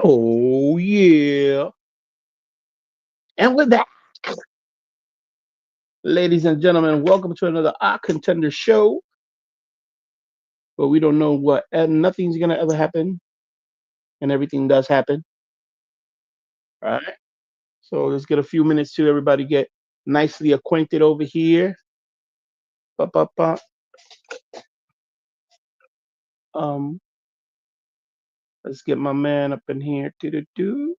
Oh yeah. And with that, ladies and gentlemen, welcome to another Art Contender show. But we don't know what and nothing's gonna ever happen, and everything does happen. All right. So let's get a few minutes to everybody get nicely acquainted over here. Ba, ba, ba. Um, let's get my man up in here. Do.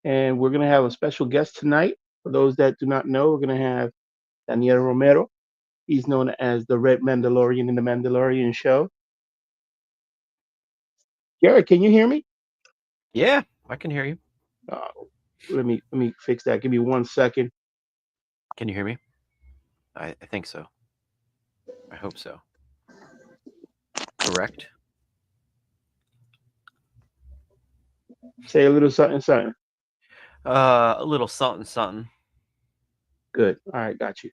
And we're gonna have a special guest tonight. For those that do not know, we're gonna have Daniel Romero. He's known as the Red Mandalorian in the Mandalorian show. Garrett, can you hear me? Yeah, I can hear you. Uh, let me fix that. Give me 1 second. Can you hear me? I think so. I hope so. Correct? Say a little something, something. A little something, something. Good. All right, got you.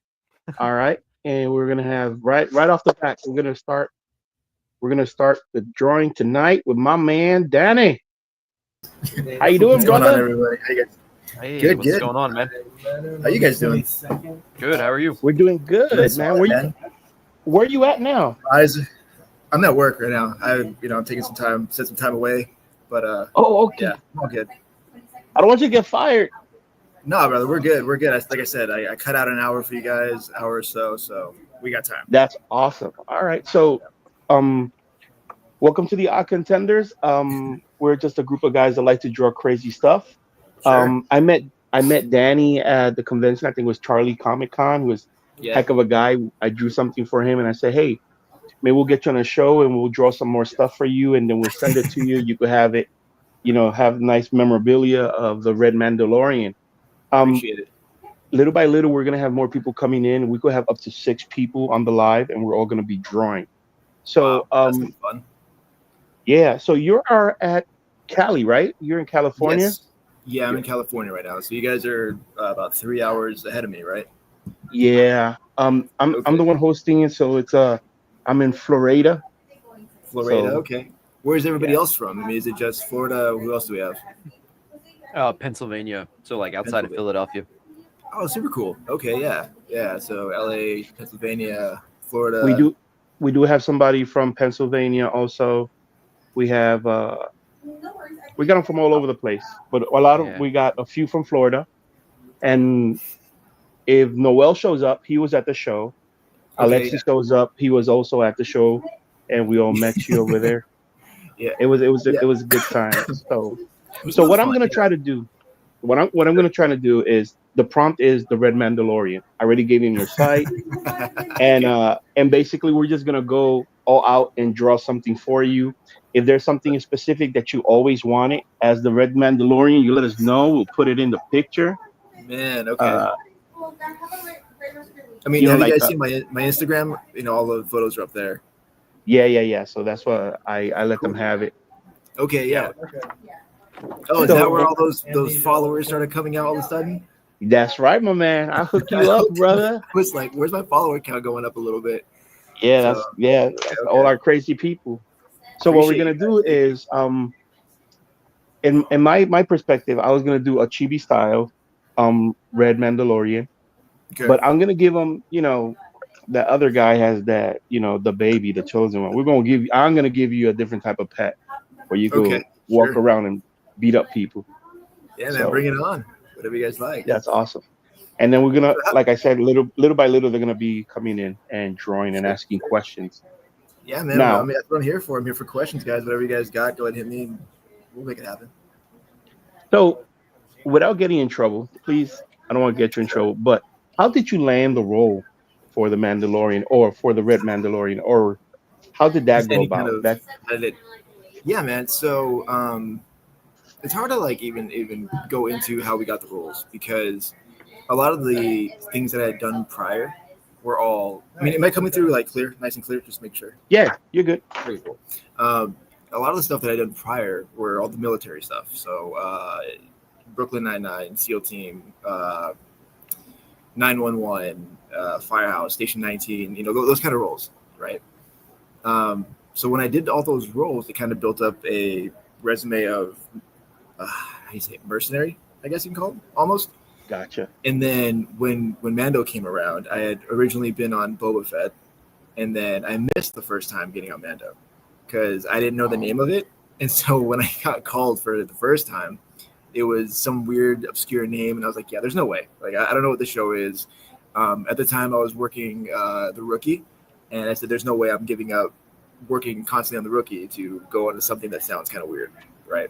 All right, and we're gonna have right off the bat. We're gonna start the drawing tonight with my man Danny. How you doing, What's going on, brother? everybody? How you guys? Hey, Good, what's good. going on, man? How you guys doing? Good. How are you? We're doing good, Doing man. solid, man. Where you at now? I'm at work right now. I'm taking set some time away, but Oh, okay. yeah, I'm all good. I don't want you to get fired. No, brother, we're good. We're good. Like I said, I cut out an hour for you guys, hour or so we got time. That's awesome. All right, so um, welcome to the Odd Contenders. We're just a group of guys that like to draw crazy stuff. Sure. I met Danny at the convention. I think it was Charlie Comic Con. He was Yeah. heck of a guy. I drew something for him, and I said, "Hey, maybe we'll get you on a show, and we'll draw some more stuff for you, and then we'll send it to you. You could have it, have nice memorabilia of the Red Mandalorian." Um, Appreciate it. Little by little, we're gonna have more people coming in. We could have up to 6 people on the live, and we're all gonna be drawing. So, Wow, that's gonna be fun. yeah. So you are at Cali, right? You're in California. Yes. Yeah, I'm in California right now. So you guys are about 3 hours ahead of me, right? Yeah. I'm Okay. the one hosting it, so I'm in Florida. Florida. So Okay. Where's everybody yeah. else from? I mean, is it just Florida? Who else do we have? Pennsylvania. So like outside of Pennsylvania. Philadelphia. Oh, super cool. Okay, yeah, yeah. So LA, Pennsylvania, We Florida. do we do have somebody from Pennsylvania also. We have we got them from all over the place, but Yeah. we got a few from Florida. And if Noel shows up, he was at the show. Okay, Alexi shows up, he was also at the show, and we all met you over there. yeah, It yeah. was a good time. So It so was what I'm fun. gonna try Yeah. to do what I'm gonna try to do is the prompt is the Red Mandalorian. I already gave you your site, Okay. and basically we're just gonna go all out and draw something for you. If there's something specific that you always wanted as the Red Mandalorian, you let us know. We'll put it in the picture. Man. Okay. Uh, I mean, have you like guys seen my Instagram? All the photos are up there. yeah. So that's why I let them Cool. have it. Okay. Yeah. Yeah. Oh, is that where So all those followers started coming out all of a sudden? that's right, my man. I'll hook you up, Okay. brother. I was like, where's my follower count going up a little bit? So That's all okay. our crazy people. So what we're Appreciate gonna you guys. do Thank you. is in my perspective, I was gonna do a chibi style Red Mandalorian, Okay. but I'm gonna give him, that other guy has that, the baby, the chosen one. I'm gonna give you a different type of pet where you Okay. go walk Sure. around and beat up people. Yeah, man. So Bring it on. Whatever you guys like. that's awesome. And then we're gonna, So, like I said, little by little, they're gonna be coming in and drawing and sure. asking questions. Yeah, man. I Now, mean, that's what I'm here for. I'm here for questions, guys. Whatever you guys got, go ahead and hit me. We'll make it happen. so without getting in trouble, please, I don't want to get you in Sure. trouble, but how did you land the role for the Mandalorian or for the Red Mandalorian, or how did that Just go any kind about? of That edit. Yeah, man. So it's hard to like even go into how we got the roles because a lot of the things that I had done prior were all. I mean, am I coming through like clear, nice and clear? Just make sure. Yeah, you're good. Very cool. Um, a lot of the stuff that I did prior were all the military stuff. So Brooklyn 99, SEAL Team, 911, Firehouse, Station 19. Those kind of roles, right? So when I did all those roles, it kind of built up a resume of how do you say it? Mercenary, I guess you can call it, almost. Gotcha. And then when Mando came around, I had originally been on Boba Fett, and then I missed the first time getting on Mando because I didn't know the name of it. And so when I got called for the first time, it was some weird obscure name, and I was like, yeah, there's no way. Like I don't know what the show is. At the time, I was working The Rookie, and I said, there's no way I'm giving up working constantly on The Rookie to go into something that sounds kind of weird, right?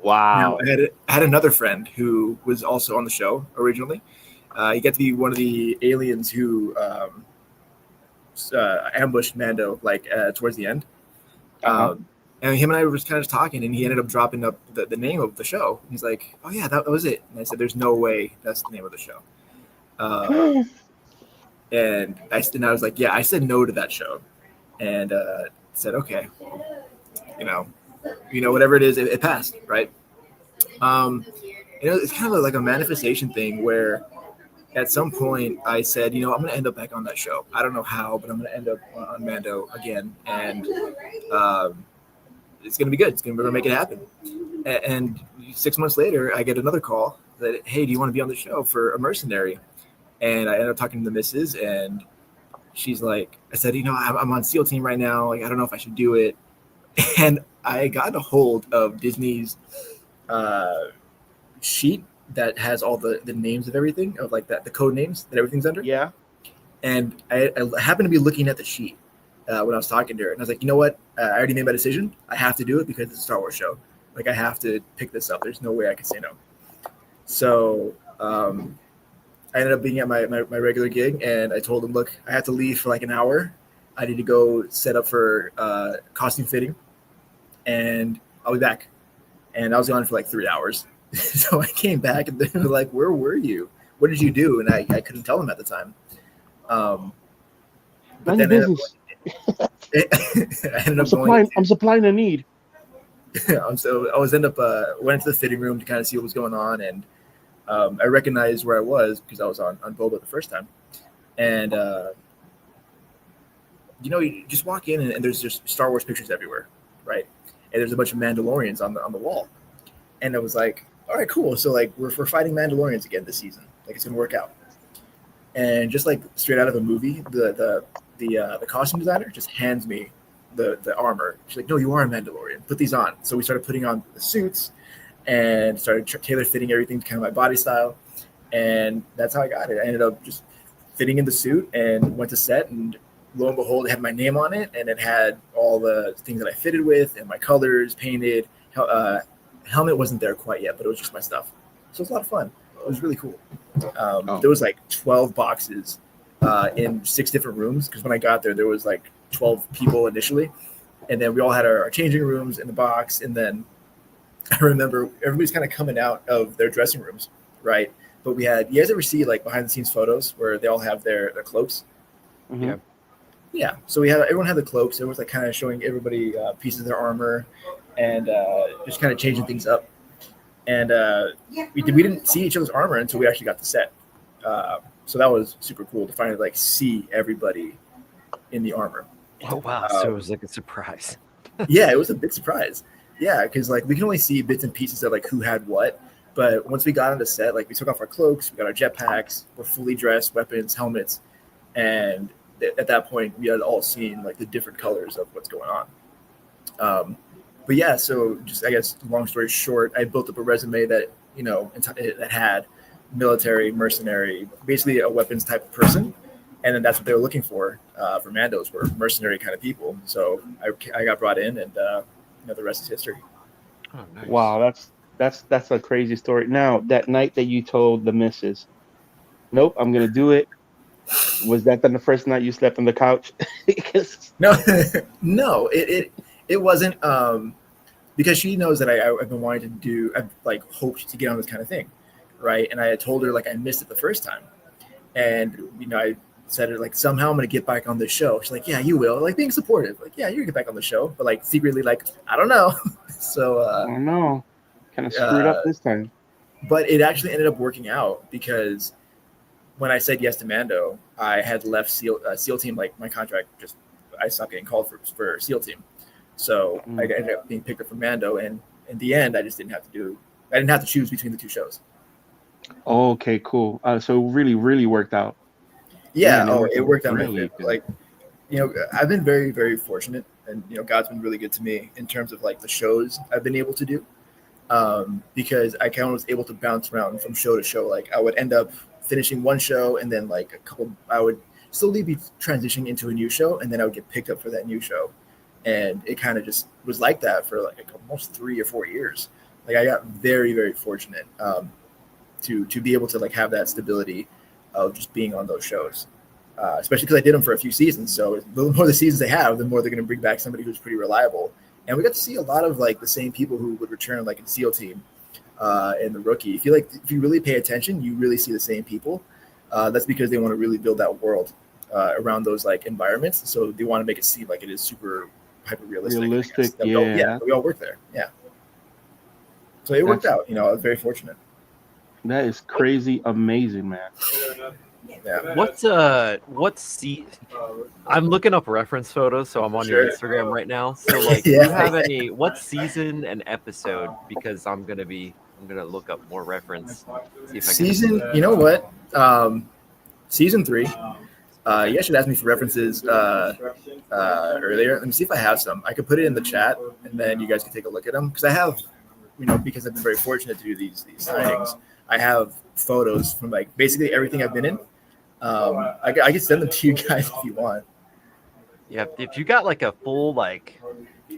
Wow. Now, I had another friend who was also on the show originally. He got to be one of the aliens who ambushed Mando towards the end. And him and I were just kind of talking, and he ended up dropping up the name of the show. He's like, "Oh yeah, that was it." And I said, "There's no way that's the name of the show." And I was like, "Yeah, I said no to that show," and said, "Okay, whatever it is, it passed, right?" It's kind of like a manifestation thing where at some point I said, I'm going to end up back on that show. I don't know how, but I'm going to end up on Mando again, and it's going to be good. We're going to make it happen. And 6 months later, I get another call that, hey, do you want to be on the show for a mercenary? And I ended up talking to the missus, and she's like, I said, I'm on SEAL team right now. Like, I don't know if I should do it. And I got a hold of Disney's sheet that has all the names of everything, of like the code names that everything's under. Yeah. And I happened to be looking at the sheet when I was talking to her, and I was like, you know what? I already made my decision. I have to do it because it's a Star Wars show. Like, I have to pick this up. There's no way I can say no. So I ended up being at my regular gig, and I told them, look, I have to leave for like an hour. I need to go set up for costume fitting, and I'll be back. And I was gone for like 3 hours. So I came back, and they were like, where were you? What did you do? And I couldn't tell them at the time. But then I'm supplying a need. So I went to the fitting room to kind of see what was going on, and I recognized where I was because I was on Boba the first time. And you just walk in, and there's just Star Wars pictures everywhere, right? And there's a bunch of Mandalorians on the wall, and it was like, all right, cool. So like we're fighting Mandalorians again this season. Like, it's gonna work out. And just like straight out of a movie, the costume designer just hands me the armor. She's like, no, you are a Mandalorian. Put these on. So we started putting on the suits and started tailor fitting everything to kind of my body style. And that's how I got it. I ended up just fitting in the suit and went to set, and lo and behold, it had my name on it, and it had all the things that I fitted with and my colors painted. Helmet wasn't there quite yet, but it was just my stuff. So it was a lot of fun. It was really cool. There was like 12 boxes in 6 different rooms, because when I got there was like 12 people initially, and then we all had our changing rooms in the box. And then I remember everybody's kind of coming out of their dressing rooms, right? But you guys ever see like behind the scenes photos where they all have their cloaks? Mm-hmm. Yeah. So everyone had the cloaks. It was like kind of showing everybody pieces of their armor, and just kind of changing things up. And we didn't see each other's armor until we actually got to set. So that was super cool to finally like see everybody in the armor. Oh wow! So it was like a surprise. Yeah, it was a big surprise. Yeah, because like we can only see bits and pieces of like who had what. But once we got on the set, like we took off our cloaks, we got our jetpacks, we're fully dressed, weapons, helmets, and at that point we had all seen like the different colors of what's going on. But yeah, so just I guess long story short, I built up a resume that that had military, mercenary, basically a weapons type of person, and then that's what they were looking for Mandos, were mercenary kind of people. So I got brought in, and the rest is history. Oh, nice. Wow, that's a crazy story. Now, that night that you told the missus, nope, I'm gonna do it. Was that then the first night you slept on the couch? No, it wasn't. Because she knows that I've been wanting to do. I've like hoped to get on this kind of thing, right? And I had told her like I missed it the first time, and I said like somehow I'm gonna get back on the show. She's like, yeah, you will. Like being supportive, like yeah, you're gonna get back on the show, but like secretly like I don't know. So I don't know, kind of screwed up this time. But it actually ended up working out, because when I said yes to Mando, I had left SEAL team. Like my contract I stopped getting called for SEAL team. So I ended up being picked up for Mando, and in the end, I didn't have to choose between the two shows. Okay, cool. So it really, really worked out. Yeah. Man, It worked out in my really favor. good. Like, I've been very, very fortunate, and God's been really good to me in terms of like the shows I've been able to do, because I kind of was able to bounce around from show to show. Like, I would end up finishing one show, and then like I would slowly be transitioning into a new show, and then I would get picked up for that new show, and it kind of just was like that for like almost 3 or 4 years. Like, I got very, very fortunate to be able to like have that stability of just being on those shows. Especially because I did them for a few seasons. So the more the seasons they have, the more they're going to bring back somebody who's pretty reliable. And we got to see a lot of like the same people who would return, like in SEAL Team and the Rookie. If you really pay attention, you really see the same people. That's because they want to really build that world around those like environments. So they want to make it seem like it is super hyper realistic. Yeah. We all work there. Yeah. So it worked out. I was very fortunate. That is crazy, amazing, man. Yeah. What season? I'm looking up reference photos, so I'm on your Instagram right now. So like, Yeah. do you have what season and episode? Because I'm gonna look up more reference. See if I Season, you know what? Season 3. You guys should ask me for references earlier. Let me see if I have some. I could put it in the chat, and then you guys can take a look at them. Because I have, because I've been very fortunate to do these signings. I have photos from like basically everything I've been in. I can send them to you guys if you want. Yeah, if you got like a full like.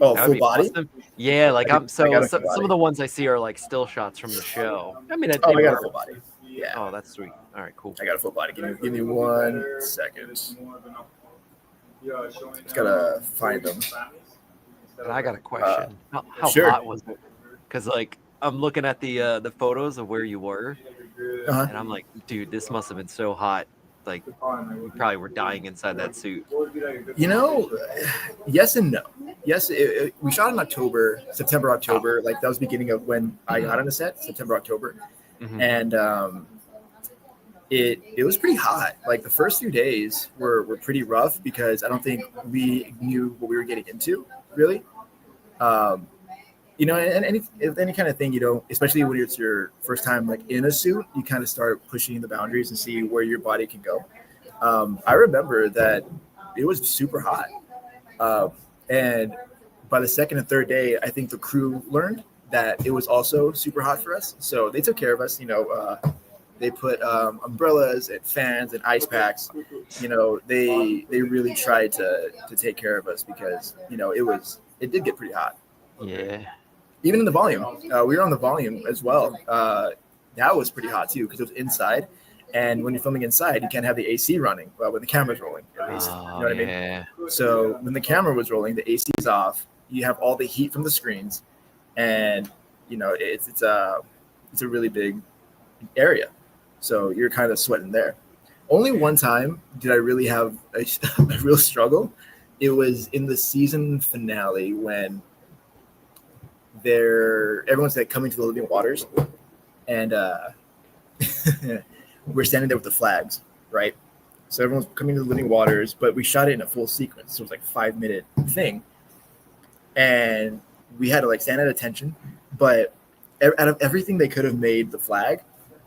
Oh, full body? Awesome. Yeah, like some body. of the ones I see are like still shots from the show. I mean, I got a full body. Yeah. Oh, that's sweet. All right, cool. I got a full body. Give me 1 second. Just gotta find them. And I got a question. How sure. hot was it? Because like I'm looking at the photos of where you were, and I'm like, dude, this must have been so hot. Like, you probably were dying inside that suit. Yes and no. Yes, we shot in September, October. Like, that was the beginning of when I got on the set, September, October. Mm-hmm. And it was pretty hot. Like, the first few days were pretty rough because I don't think we knew what we were getting into, really. And any kind of thing, especially when it's your first time like in a suit, you kind of start pushing the boundaries and see where your body can go. I remember that it was super hot. And by the second and third day, I think the crew learned that it was also super hot for us. So they took care of us, they put umbrellas and fans and ice packs. They really tried to take care of us because, it did get pretty hot. Yeah. Even in the volume, we were on the volume as well. That was pretty hot too because it was inside, and when you're filming inside, you can't have the AC running when the camera's rolling. At least, you know what I mean. So when the camera was rolling, the AC is off. You have all the heat from the screens, and it's a really big area. So you're kind of sweating there. Only one time did I really have a real struggle. It was in the season finale when everyone's like coming to the living waters, and we're standing there with the flags, right? So everyone's coming to the living waters, but we shot it in a full sequence. So it was like 5-minute thing, and we had to like stand at attention. But out of everything they could have made the flag,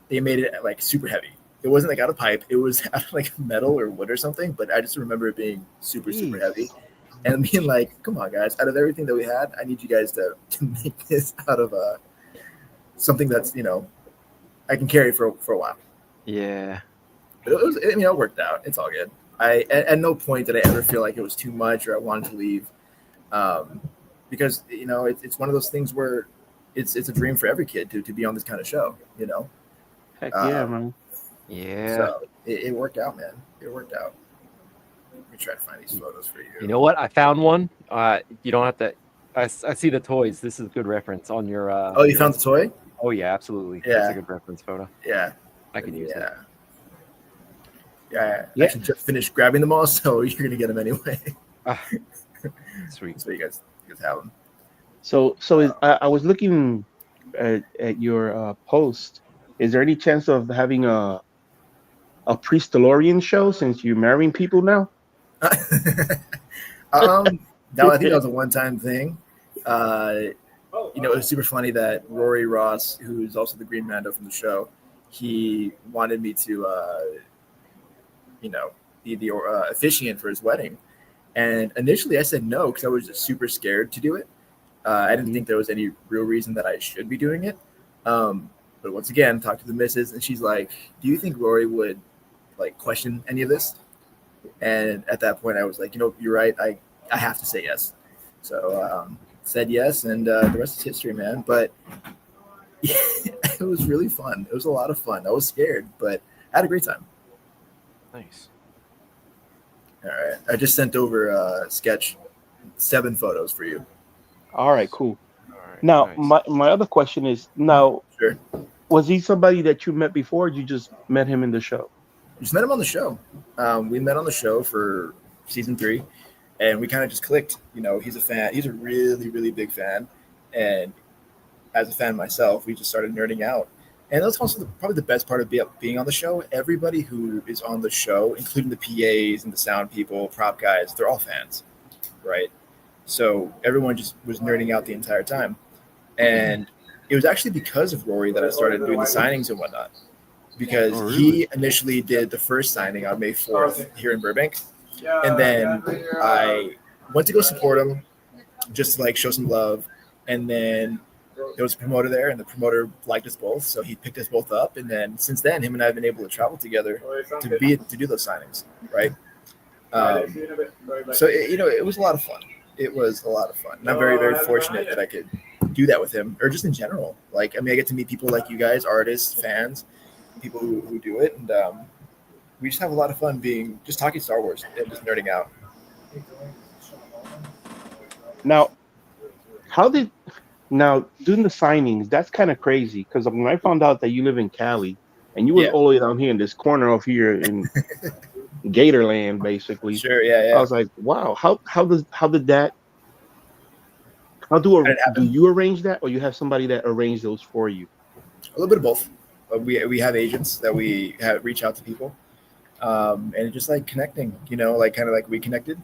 they made it like super heavy. It wasn't like out of pipe; it was out of like metal or wood or something. But I just remember it being super heavy. And being like, come on, guys, out of everything that we had, I need you guys to make this out of something that's, I can carry for a while. Yeah. But it worked out. It's all good. At no point did I ever feel like it was too much or I wanted to leave. Because, it's one of those things where it's a dream for every kid to be on this kind of show, Heck yeah, man. Yeah. So it worked out, man. It worked out. Let me try to find these photos for you. You know what? I found one. You don't have to. I see the toys. This is a good reference on your. Oh, you found the toy? Oh yeah, absolutely. Yeah, that's a good reference photo. Yeah, I can use it. Yeah. I actually just finished grabbing them all, so you're gonna get them anyway. Sweet. So you guys have them. So I was looking at your post. Is there any chance of having a Priest-Delorian show since you're marrying people now? I think that was a one-time thing. it was super funny that Rory Ross, who's also the Green Mando from the show, he wanted me to, be the officiant for his wedding. And initially I said no because I was just super scared to do it. I didn't think there was any real reason that I should be doing it. But once again, talked to the missus, and she's like, "Do you think Rory would like question any of this?" And at that point, I was like, "You're right. I have to say yes." So said yes, and the rest is history, man. But it was really fun. It was a lot of fun. I was scared, but I had a great time. Nice. All right, I just sent over a sketch, 7 photos for you. All right, cool. All right, Now, nice. my other question is, now, Sure. was he somebody that you met before, or you just met him in the show? Just met him on the show. We met on the show for season 3, and we kind of just clicked. He's a fan. He's a really, really big fan, and as a fan myself, we just started nerding out. And that's also probably the best part of being on the show. Everybody who is on the show, including the PAs and the sound people, prop guys, they're all fans, right? So everyone just was nerding out the entire time. And it was actually because of Rory that I started doing the signings and whatnot. Because he initially did the first signing on May 4th here in Burbank. And then I went to go support him just to like show some love. And then there was a promoter there, and the promoter liked us both. So he picked us both up. And then since then, him and I have been able to travel together to do those signings, right? So it was a lot of fun. It was a lot of fun. And I'm very, very fortunate that I could do that with him, or just in general. I get to meet people like you guys, artists, fans, people who do it. And we just have a lot of fun just talking Star Wars and just nerding out. Now, doing the signings, that's kind of crazy, because when I found out that you live in Cali and you were all the way down here in this corner of here in Gatorland, basically. Sure, yeah. I was like, wow, how do you arrange that, or you have somebody that arrange those for you? A little bit of both. We have agents that we reach out to people, and it's just like connecting, kind of like we connected,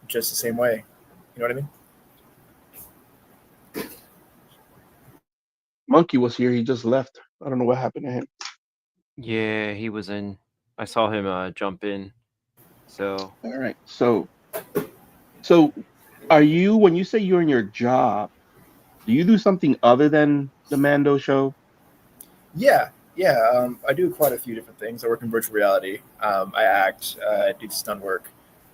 just the same way. You know what I mean? Monkey was here. He just left. I don't know what happened to him. Yeah, he was in. I saw him jump in. So. All right. So are you, when you say you're in your job, do you do something other than the Mando show? Yeah. I do quite a few different things. I work in virtual reality. I act. I do stunt work.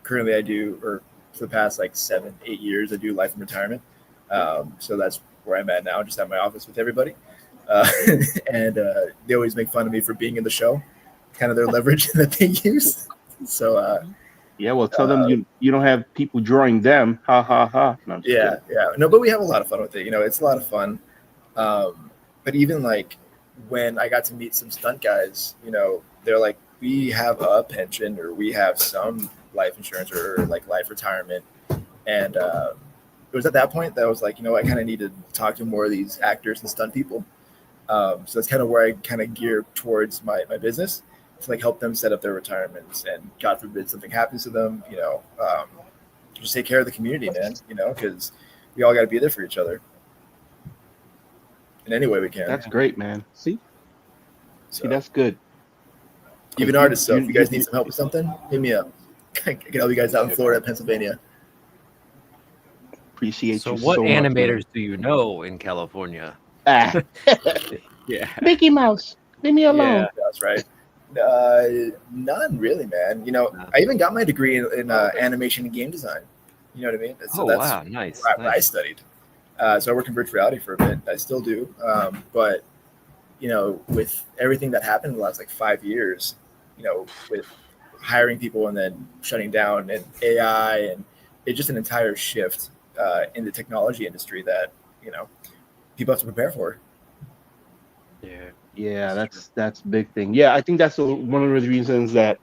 Currently, I do, or for the past 7-8 years, I do life and retirement. So that's where I'm at now, just at my office with everybody. And they always make fun of me for being in the show, kind of their leverage that they use. So yeah, well, tell them you don't have people drawing them. Ha ha ha. No, yeah. No, but we have a lot of fun with it. It's a lot of fun. But even when I got to meet some stunt guys, they're like, we have a pension, or we have some life insurance, or life retirement. And it was at that point that I was like, I kind of need to talk to more of these actors and stunt people. So that's kind of where I kind of gear towards my business, to help them set up their retirements, and God forbid something happens to them, just take care of the community, man, because we all got to be there for each other in any way we can. That's great, man. See, that's good. Even artists, so if you guys need some help with something, hit me up. I can help you guys out in Florida, Pennsylvania. Appreciate you so so what much, animators man. do you know in California? Yeah. Mickey Mouse, leave me alone. Yeah, that's right. None really, man. I even got my degree in animation and game design. You know what I mean? So that's wow, nice. What I studied. So I worked in virtual reality for a bit. I still do. But with everything that happened in the last 5 years, with hiring people and then shutting down, and AI, and it's just an entire shift in the technology industry that people have to prepare for. Yeah, that's a big thing. Yeah, I think that's one of the reasons that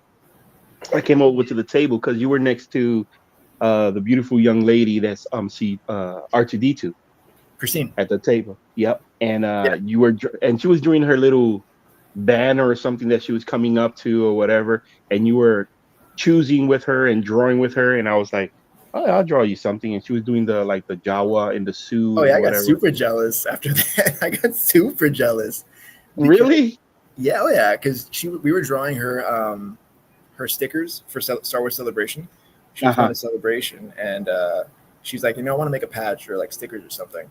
I came over to the table, because you were next to the beautiful young lady that's R2D2, Christine, at the table. Yep. And you were, and she was doing her little banner or something that she was coming up to or whatever, and you were choosing with her and drawing with her, and I was like, I'll draw you something. And she was doing the Jawa in the suit Oh yeah, and I got whatever. super jealous after that. I got super jealous. Really? Yeah, oh yeah, because we were drawing her stickers for Star Wars Celebration. She was going to Celebration, and she's like, I want to make a patch or like stickers or something.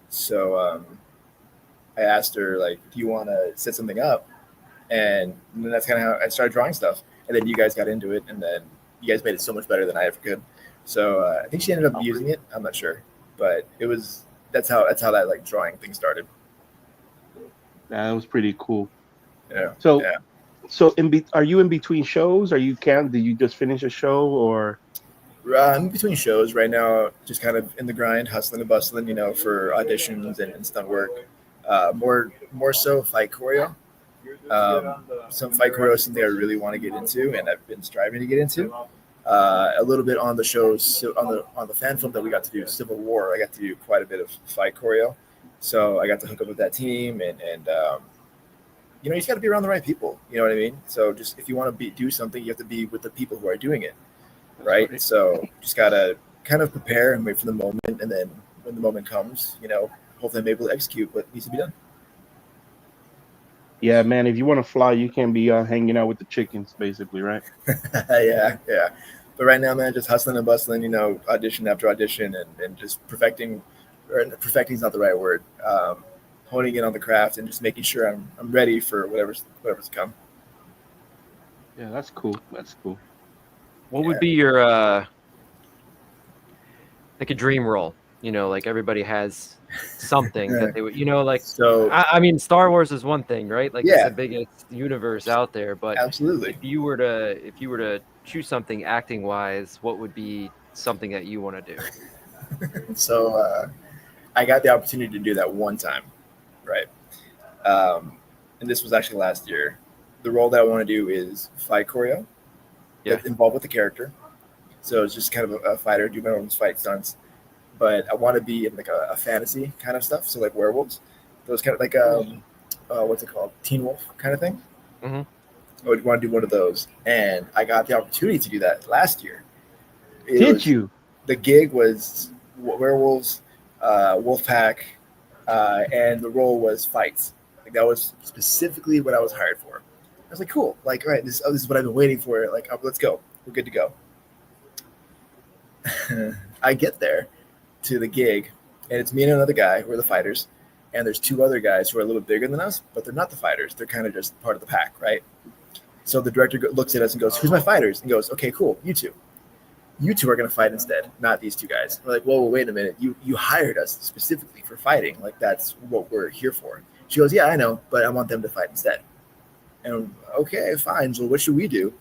So I asked her like, do you want to set something up? And then that's kind of how I started drawing stuff. And then you guys got into it, and then you guys made it so much better than I ever could. So I think she ended up using it. I'm not sure, but that's how that like drawing thing started. That was pretty cool. Yeah. So yeah. So are you in between shows? Did you just finish a show or? I'm between shows right now, just kind of in the grind, hustling and bustling, for auditions and stunt work. More so fight choreo. Some fight choreo is something I really want to get into, and I've been striving to get into. A little bit on the shows, on the fan film that we got to do, Civil War. I got to do quite a bit of fight choreo, so I got to hook up with that team, and you just got to be around the right people. You know what I mean? So just if you want to do something, you have to be with the people who are doing it, right? So just got to kind of prepare and wait for the moment, and then when the moment comes, hopefully I'm able to execute what needs to be done. Yeah, man. If you want to fly, you can't be hanging out with the chickens, basically, right? yeah. But right now, man, just hustling and bustling. Audition after audition, and just perfecting. Or perfecting is not the right word. Honing in on the craft and just making sure I'm ready for whatever's to come. Yeah, that's cool. That's cool. What would be your like a dream role? Like everybody has something that they would, like. So I mean, Star Wars is one thing, right? Like yeah, it's the biggest universe out there. But absolutely. if you were to choose something acting wise, what would be something that you want to do? So I got the opportunity to do that one time, right? And this was actually last year. The role that I want to do is fight choreo. That's involved with the character. So it's just kind of a fighter, do my own fight stunts. But I want to be in like a fantasy kind of stuff. So like werewolves, those kind of like what's it called, Teen Wolf kind of thing. Mm-hmm. I would want to do one of those, and I got the opportunity to do that last year. Did you? The gig was werewolves, wolf pack, and the role was fights. Like that was specifically what I was hired for. I was like, cool. Like, all right, this is what I've been waiting for. Like, let's go. We're good to go. I get there to the gig, and it's me and another guy who are the fighters, and there's two other guys who are a little bit bigger than us, but they're not the fighters. They're kind of just part of the pack, right? So the director looks at us and goes, "Who's my fighters?" And goes, "Okay, cool, you two. You two are going to fight instead, not these two guys." We're like, "Whoa, wait a minute. You hired us specifically for fighting. Like that's what we're here for." She goes, "Yeah, I know, but I want them to fight instead." And okay, fine. So what should we do?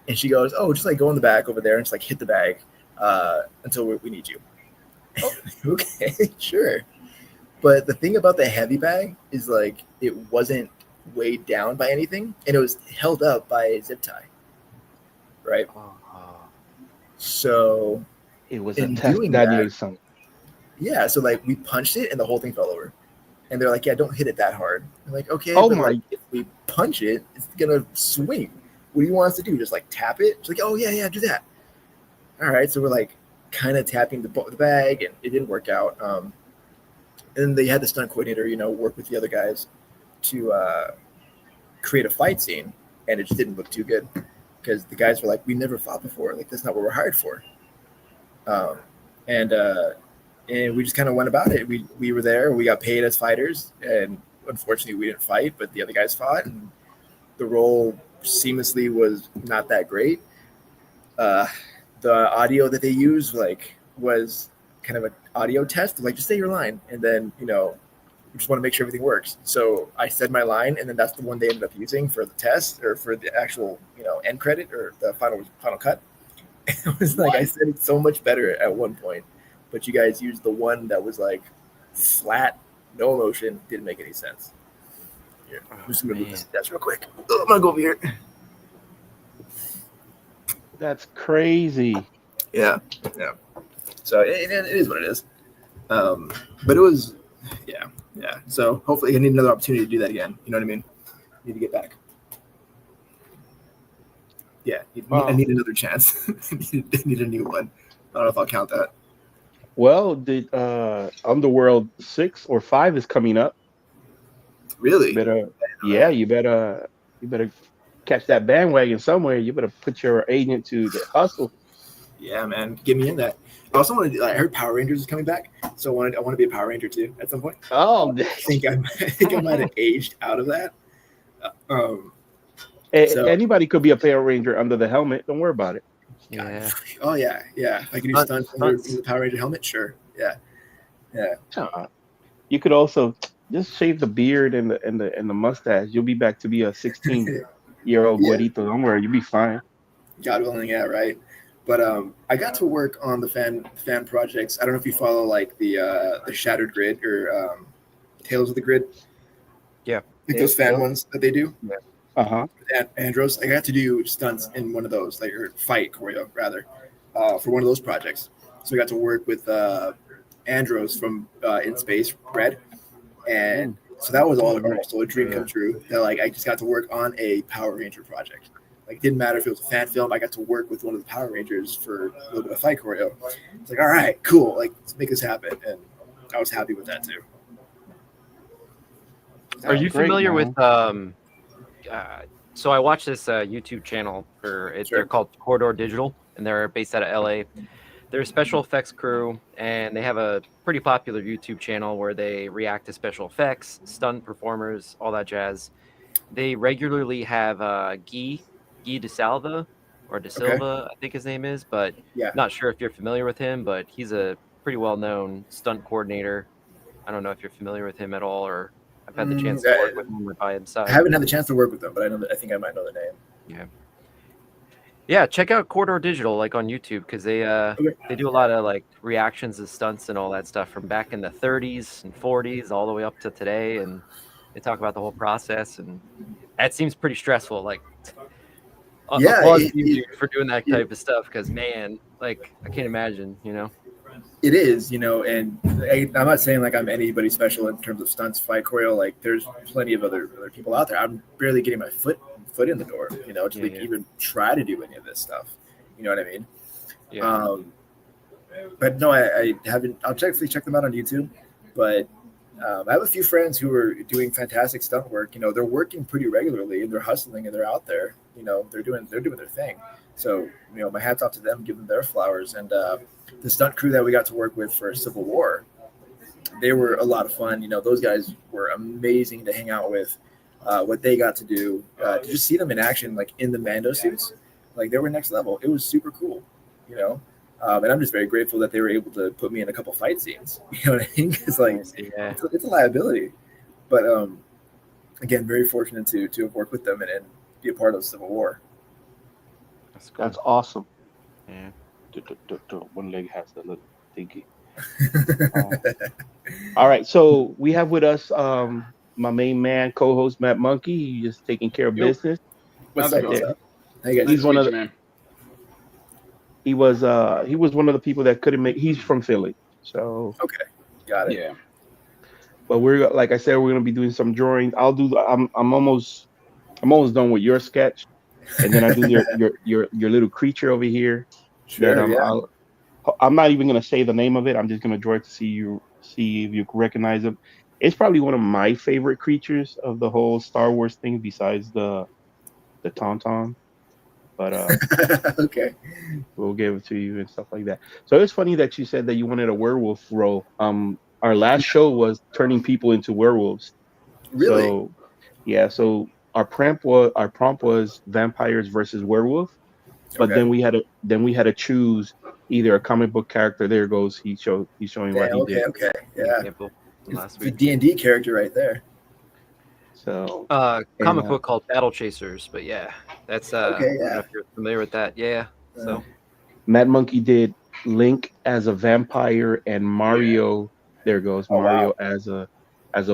And she goes, "Oh, just like go in the back over there and just like hit the bag until we need you." Okay, sure. But the thing about the heavy bag is like it wasn't weighed down by anything, and it was held up by a zip tie, right? So it was a test Daniel song. Yeah, so like we punched it and the whole thing fell over. And they're like, "Yeah, don't hit it that hard." I'm like, "Okay, but like if we punch it, it's gonna swing. What do you want us to do? Just like tap it?" She's like, "Oh yeah, do that." All right, so we're like kind of tapping the bag, and it didn't work out. And they had the stunt coordinator, work with the other guys to create a fight scene, and it just didn't look too good because the guys were like, "We never fought before. Like that's not what we're hired for." And we just kind of went about it. We were there. We got paid as fighters, and unfortunately, we didn't fight, but the other guys fought, and the role seamlessly was not that great. The audio that they used was kind of an audio test, like just say your line, and then we just want to make sure everything works. So I said my line, and then that's the one they ended up using for the test or for the actual end credit or the final cut. It was like I said it so much better at one point, but you guys used the one that was like flat, no emotion, didn't make any sense. Here, I'm just gonna move this desk real quick. Oh, I'm gonna go over here. That's crazy. Yeah. So it is what it is. But it was, yeah. So hopefully I need another opportunity to do that again. You know what I mean? Need to get back. Yeah, I need another chance. I need a new one. don't know if I'll count that. Well, the Underworld 6 or 5 is coming up. Really? You better, yeah, you better catch that bandwagon somewhere. You better put your agent to the hustle. Yeah, man, get me in that. I also wanted. I heard Power Rangers is coming back, so I want to be a Power Ranger too at some point. Oh, I think I might have aged out of that. So anybody could be a Power Ranger under the helmet. Don't worry about it. Yeah. Oh yeah. I can do stunts under the Power Ranger helmet. Sure. Yeah. You could also just shave the beard and the mustache. You'll be back to be a 16-year-old güerito. Don't worry, you'll be fine. God willing, yeah, right. But I got to work on the fan projects. I don't know if you follow like the Shattered Grid or Tales of the Grid. Yeah. Like those fan ones that they do. Yeah. Andros. I got to do stunts in one of those, like or fight choreo rather, for one of those projects. So I got to work with Andros from In Space Red, and so that was also a dream come true. That like I just got to work on a Power Ranger project. Like, it didn't matter if it was a fan film. I got to work with one of the Power Rangers for a little bit of fight choreo. It's like, all right, cool. Like, let's make this happen. And I was happy with that too. Are you familiar with so I watched this YouTube channel they're called Corridor Digital, and they're based out of LA. They're a special effects crew, and they have a pretty popular YouTube channel where they react to special effects, stunt performers, all that jazz. They regularly have Guy De Silva, I think his name is, but not sure if you're familiar with him, but he's a pretty well-known stunt coordinator. I don't know if you're familiar with him at all, or I've had the chance to work with him by his side. I haven't had the chance to work with them, but I think I might know the name. Yeah, check out Corridor Digital like on YouTube, because they do a lot of like reactions to stunts and all that stuff from back in the 30s and 40s all the way up to today, and they talk about the whole process, and that seems pretty stressful. Like, applaud you for doing that type of stuff, because man, like I can't imagine, It is, and I'm not saying like I'm anybody special in terms of stunts, fight choreo. Like, there's plenty of other people out there. I'm barely getting my foot in the door, to even try to do any of this stuff. You know what I mean? Yeah. But no, I haven't. I'll definitely check them out on YouTube. But I have a few friends who are doing fantastic stunt work. They're working pretty regularly and they're hustling and they're out there. They're doing their thing. So my hats off to them, give them their flowers. And the stunt crew that we got to work with for Civil War, they were a lot of fun. Those guys were amazing to hang out with. What they got to do, to just see them in action, like in the Mando suits, like they were next level. It was super cool, and I'm just very grateful that they were able to put me in a couple fight scenes. You know what I mean? It's like it's a liability, but again, very fortunate to have worked with them and be a part of Civil War. That's cool. That's awesome. Yeah. One leg has a little thingy. All right, so we have with us my main man, co-host Matt Monkey. He's just taking care of business. What's up? He's one of the. He was one of the people that couldn't make. He's from Philly, so okay, got it. Yeah, but we're like I said, we're gonna be doing some drawings. I'm almost done with your sketch, and then I do your little creature over here. Sure. I'm not even gonna say the name of it. I'm just gonna draw it to see if you can recognize him. It's probably one of my favorite creatures of the whole Star Wars thing, besides the Tauntaun. But okay, we'll give it to you and stuff like that. So it's funny that you said that you wanted a werewolf role. Our last show was turning people into werewolves. Really? So yeah. So our prompt was vampires versus werewolf. But then we had to choose either a comic book character. There goes he's showing what he did. Okay, yeah. Last week. The D&D character right there. So comic book called Battle Chasers, but that's I don't know if you're familiar with that. So Mad Monkey did Link as a vampire and Mario. There goes Mario as a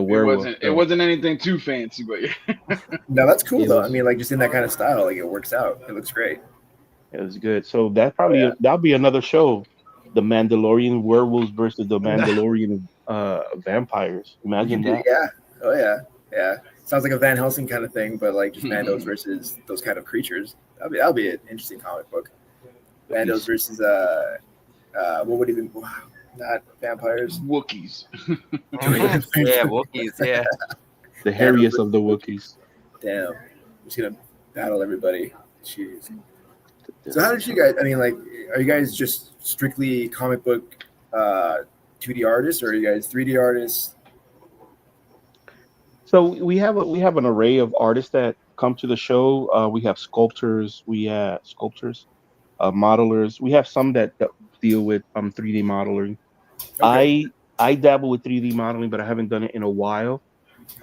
werewolf. It wasn't anything too fancy, but no, that's cool though. I mean, like just in that kind of style, like it works out. It looks great. It was good. So that'll be another show. The Mandalorian werewolves versus the Mandalorian vampires. Imagine that. Yeah. Oh yeah. Sounds like a Van Helsing kind of thing, but like just Mandos versus those kind of creatures. That'll be an interesting comic book. Mandos versus what would even not vampires? Wookiees. Yeah, Wookiees. Yeah. The hairiest of the Wookiees. Damn, just gonna battle everybody. Jeez. So how did you guys? I mean, like, are you guys just strictly comic book 2D artists, or are you guys 3D artists? So we have an array of artists that come to the show. We have sculptors, modelers. We have some that deal with 3D modeling. Okay, I dabble with 3D modeling, but I haven't done it in a while.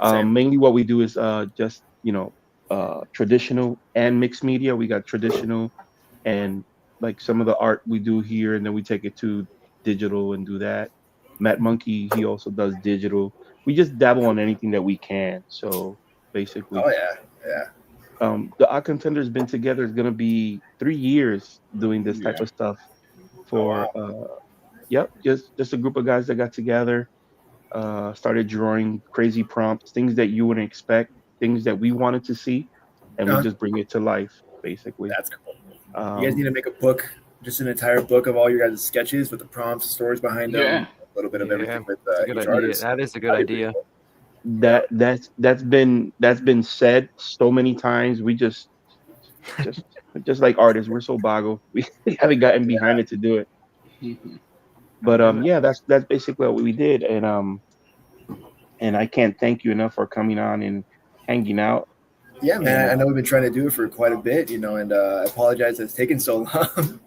same. Mainly what we do is just traditional and mixed media. We got traditional and like some of the art we do here, and then we take it to digital and do that. Matt Monkey, he also does digital. We just dabble on anything that we can. So basically, Oh yeah, yeah. the Odd Contender's been together. It's gonna be 3 years doing this type Yeah. of stuff. Oh For wow. yep, just a group of guys that got together, started drawing crazy prompts, things that you wouldn't expect, things that we wanted to see, and we Uh, just bring it to life, basically. that's cool. You guys need to Um, make a book, just an entire book of all your guys' sketches with the prompts, stories behind them, Yeah. a little bit of Yeah, everything with It's a good each idea. artist. That is a good That'd be pretty idea. cool. that's been said so many times. We just just like artists, we're so boggled. We haven't gotten behind it to do it. But yeah, that's basically what we did, and I can't thank you enough for coming on and hanging out. Yeah, And man. I know we've been trying to do it for quite a bit, and I apologize that it's taken so long.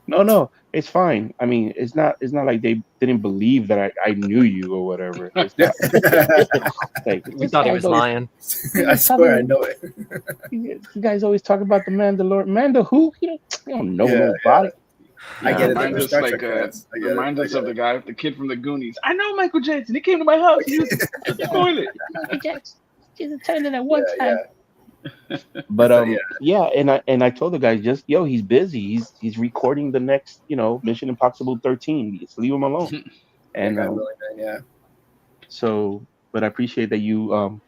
no, it's fine. I mean, it's not like they didn't believe that I knew you or whatever. It's not like We this thought he guy's was always lying. I swear, I know it. you guys always talk about the Mandalorian. Mando who? You don't know Yeah, nobody. I get it. Reminds They're us Star like Trek fans. I get it. reminds I us get of the it. guy, the kid from the Goonies. I know Michael Jackson. He came to my house. He was in the toilet. Michael Jackson. Just attended that Yeah, one yeah. time. But Yeah. yeah, and I told the guys just he's busy. He's recording the next Mission Impossible 13. Just leave him alone. Yeah, And God willing, man. Yeah. so, but I appreciate that you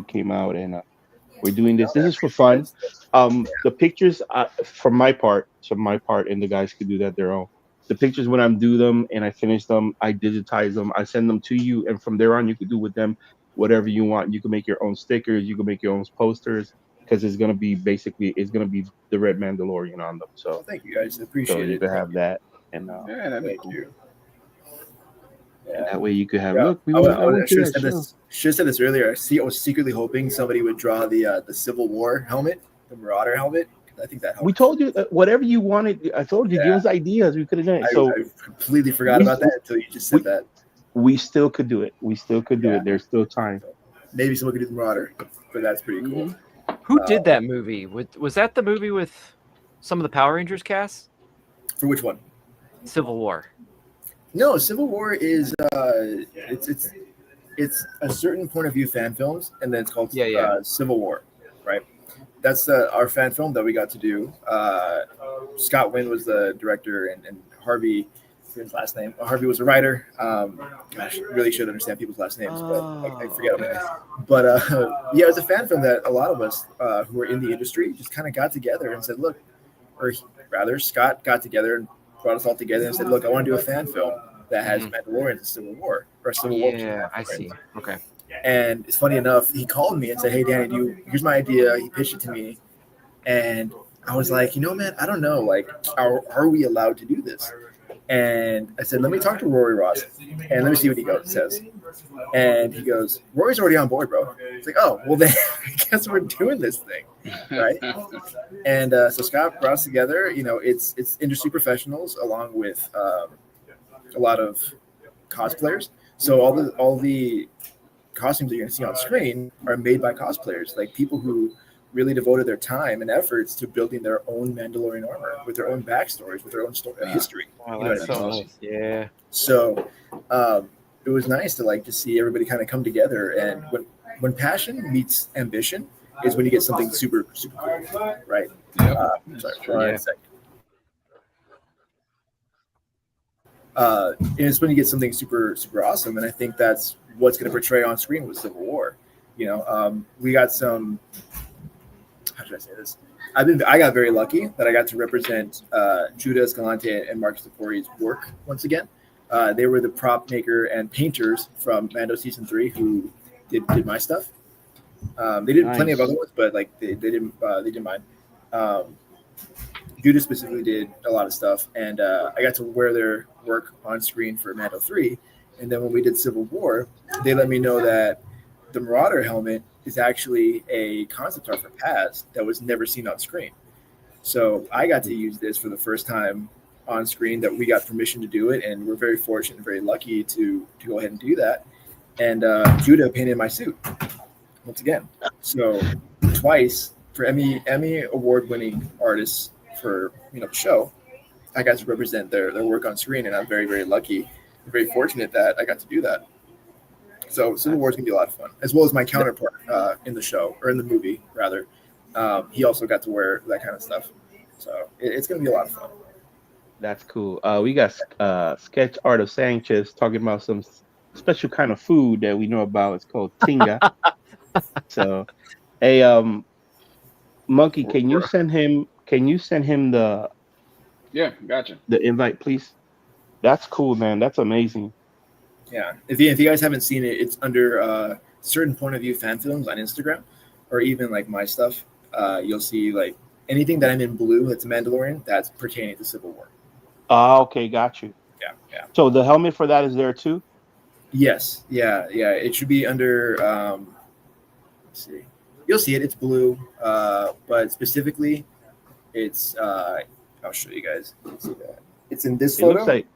came out and we're doing this. No, This man, is for appreciate fun. it. The pictures, from my part, and the guys could do that their own. The pictures, when I do them and I finish them, I digitize them. I send them to you, and from there on, you could do with them whatever you want. You can make your own stickers. You can make your own posters because it's gonna be the Red Mandalorian on them. Well, So thank you guys. so Appreciate you it. could Thank have you. that, and Yeah, that'd be Thank cool. you. and Yeah. that way you could have. Yeah. Look, I I went to should have that said show. this. Should have said this earlier. I was secretly hoping somebody would draw the Civil War helmet, the Marauder helmet. I think that We helmet. told you whatever you wanted. I told you, give Yeah. us ideas. We could have done it. I So completely forgot we about that until you just said we that. we still could do it. We still could do Yeah. it. There's still time. Maybe someone could do the Marauder, but that's pretty cool. Who did that movie? Was that the movie with some of the Power Rangers cast? For which one? Civil War. No, Civil War is it's a certain point of view fan films, and then it's called Civil War, right? That's our fan film that we got to do. Scott Wynn was the director, and Harvey, his last name. Harvey was a writer. Gosh, really should understand people's last names, but I forget them. But yeah, it was a fan film that a lot of us who were in the industry just kind of got together and said, look, or rather, Scott got together and brought us all together and said, look, I want to do a fan film that has Mandalorian and Civil War, or Civil War. Yeah, I see. Okay. And it's funny enough, he called me and said, hey, Danny, here's my idea. He pitched it to me. And I was like, man, I don't know. Like, are we allowed to do this? And I said, let me talk to Rory Ross and let me see what he says. And he goes, Rory's already on board, bro. It's like, oh, well, then I guess we're doing this thing, right? And so Scott brought us together. It's industry professionals along with a lot of cosplayers. So all the costumes that you're going to see on screen are made by cosplayers, like people who really devoted their time and efforts to building their own Mandalorian armor with their own backstories, with their own history. Oh, You know that's what I so mean? nice. Yeah. So it was nice to see everybody kind of come together. And when passion meets ambition is when you get something super, super cool, right? Sorry, one second. And it's when you get something super, super awesome. And I think that's what's going to portray on screen with Civil War. We got some, how should I say this? I got very lucky that I got to represent Judah Escalante and Marcus Lepori's work once again. They were the prop maker and painters from Mando season 3 who did my stuff. They did plenty of other ones, but like they didn't mind. Judah specifically did a lot of stuff, and I got to wear their work on screen for Mando 3. And then when we did Civil War, they let me know that the Marauder helmet is actually a concept art for Paz that was never seen on screen. So I got to use this for the first time on screen, that we got permission to do it, and we're very fortunate and very lucky to go ahead and do that. And Judah painted my suit once again. So twice for Emmy award-winning artists for the show, I got to represent their work on screen, and I'm very, very lucky, very fortunate that I got to do that. So Civil War is gonna be a lot of fun, as well as my counterpart in the show, or in the movie rather. He also got to wear that kind of stuff, so it's gonna be a lot of fun. That's cool. We got sketch Art of Sanchez talking about some special kind of food that we know about. It's called tinga. So, hey, Monkey, can you send him the Yeah, gotcha. the invite, please? That's cool, man. That's amazing. Yeah, if you guys haven't seen it, it's under certain point of view fan films on Instagram, or even like my stuff. You'll see like anything that I'm in blue that's Mandalorian that's pertaining to Civil War. Okay, got you. Yeah. So the helmet for that is there too? Yes, yeah. It should be under. Let's see. You'll see it. It's blue, but specifically, it's. I'll show you guys. You see that? It's in this photo. It looks like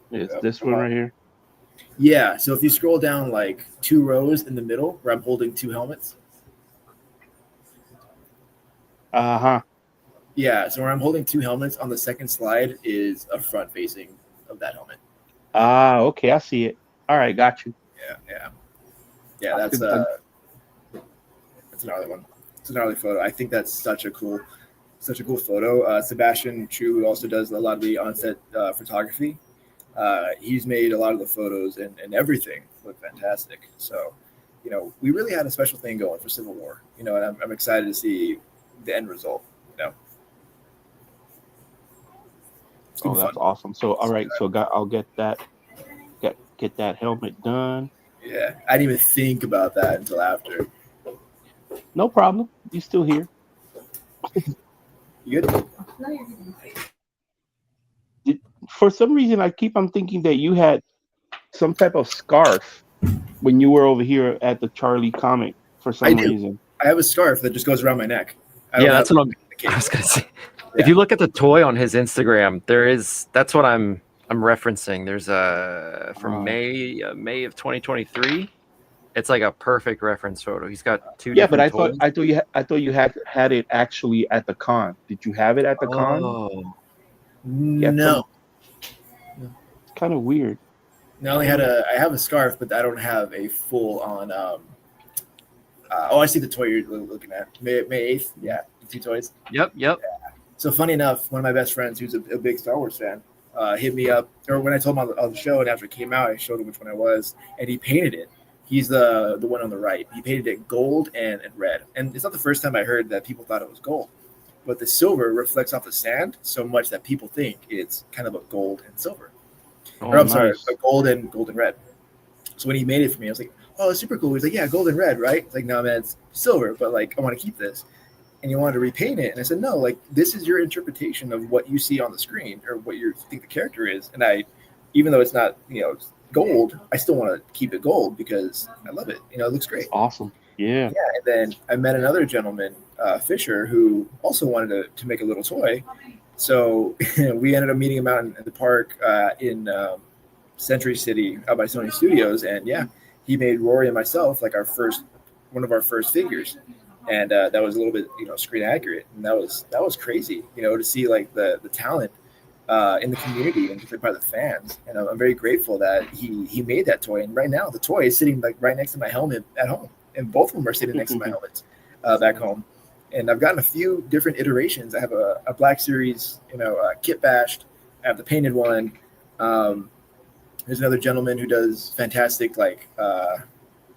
it's this one right here. Yeah. So if you scroll down like 2 rows in the middle, where I'm holding 2 helmets. Yeah. So where I'm holding 2 helmets on the second slide is a front facing of that helmet. Okay. I see it. All right. Got you. Yeah. That's another one. It's another photo. I think that's such a cool photo. Sebastian Chu, who also does a lot of the on-set photography, he's made a lot of the photos and everything look fantastic. So, we really had a special thing going for Civil War, and I'm excited to see the end result. Oh, that's awesome. So, all right. So, I'll get that helmet done. Yeah, I didn't even think about that until after. No problem. You still here? You good? For some reason, I keep on thinking that you had some type of scarf when you were over here at the Charlie comic. For some reason, I have a scarf that just goes around my neck. Yeah, that's what I was gonna say. Yeah. If you look at the toy on his Instagram, that's what I'm referencing. There's from May of 2023. It's like a perfect reference photo. He's got 2 Yeah, but I toys. thought you had it actually at the con. Did you have it at the con? No. It's kind of weird. I only had I have a scarf, but I don't have a full on. I see the toy you're looking at. May 8th. Yeah, the 2 toys. Yep. Yeah. So funny enough, one of my best friends, who's a big Star Wars fan, hit me up, or when I told him on the show, and after it came out, I showed him which one I was, and he painted it. He's the one on the right. He painted it gold and red. And it's not the first time I heard that people thought it was gold. But the silver reflects off the sand so much that people think it's kind of a gold and silver. Sorry, a gold and red. So when he made it for me, I was like, oh, it's super cool. He's like, yeah, gold and red, right? It's like, no, man, it's silver, but like, I want to keep this. And you wanted to repaint it. And I said, no, like, this is your interpretation of what you see on the screen or what you think the character is. And even though it's not, gold, I still want to keep it gold because I love it. It looks great. Awesome. Yeah. And then I met another gentleman, Fisher, who also wanted to make a little toy. So we ended up meeting him out in the park in Century City out by Sony Studios. And yeah, he made Rory and myself like one of our first figures. And that was a little bit, screen accurate. And that was crazy, to see like the talent in the community and by the fans. And I'm very grateful that he made that toy. And right now the toy is sitting like right next to my helmet at home. And both of them are sitting next to my helmets back home. And I've gotten a few different iterations. I have a Black Series, kit bashed. I have the painted one. There's another gentleman who does fantastic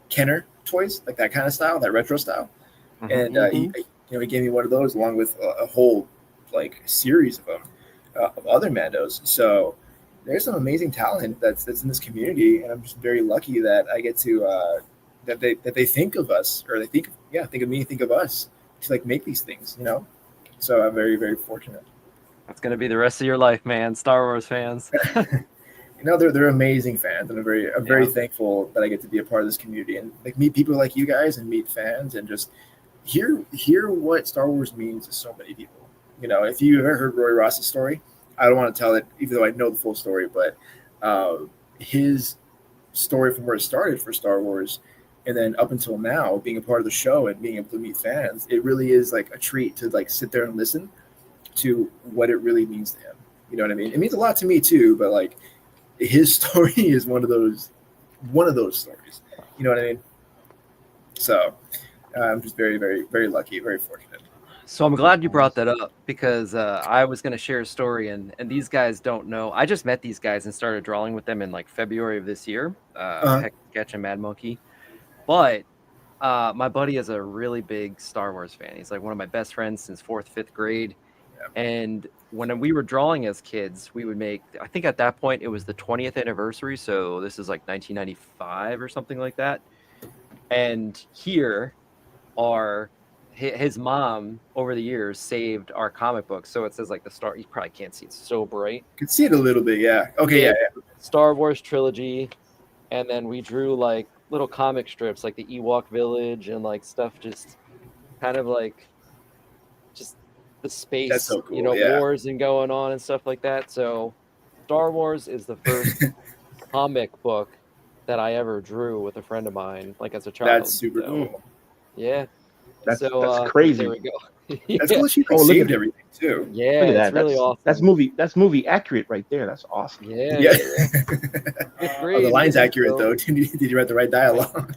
Kenner toys, like that kind of style, that retro style. And he gave me one of those along with a whole like series of them of other Mandos. So there's some amazing talent that's in this community, and I'm just very lucky that I get to that they think of us, or they think of me, think of us to like make these things. So I'm very, very fortunate. That's gonna be the rest of your life, man. Star Wars fans. They're amazing fans, and I'm very thankful that I get to be a part of this community and like meet people like you guys and meet fans and just hear what Star Wars means to so many people. If you ever heard Roy Ross's story, I don't want to tell it, even though I know the full story, but his story from where it started for Star Wars, and then up until now, being a part of the show and being able to meet fans, it really is like a treat to like sit there and listen to what it really means to him. You know what I mean? It means a lot to me too, but like his story is one of those stories. You know what I mean? So I'm just very, very, very lucky, very fortunate. So I'm glad you brought that up, because I was going to share a story, and these guys don't know. I just met these guys and started drawing with them in like February of this year. Sketch and Mad Monkey. But my buddy is a really big Star Wars fan. He's like one of my best friends since 4th, 5th grade. Yeah. And when we were drawing as kids, we would make, I think at that point it was the 20th anniversary. So this is like 1995 or something like that. And here are his mom over the years saved our comic books. So it says like the Star, you probably can't see, it's so bright. You can see it a little bit. Yeah. Okay. Yeah. Star Wars trilogy. And then we drew like little comic strips like the Ewok Village and like stuff, just kind of like just the space, that's so cool. Wars and going on and stuff like that. So Star Wars is the first comic book that I ever drew with a friend of mine, like as a child. That's super cool. Yeah. That's crazy. There we go. That's cool. She saved everything too. Yeah, look at that. It's really awesome. That's movie accurate right there. That's awesome. Yeah. The line's accurate though. Did you write the right dialogue?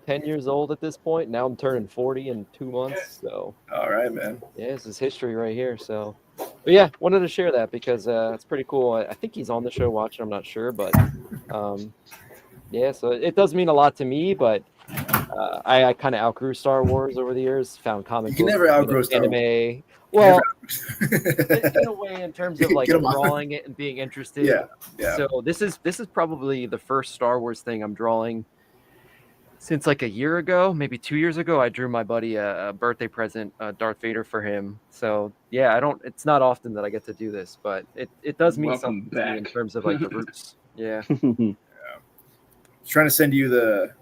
10 years old at this point. Now I'm turning 40 in 2 months. So. All right, man. Yeah, this is history right here. So, but yeah, wanted to share that because it's pretty cool. I think he's on the show watching. I'm not sure, but yeah. So it does mean a lot to me, but. I kind of outgrew Star Wars over the years. Found comic books. You never outgrow Star anime. Well, in a way, in terms of like drawing it and being interested. Yeah. So this is probably the first Star Wars thing I'm drawing since like a year ago, maybe 2 years ago. I drew my buddy a birthday present, Darth Vader, for him. So yeah, it's not often that I get to do this, but it does mean something to me in terms of like the roots. Yeah. Trying to send you the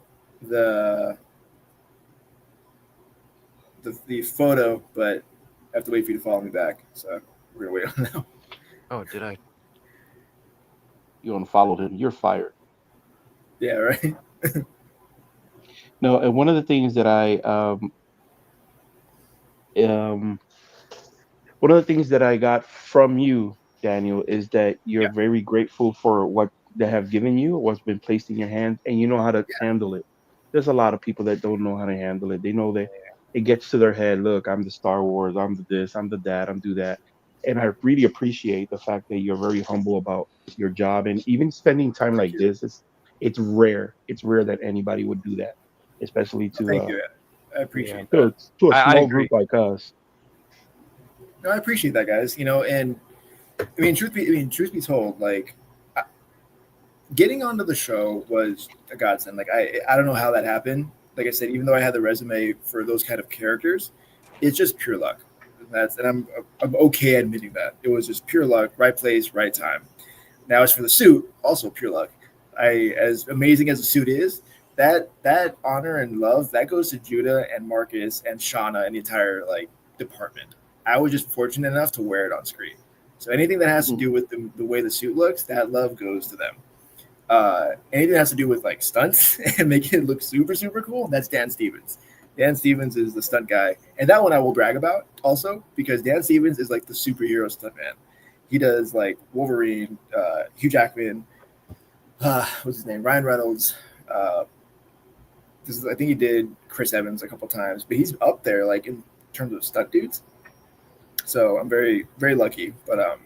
photo, but I have to wait for you to follow me back. So we're gonna wait on that. Oh, did I? You unfollowed him. You're fired. Yeah, right. No, and one of the things that I got from you, Daniel, is that you're very grateful for what they have given you, what's been placed in your hands, and you know how to handle it. There's a lot of people that don't know how to handle it. They know that it gets to their head. Look, I'm the Star Wars. I'm the this. I'm the that. I'm do that. And I really appreciate the fact that you're very humble about your job, and even spending time like this. It's rare. It's rare that anybody would do that, especially to thank you. I appreciate that. To a small group like us. No, I appreciate that, guys. And truth be told, like. Getting onto the show was a godsend. Like I don't know how that happened. Like I said, even though I had the resume for those kind of characters, it's just pure luck. And I'm okay admitting that. It was just pure luck, right place, right time. Now as for the suit, also pure luck. As amazing as the suit is, that honor and love that goes to Judah and Marcus and Shauna and the entire like department. I was just fortunate enough to wear it on screen. So anything that has to do with the way the suit looks, that love goes to them. Anything that has to do with like stunts and making it look super, super cool, that's Dan Stevens. Dan Stevens is the stunt guy. And that one I will brag about also, because Dan Stevens is like the superhero stunt man. He does like Wolverine, Hugh Jackman, what's his name? Ryan Reynolds. I think he did Chris Evans a couple times, but he's up there like in terms of stunt dudes. So I'm very, very lucky. But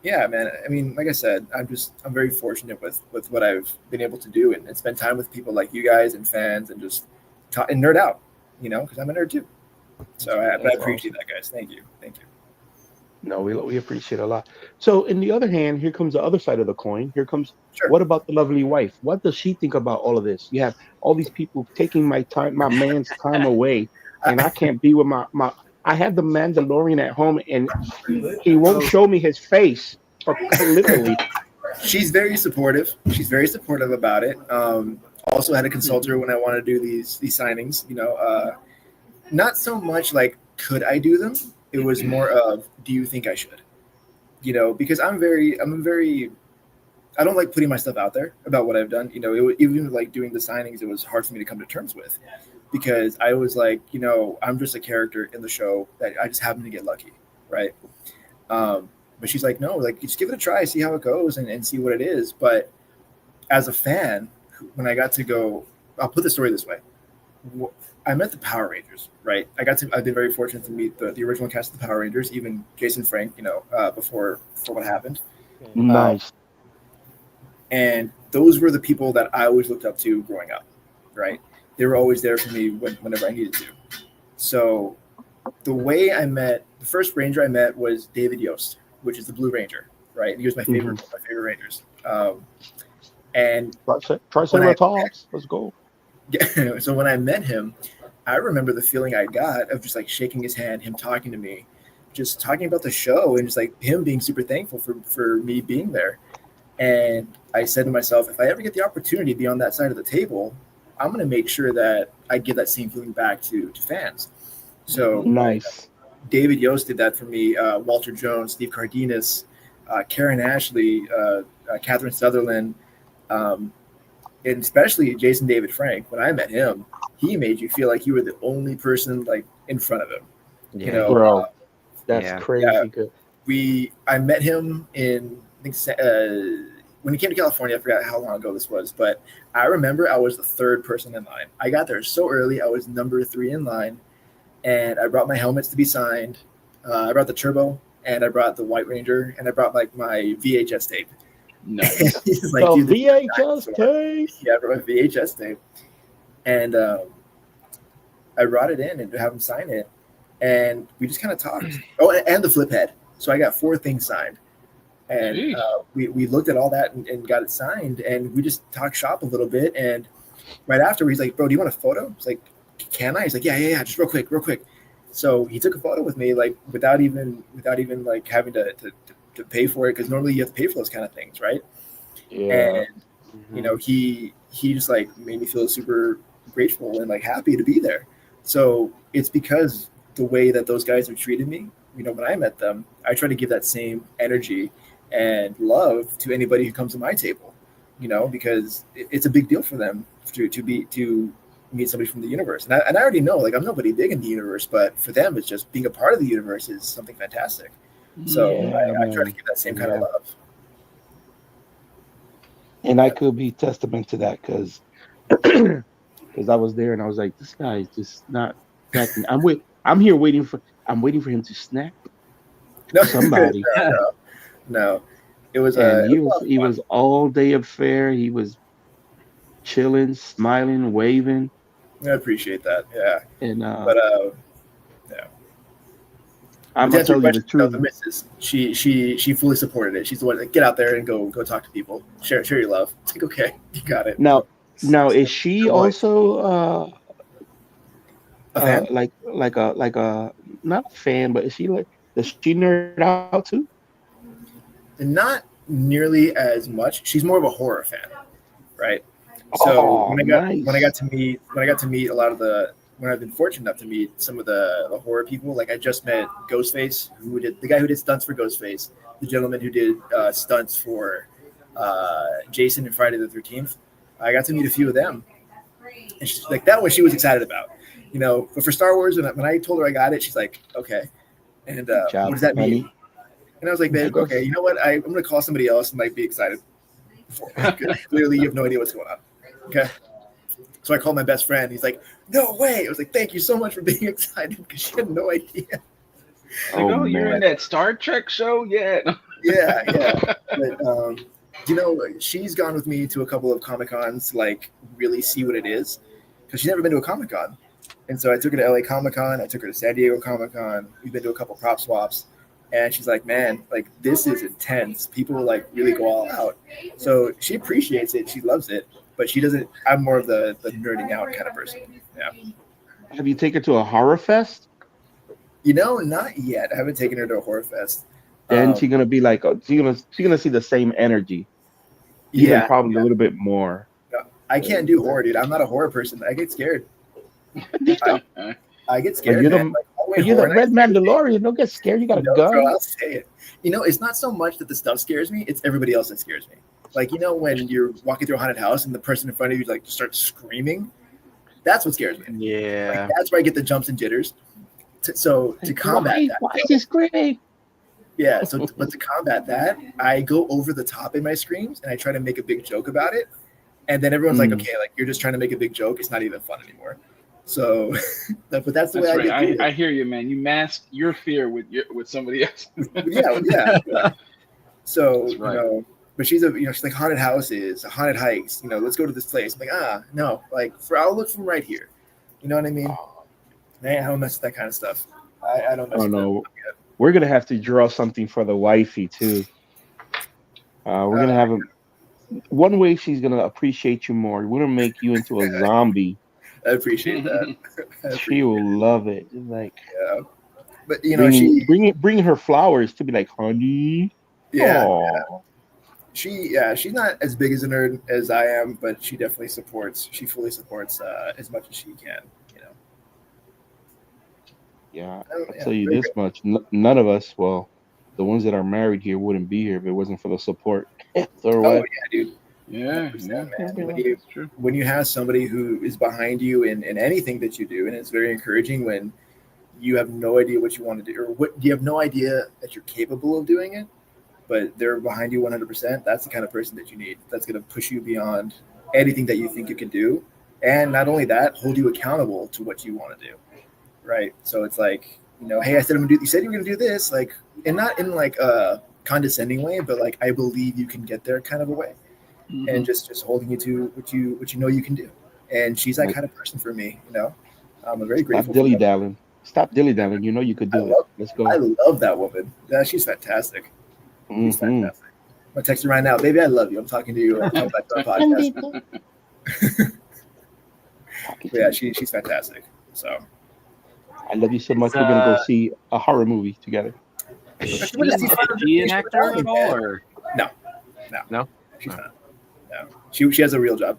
yeah, man. I mean, like I said, I'm very fortunate with what I've been able to do and spend time with people like you guys and fans and just talk and nerd out, because I'm a nerd too. So I appreciate that, guys. Thank you. No, we appreciate it a lot. So, in the other hand, here comes the other side of the coin. Here comes Sure. what about the lovely wife? What does she think about all of this? You have all these people taking my time, my man's time away, and I can't be with my. I have the Mandalorian at home, and he won't show me his face, or literally. She's very supportive. She's very supportive about it. Also had to consult her when I want to do these signings. Not so much like could I do them. It was more of do you think I should? Because I'm very. I don't like putting my stuff out there about what I've done. Even like doing the signings, it was hard for me to come to terms with because I was like, I'm just a character in the show that I just happen to get lucky, right? But she's like, no, like just give it a try, see how it goes, and see what it is. But as a fan, when I got to go, I'll put the story this way. I met the Power Rangers, right? I've been very fortunate to meet the original cast of the Power Rangers, even Jason Frank, before what happened. Nice. And those were the people that I always looked up to growing up, right? They were always there for me whenever I needed to. So the way I met, the first Ranger I met was David Yost, which is the Blue Ranger, right? He was my favorite, my favorite Rangers. And Triceratops, let's go. Yeah, so when I met him, I remember the feeling I got of just like shaking his hand, him talking to me, just talking about the show, and just like him being super thankful for me being there. And I said to myself, if I ever get the opportunity to be on that side of the table, I'm going to make sure that I give that same feeling back to fans. So nice. David Yost did that for me. Walter Jones, Steve Cardenas, Karen Ashley, Catherine Sutherland, and especially Jason David Frank. When I met him, he made you feel like you were the only person like in front of him. Yeah. Bro, that's crazy good. I met him in I think when he came to California. I forgot how long ago this was, but I remember I was the third person in line. I got there so early. I was number 3 in line, and I brought my helmets to be signed. I brought the turbo, and I brought the White Ranger, and I brought like my VHS tape. Nice. He's like, VHS tape. Yeah, I brought my VHS tape, and I brought it in and have him sign it, and we just kind of talked. Oh, and the flip head. So I got 4 things signed, and we looked at all that and got it signed, and we just talked shop a little bit. And right after, he's like, "Bro, do you want a photo?" I was like, "Can I?" He's like, "Yeah, just real quick." So he took a photo with me, like without even like having to pay for it, because normally you have to pay for those kind of things, right? Yeah. And he just like made me feel super grateful and like happy to be there. So it's because the way that those guys have treated me, when I met them, I try to give that same energy and love to anybody who comes to my table, because it's a big deal for them to meet somebody from the universe. And I already know, like, I'm nobody big in the universe, but for them, it's just being a part of the universe is something fantastic. So I try to give that same kind of love. And I could be testament to that because I was there and I was like, this guy is just not acting. I'm waiting for him to snap somebody. No. It was he was all day affair. He was chilling, smiling, waving. I appreciate that. Yeah. And yeah. I'm gonna tell you the truth. The missus, she fully supported it. She's the one that get out there and go talk to people. Share your love. It's like, okay, you got it. Now is she also a fan? like a not a fan, but is she like, does she nerd out too? Not nearly as much. She's more of a horror fan, right? So when I got to meet a lot of when I've been fortunate enough to meet some of the horror people, like I just met Ghostface, the guy who did stunts for Ghostface, the gentleman who did stunts for Jason and Friday the 13th. I got to meet a few of them, and she's like, that one she was excited about, But for Star Wars, when I told her I got it, she's like, okay. And what does that mean? And I was like, babe, okay, you know what? I'm going to call somebody else and might be excited. Clearly, you have no idea what's going on. Okay. So I called my best friend. He's like, no way. I was like, thank you so much for being excited, because she had no idea. You're in that Star Trek show? Yeah. Yeah. But, she's gone with me to a couple of Comic-Cons, like really see what it is, because she's never been to a Comic-Con. And so I took her to LA Comic Con. I took her to San Diego Comic Con. We've been to a couple prop swaps. And she's like, man, like this is intense. People like really go all out. So she appreciates it. She loves it. But she doesn't. I'm more of the nerding out kind of person. Yeah. Have you taken her to a horror fest? You know, not yet. I haven't taken her to a horror fest. Then she's gonna be like, she's gonna see the same energy. Even probably a little bit more. No, I can't do horror, dude. I'm not a horror person. I get scared. I get scared. You're the Red Mandaorian. Don't get scared. You got a gun. Bro, I'll say it. You know, it's not so much that the stuff scares me. It's everybody else that scares me. Like, you know, when you're walking through a haunted house and the person in front of you like just starts screaming. That's what scares me. Yeah. Like, that's where I get the jumps and jitters. To combat that. Why is he screaming? Yeah. But to combat that, I go over the top in my screams and I try to make a big joke about it. And then everyone's like, okay, like you're just trying to make a big joke. It's not even fun anymore. So, but that's the way I get. I hear you, man. You mask your fear with somebody else. yeah. So you know, but she's she's like haunted houses, haunted hikes. You know, let's go to this place. I'm like, no, like I'll look from right here. You know what I mean? Man, I don't mess with that kind of stuff. I don't mess with that. We're gonna have to draw something for the wifey too. We're gonna have one way she's gonna appreciate you more. We're gonna make you into a zombie. I appreciate that. She will love it. It's like, but you know, bring her flowers to be like, honey. Yeah. She's not as big as a nerd as I am, but she definitely supports. She fully supports as much as she can. You know. Yeah, I'll tell you this much: none of us, well, the ones that are married here, wouldn't be here if it wasn't for the support. Yeah, dude. Yeah, man. When you have somebody who is behind you in anything that you do, and it's very encouraging when you have no idea what you want to do, or what you have no idea that you're capable of doing it, but they're behind you 100%. That's the kind of person that you need. That's going to push you beyond anything that you think you can do, and not only that, hold you accountable to what you want to do. Right. So it's like, you know, hey, I said you said you were going to do this, like, and not in like a condescending way, but like I believe you can get there kind of a way. And just holding you to what you know you can do. And she's that kind of person for me, you know. I'm very grateful. Stop dilly-dallying. You know you could do it. Let's go. I love that woman. Yeah, she's fantastic. She's fantastic. I'm gonna text her right now, baby. I love you. I'm talking to you. I'm talking back to our podcast. Yeah, she's fantastic. So I love you so much. We're gonna go see a horror movie together. Is she an actor at all, or no? She's not. No, she has a real job.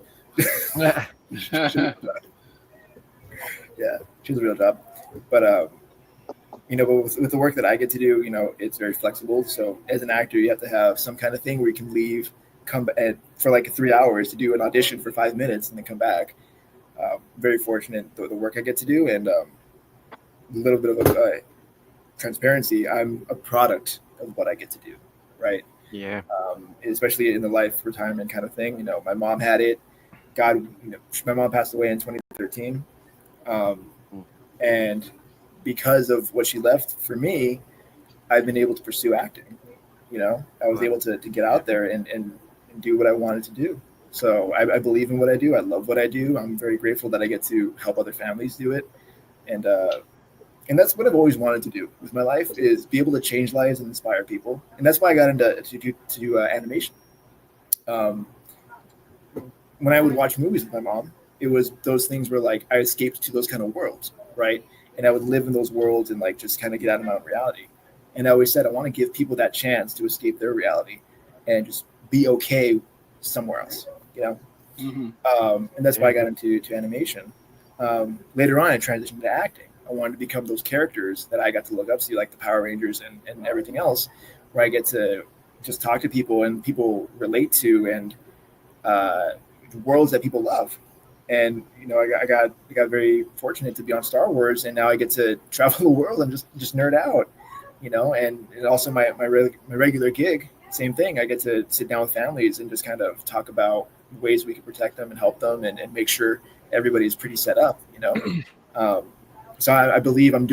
Yeah, she has a real job. But you know, but with the work that I get to do, you know, it's very flexible. So as an actor, you have to have some kind of thing where you can leave, come for like 3 hours to do an audition for 5 minutes, and then come back. Very fortunate the work I get to do, and a little bit of transparency. I'm a product of what I get to do, right? Yeah. Especially in the life retirement kind of thing. You know, my mom had it. My mom passed away in 2013. And because of what she left for me, I've been able to pursue acting. You know, I was able to get out there and do what I wanted to do. So I believe in what I do. I love what I do. I'm very grateful that I get to help other families do it. And that's what I've always wanted to do with my life, is be able to change lives and inspire people. And that's why I got into do animation. When I would watch movies with my mom, it was those things where like I escaped to those kind of worlds, right? And I would live in those worlds and like just kind of get out of my own reality. And I always said I want to give people that chance to escape their reality and just be okay somewhere else, you know? And that's why I got into animation. Later on, I transitioned to acting. I wanted to become those characters that I got to look up to, like the Power Rangers and everything else, where I get to just talk to people and people relate to, and worlds that people love. And you know, I got very fortunate to be on Star Wars, and now I get to travel the world and just nerd out, you know. And also my regular gig, same thing. I get to sit down with families and just kind of talk about ways we can protect them and help them and make sure everybody's pretty set up, you know. So I believe I'm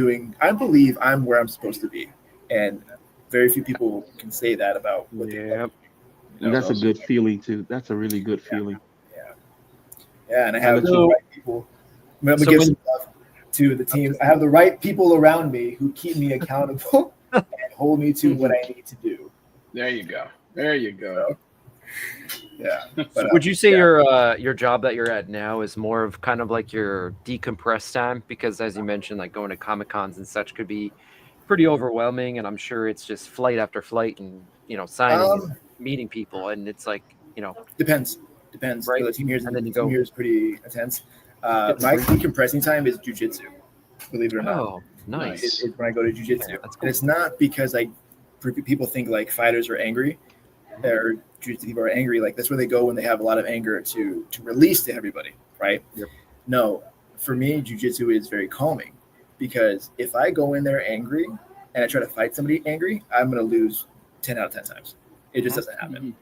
where I'm supposed to be, and very few people can say that about what they love. You know, that's a good feeling too. That's a really good feeling. Yeah, and I have the right people. I'm gonna give some love. to the team. I have the right people around me who keep me accountable and hold me to what I need to do. There you go. There you go. Yeah. So But, would you say your job that you're at now is more of kind of like your decompress time? Because as you mentioned, like going to Comic Cons and such could be pretty overwhelming, and I'm sure it's just flight after flight, and signing and meeting people, and it's like depends. Right. The team here And then you team go- here is pretty intense. My free. decompressing time is jujitsu. Believe it or not. Oh, nice. It's when I go to jujitsu. Yeah, that's cool. And it's not because people think like fighters are angry or jujitsu people are angry. Like that's where they go when they have a lot of anger to release to everybody, right? Yep. No, for me, jujitsu is very calming because if I go in there angry and I try to fight somebody angry, I'm going to lose 10 out of 10 times. It just doesn't happen.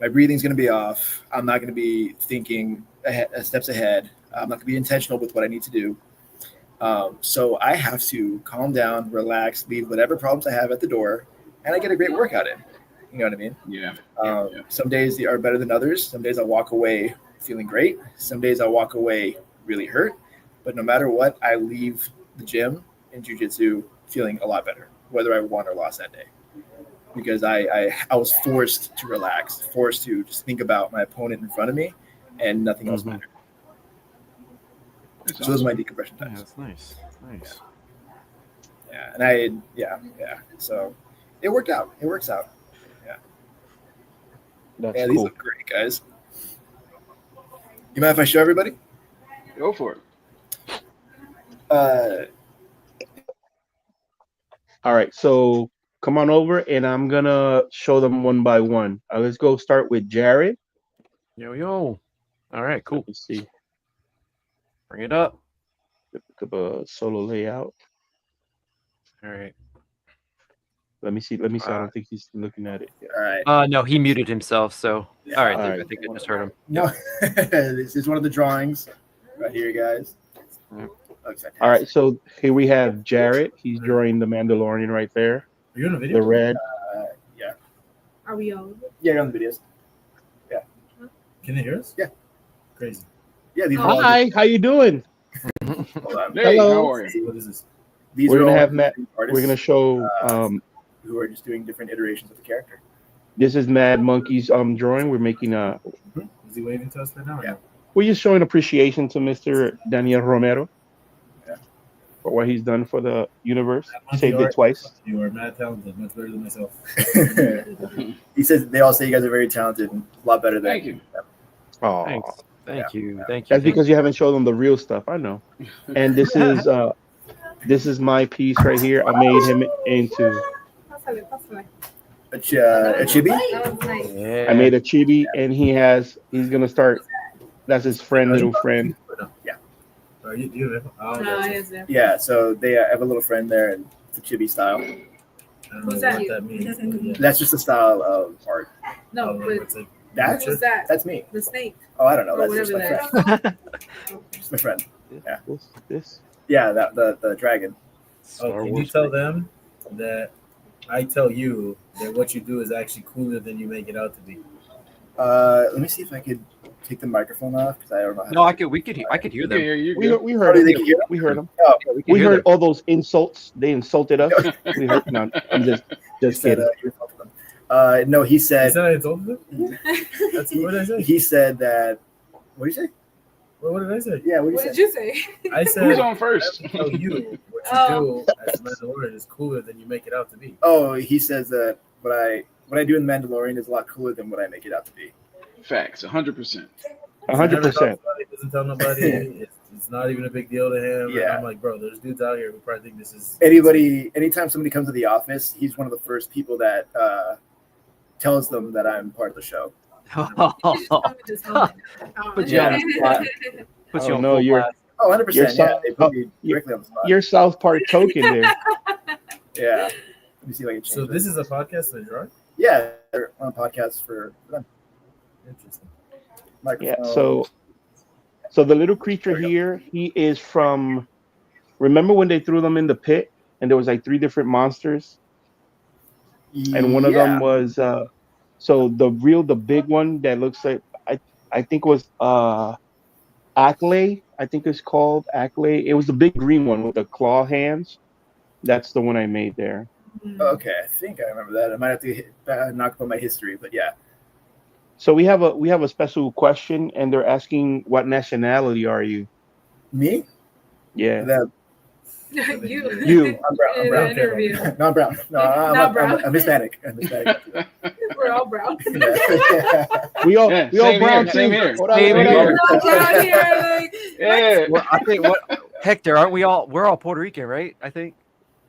My breathing's going to be off. I'm not going to be thinking steps ahead. I'm not going to be intentional with what I need to do. So I have to calm down, relax, leave whatever problems I have at the door, and I get a great workout in. You know what I mean? Yeah. Some days are better than others. Some days I'll walk away feeling great. Some days I'll walk away really hurt. But no matter what, I leave the gym in jiu-jitsu feeling a lot better, whether I won or lost that day. Because I was forced to relax, forced to just think about my opponent in front of me, and nothing else mattered. So those are my decompression times. Yeah, that's nice. Yeah, and So it worked out. It works out. Yeah. That's Yeah, these cool. look great, guys. You mind if I show everybody? Go for it. All right, so come on over, and I'm gonna show them one by one. Let's go start with Jared. Yo. All right, cool. Let me see. Bring it up. Pick up a solo layout. All right. Let me see. I don't think he's looking at it yet. All right. No, he muted himself. So Yeah. all right, All I right. think I just heard him. No, this is one of the drawings right here, guys. Yep. Looks fantastic. All right, so here we have Jared. He's drawing the Mandalorian right there. Are you in a video? The red. Yeah. Are we on? Yeah, you're on the videos. Can they hear us? Yeah. Crazy. Yeah, these are all Hi, how you doing? hold on. Hey, Hello. how are you? What is this? These We're are gonna all have Matt. artists We're gonna show. who are just doing different iterations of the character. This is Mad Monkey's drawing. We're making a. Is he waving to us right now? or Yeah. no? We're just showing appreciation to Mr. Daniel Romero Yeah. for what he's done for the universe. Monkey Saved it art. twice. You are mad talented, much better than myself. He says they all say you guys are very talented and a lot better than Thank you. Oh, Thanks. Thank you. that's because you haven't shown them the real stuff. I know. And this is my piece right here. I made him into. a chibi. That was nice. Yeah. I made a chibi, and he's gonna start. That's his friend, little friend. Yeah. Are you have No, gotcha. it isn't. Yeah, so they have a little friend there and it's a chibi style. I don't Who's know that? what that means. But yeah. That's just a style of art. No, but It's like That's who's that? that's me. The snake. Oh, I don't know. Or That's just my whatever friend. Just my friend. Yeah. This. Yeah, that the dragon. Star can you Wars. tell them that I tell you that what you do is actually cooler than you make it out to be? Let me see if I could take the microphone off because I don't know how. No, I could hear Yeah, them. you're We good. heard Oh, him. they can hear them? We heard him. Oh, We heard all those insults. They insulted us. We heard. No, I'm just he said, kidding. you insulted them. No, he Is said that I told them? That's what did I say? he said that. What did you say? What did I say? Yeah, what What did did you say? you say? I said Who's on first? I tell you what you Oh. do as a Mandalorian is cooler than you make it out to be. Oh, he says that what I do in Mandalorian is a lot cooler than what I make it out to be. Facts, 100%. 100%. Doesn't tell nobody. It's not even a big deal to him. Yeah. And I'm like, bro, there's dudes out here who probably think this is Anytime somebody comes to the office, he's one of the first people that tells them that I'm part of the show. Just hold it. Put you on the spot. Puts you Oh, on no, full you're- blast. Oh, 100%. You're Yeah, they put me you're- directly on the spot. Your South Park token there. Yeah. Let me see if I can change So this is a podcast that you're on? Yeah, they're on podcasts for them. Interesting. Yeah. Microphone. So the little creature here, he is from. Remember when they threw them in the pit, and there was like 3 different monsters, and one of them was. So the big one that looks like I think was Acklay, I think it's called Acklay. It was the big green one with the claw hands. That's the one I made there. Okay, I think I remember that. I might have to knock up on my history, but yeah. So we have a special question, and they're asking, what nationality are you? Me? Yeah, That, you. I'm brown. I'm brown. Interview. No, I'm brown. No, Not brown. I'm Hispanic. I'm Hispanic. We're all brown. Yeah. We all Yeah, we all same brown here, same too. here. Whatever, Same whatever. here. We're all brown here. Like, Yeah. Well, I think Hector, aren't we all? We're all Puerto Rican, right? I think.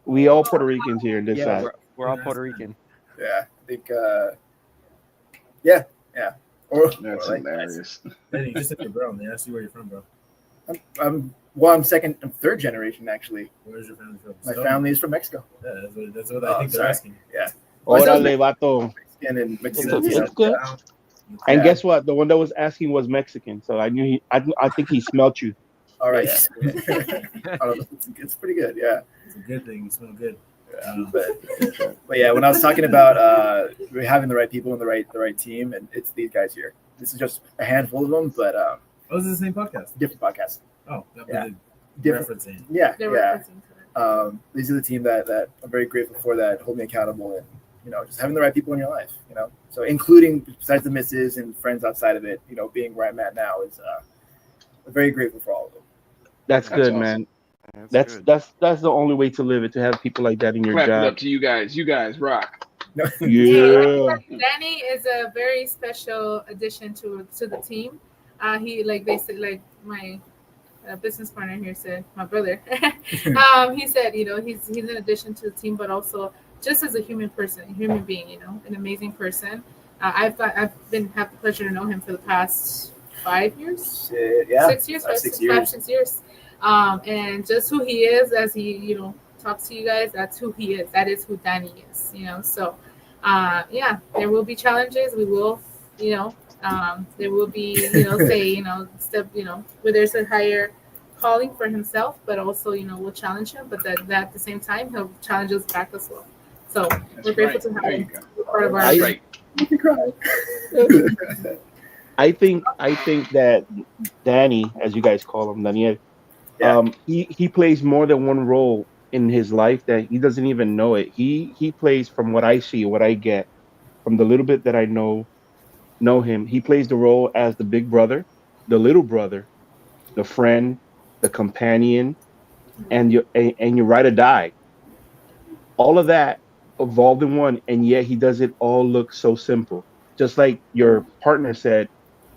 We all Puerto Ricans here in this Yeah, side. we're all Puerto Rican. Yeah, I think. Yeah. Or That's like, hilarious. Danny, you just said you're brown. They asked you where you're from, bro. I'm second and third generation actually. Where's your family from? My Stone? family is from Mexico. Yeah, that's what I think they're sorry. asking. Yeah. Órale, vato. And in It's, Mexico. it's good. And Yeah. guess what? The one that was asking was Mexican, so I knew I think he smelt you. All right. It's pretty good. Yeah. It's a good thing. You smell good. But yeah, when I was talking about having the right people and the right team, and it's these guys here. This is just a handful of them, but Oh, this is the same podcast. different podcasts. Oh, that Yeah. was Different. referencing. Yeah, they're yeah. referencing to it. These are the team that I'm very grateful for, that hold me accountable, and just having the right people in your life. So including, besides the misses and friends outside of it, being where I'm at now is I'm very grateful for all of them. That's good, awesome. man. That's That's the only way to live it, to have people like that in your Clap it job. up to you guys. You guys rock. Yeah. Danny is a very special addition to the team. He they said, like my business partner here said, my brother. He said, he's an addition to the team, but also just as a human person, a human being, an amazing person. I've have the pleasure to know him for the past 5 years, Yeah. 6 years, 6 years. And just who he is, as he talks to you guys, that's who he is. That is who Danny is. So yeah, there will be challenges. We will, there will be, step, where there's a higher calling for himself, but also, we'll challenge him. But that at the same time, he'll challenge us back as well. So we're grateful to have him be part of our. I- Right. I think that Danny, as you guys call him, Daniel, Yeah. he plays more than one role in his life that he doesn't even know it. He plays, from what I see, what I get from the little bit that I know him. He plays the role as the big brother, the little brother, the friend, the companion, and you ride or die. All of that evolved in one, and yet he does it all look so simple. Just like your partner said,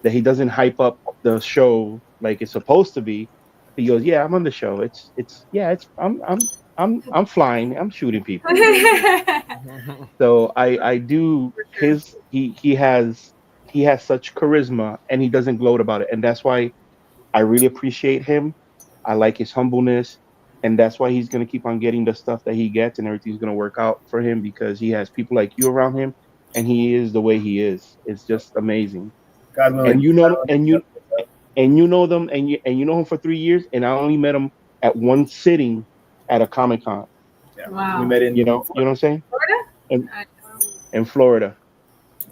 that he doesn't hype up the show like it's supposed to be. He goes, "Yeah, I'm on the show. I'm flying. I'm shooting people." So I do his he has such charisma, and he doesn't gloat about it, and that's why I really appreciate him. I like his humbleness, and that's why he's gonna keep on getting the stuff that he gets, and everything's gonna work out for him because he has people like you around him, and he is the way he is. It's just amazing. God willing. And you know them, and you know him for 3 years, and I only met him at one sitting at a Comic-Con. Yeah. Wow. We met in You know what I'm saying? Florida? In Florida.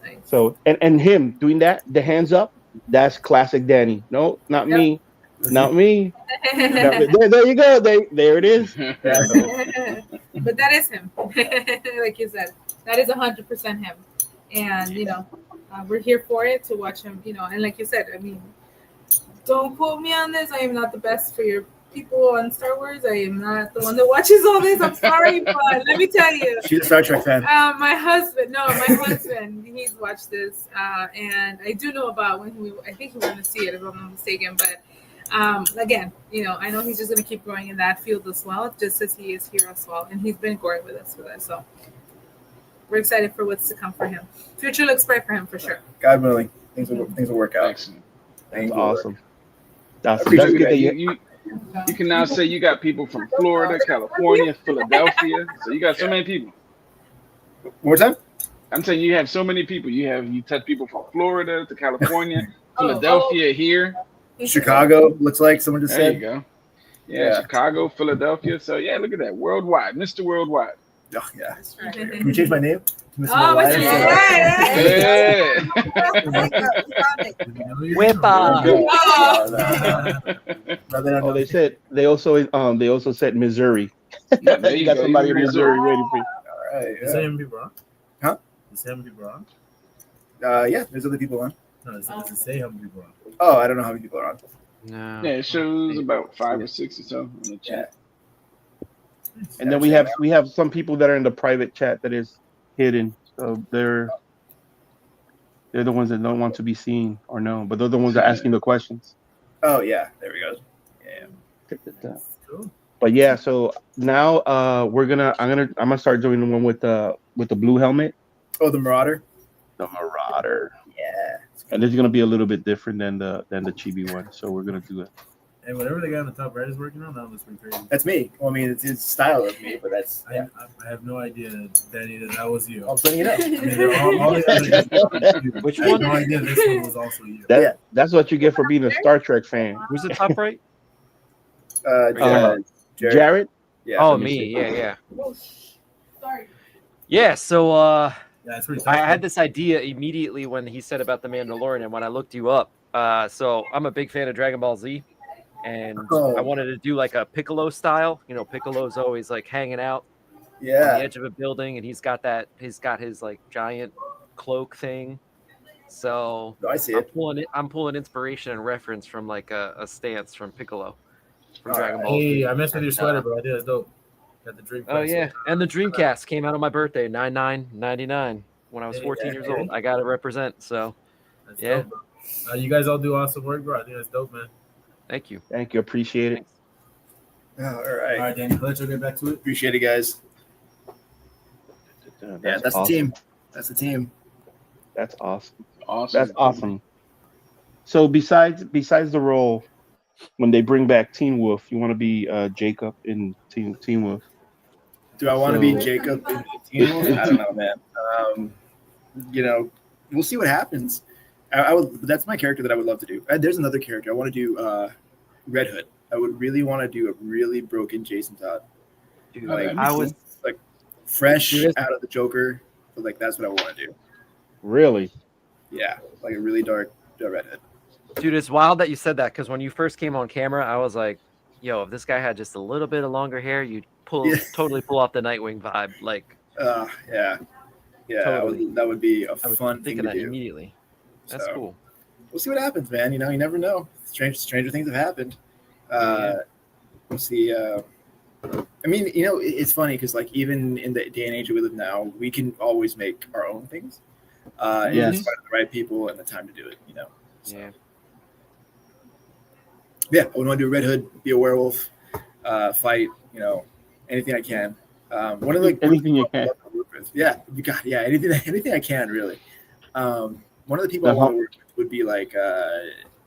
Nice. So and him doing that, the hands up, that's classic Danny. No, not me. Not me. There you go. There it is. But that is him. Like you said, that is 100% him. And we're here for it, to watch him. And like you said, I mean, don't quote me on this. I am not the best for your people on Star Wars. I am not the one that watches all this. I'm sorry, but let me tell you. She's a Star Trek fan. My husband, he's watched this, and I do know about I think he wanted to see it, if I'm not mistaken. But again, I know he's just going to keep growing in that field as well, just as he is here as well, and he's been growing with us. So we're excited for what's to come for him. Future looks bright for him for sure. God willing, things will work out. Excellent. That's Things will work. awesome. That's Appreciate good that. that You can now say you got people from Florida, California, Philadelphia. So you got so many people. One more time? I'm saying you have so many people. You touch people from Florida to California, Philadelphia here. Chicago, looks like someone just There you said. go. Yeah, Chicago, Philadelphia. So yeah, look at that. Worldwide. Mr. Worldwide. Oh, yeah. Right. Can we change my name to Mr. Oh, Malaya? Mr. Yeah. Whippa. Oh, they also said Missouri. Yeah, there You you got go. somebody Even in Missouri Missouri. waiting for you. All right. You say how many people on? Huh? You say how many people on? Yeah, there's other people on. No, does it say how many people on? Oh, I don't know how many people are on. No. Yeah, it shows about 5 or 6 or so on the chat. And then we have some people that are in the private chat that is hidden. So they're the ones that don't want to be seen or known, but they're the ones that are asking the questions. Oh yeah, there we go. Yeah. Cool. But yeah, so now I'm gonna start doing the one with the blue helmet, Oh, the Marauder. the Marauder, Yeah. and it's gonna be a little bit different than the chibi one. So we're gonna do it. And whatever the guy on the top right is working on, that looks pretty crazy. That's me. Well, I mean, it's his style of me, but that's. I have no idea, Danny, that was you. I'm letting you know. I mean, all the other Which I had one? no idea this one was also you. That's what you get for being a Star Trek fan. Who's the top right? Jared. Yeah. Oh, let me me. see. Yeah. Sorry. Yeah. So Yeah, it's pretty tough. I had this idea immediately when he said about the Mandalorian, and when I looked you up. So I'm a big fan of Dragon Ball Z, and I wanted to do like a Piccolo style. You know, Piccolo's always like hanging out on the Yeah. edge of a building, and he's got his like giant cloak thing. So No, I see I'm it. pulling inspiration and reference from like a stance from Piccolo from All Dragon right. Ball. Hey, I messed with your sweater, bro. I did. It's dope. Got the dream. Oh yeah, and the Dreamcast came out on my birthday, 9/9/99, when I was 14 years old. I got to represent. So That's yeah. dope, bro. You guys all do awesome work, bro. I think that's dope, man. Thank you. Thank you, appreciate it. Oh, all All right. right, Danny, let's get back to it. Appreciate it, guys. Yeah, that's awesome. the team. That's the team. That's awesome. Awesome. That's awesome. So besides the role, when they bring back Teen Wolf, you want to be Jacob in Teen Wolf? Do I want to be So- Jacob in the Teen Wolf? I don't know, man. We'll see what happens. I would. That's my character that I would love to do. There's another character I want to do. Red Hood. I would really want to do a really broken Jason Todd. Dude, Like I was like fresh Dude, out of the Joker. But like that's what I want to do. Really? Yeah, like a really dark Red Hood. Dude, it's wild that you said that because when you first came on camera, I was like, "Yo, if this guy had just a little bit of longer hair, you'd totally pull off the Nightwing vibe." Like, Yeah. Totally. That would be a I was fun thing thinking to that do. immediately. That's So, cool. We'll see what happens, man. You never know. Stranger things have happened. Yeah. We'll see. I mean, it's funny because like even in the day and age we live now, we can always make our own things. And Yes. just find the right people and the time to do it. So, Yeah. yeah, I would want to do a Red Hood, be a werewolf, fight. Anything I can. One of the Anything you can. Yeah, anything I can really. One of the people I Uh-huh. want to work with would be like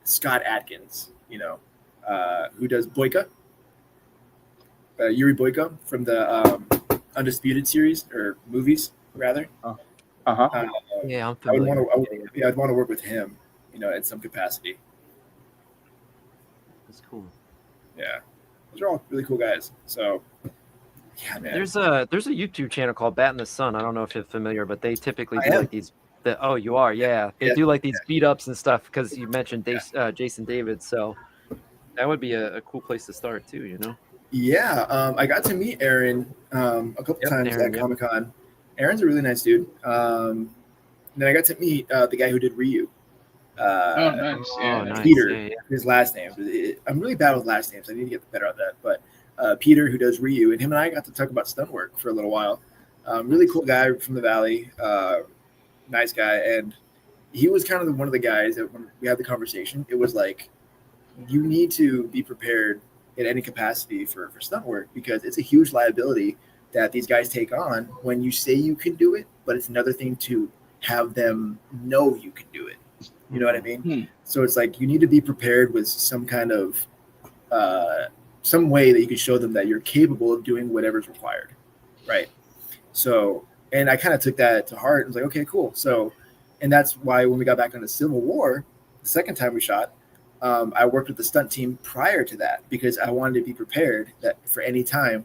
Scott Adkins, who does Boyka, Yuri Boyka from the Undisputed series or movies rather. Uh-huh. Yeah, I'm I would familiar. I'd want to work with him, in some capacity. That's cool. Yeah, those are all really cool guys. So, yeah, man. There's a YouTube channel called Bat in the Sun. I don't know if you're familiar, but they typically I do am. like these. Oh, you are, yeah. They Yeah. do like these beat ups and stuff because you mentioned Jason David, so that would be a cool place to start too. Yeah, I got to meet Aaron a couple Yep, times Aaron, at yep. Comic-Con. Aaron's a really nice dude. And then I got to meet the guy who did Ryu. Oh, nice. Yeah. Oh, nice. Peter, Yeah. his last name. I'm really bad with last names. I need to get better at that. But Peter, who does Ryu, and him and I got to talk about stunt work for a little while. Really cool guy from the Valley. Nice guy. And he was kind of one of the guys that when we had the conversation, it was like, you need to be prepared in any capacity for stunt work because it's a huge liability that these guys take on when you say you can do it, but it's another thing to have them know you can do it. You know what I mean? So it's like you need to be prepared with some kind of some way that you can show them that you're capable of doing whatever's required, right? So, and I kind of took that to heart and was like, okay, cool. So, and that's why when we got back on the Civil War, the second time we shot, I worked with the stunt team prior to that because I wanted to be prepared that for any time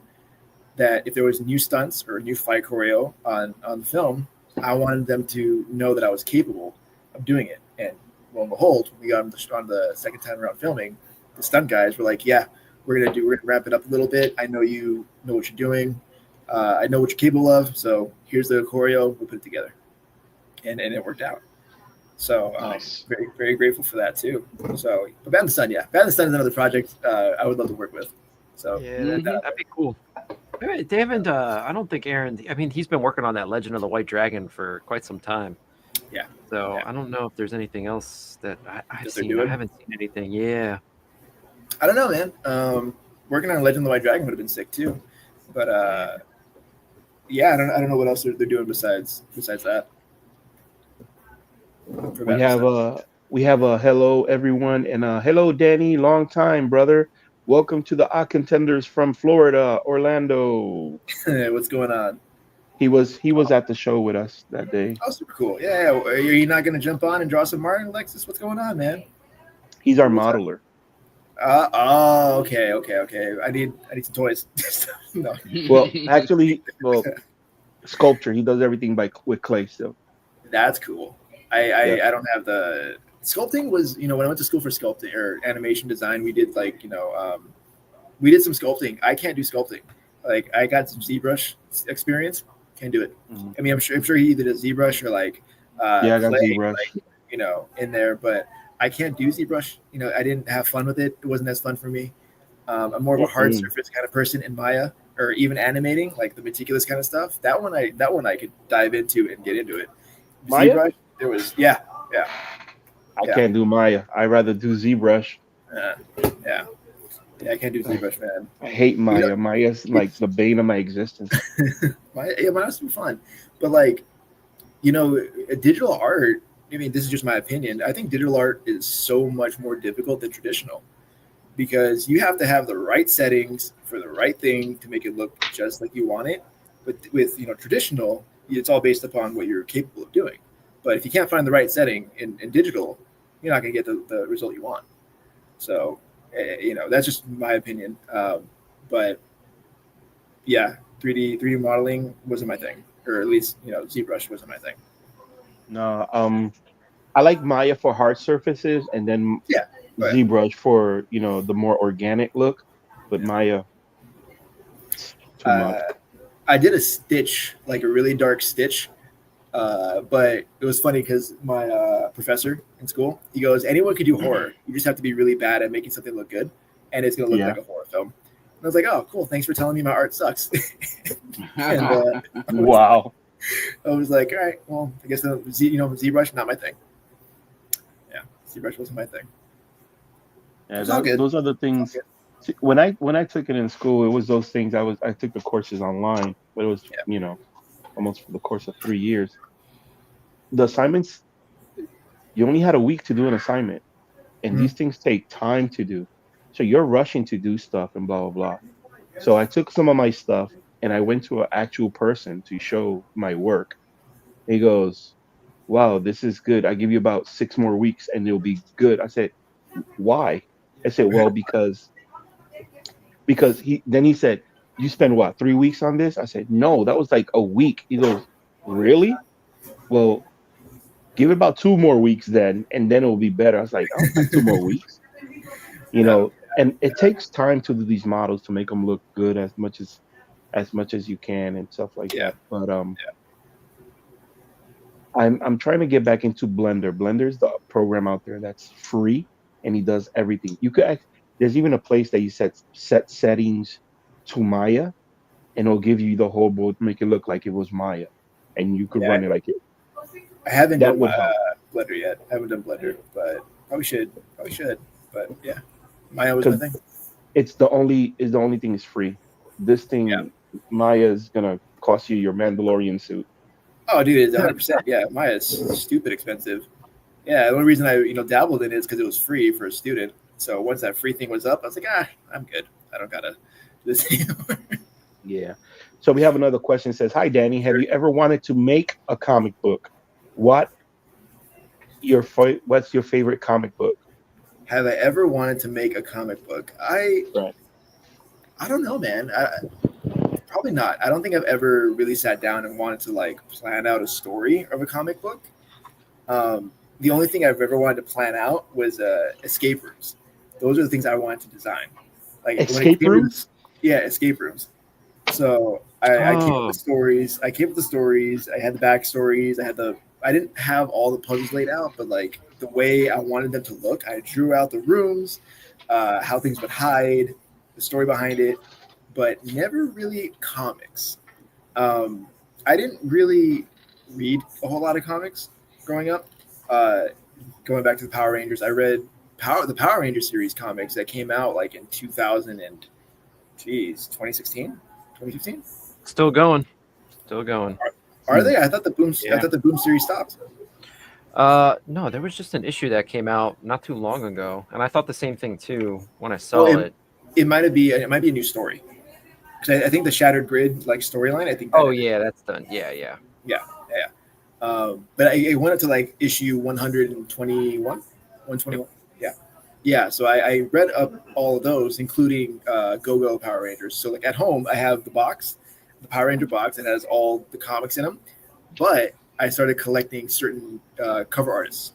that if there was new stunts or new fight choreo on the film, I wanted them to know that I was capable of doing it. And lo and behold, when we got on the second time around filming, the stunt guys were like, "Yeah, we're gonna wrap it up a little bit. I know you know what you're doing. I know what you're capable of. So here's the choreo. We'll put it together," and it worked out. So Nice. very, very grateful for that too. So, but Bad in the Sun, yeah, Bad in the Sun is another project I would love to work with. So Yeah, Mhm. that'd be cool. They haven't. I don't think Aaron. I mean, he's been working on that Legend of the White Dragon for quite some time. Yeah. So Yeah. I don't know if there's anything else that I've That they're seen. doing? I haven't seen anything. Yeah. I don't know, man. Working on Legend of the White Dragon would have been sick too. But yeah, I don't know what else they're doing besides that. For Bad in the Sun. We have a hello everyone, and hello Danny, long time brother. Welcome to the Art Contenders from Florida, Orlando. What's going on? He was at the show with us that day. Oh, super cool. Yeah. Are you not gonna jump on and draw some Martin, Alexis? What's going on, man? He's our modeler. Okay. I need some toys. No. Well, actually, sculpture. He does everything with clay still. That's cool. I don't have the sculpting. Was when I went to school for sculpting or animation design, we did we did some sculpting. I can't do sculpting. Like I got some ZBrush experience. Can't do it. Mhm. I mean, I'm sure he either does ZBrush or Yeah, I got clay, ZBrush. in there, but I can't do ZBrush. I didn't have fun with it. It wasn't as fun for me. I'm more of a hard surface kind of person in Maya, or even animating, like the meticulous kind of stuff. That one I could dive into and get into it. Maya? ZBrush, there was yeah. I can't do Maya. I'd rather do ZBrush. Yeah, I can't do ZBrush, man. I hate Maya. Maya's like the bane of my existence. Maya must be fun, but digital art. I mean, this is just my opinion. I think digital art is so much more difficult than traditional because you have to have the right settings for the right thing to make it look just like you want it. But with traditional, it's all based upon what you're capable of doing. But if you can't find the right setting in digital, you're not going to get the result you want. So, that's just my opinion. But yeah, 3D modeling wasn't my thing, or at least ZBrush wasn't my thing. No, I like Maya for hard surfaces, and then ZBrush for the more organic look. But Maya, too much. I did a stitch, like a really dark stitch, but it was funny because my professor in school, he goes, anyone could do horror. You just have to be really bad at making something look good, and it's going to look like a horror film. And I was like, oh, cool. Thanks for telling me my art sucks. And, Wow. I was like, all right, well, I guess ZBrush, not my thing. Yeah, ZBrush wasn't my thing. Yeah, those are the things. See, when I took it in school, it was those things. I took the courses online, but it was almost for the course of 3 years. The assignments, you only had a week to do an assignment, and these things take time to do. So you're rushing to do stuff and blah blah blah. So I took some of my stuff and I went to an actual person to show my work. He goes, "Wow, this is good. I give you about 6 more weeks and it'll be good." I said, "Why?" I said, "Well, because he said, you spend what, 3 weeks on this?" I said, "No, that was like a week." He goes, "Really? Well, give it about 2 more weeks then, and then it'll be better." I was like, "I don't have 2 more weeks." And it takes time to do these models to make them look good as much as you can and stuff like that. But I'm trying to get back into Blender. Blender's the program out there that's free, and he does everything. There's even a place that you set settings to Maya, and it'll give you the whole board, make it look like it was Maya, and you could run it like it. I haven't That done would help. Blender yet. I haven't done Blender, but probably should. But yeah, Maya was my thing. It's the only thing is free. This thing, Maya, is gonna cost you your Mandalorian suit. Oh, dude, it's 100%. Yeah, Maya's stupid expensive. Yeah, the only reason I dabbled in it is because it was free for a student. So once that free thing was up, I was like, I'm good. I don't gotta do this anymore. Yeah. So we have another question. It says, "Hi Danny, have you ever wanted to make a comic book? What's your favorite comic book?" Have I ever wanted to make a comic book? I don't know, man. Probably not. I don't think I've ever really sat down and wanted to like plan out a story of a comic book. The only thing I've ever wanted to plan out was escape rooms. Those are the things I wanted to design. Like when it Escape came to rooms? yeah, escape rooms. So I came up Oh. with stories. I came up with the stories. I had the backstories. I didn't have all the puzzles laid out, but like the way I wanted them to look, I drew out the rooms, how things would hide, the story behind it, but never really comics. I didn't really read a whole lot of comics growing up. Going back to the Power Rangers, I read the Power Rangers series comics that came out like in 2000 and 2016, 2015. Still going. Still going. Are they? I thought the Boom. Yeah. I thought the Boom series stopped. No, there was just an issue that came out not too long ago, and I thought the same thing too when I saw Well, it. It might be a new story. 'Cause I think the Shattered Grid like storyline. I think. Oh yeah, that's done. Yeah. Yeah. But I went up to like issue 121, 121. Yeah. So I read up all of those, including Go-Go Power Rangers. So like at home, I have the box, the Power Ranger box, that has all the comics in them. But I started collecting certain cover artists.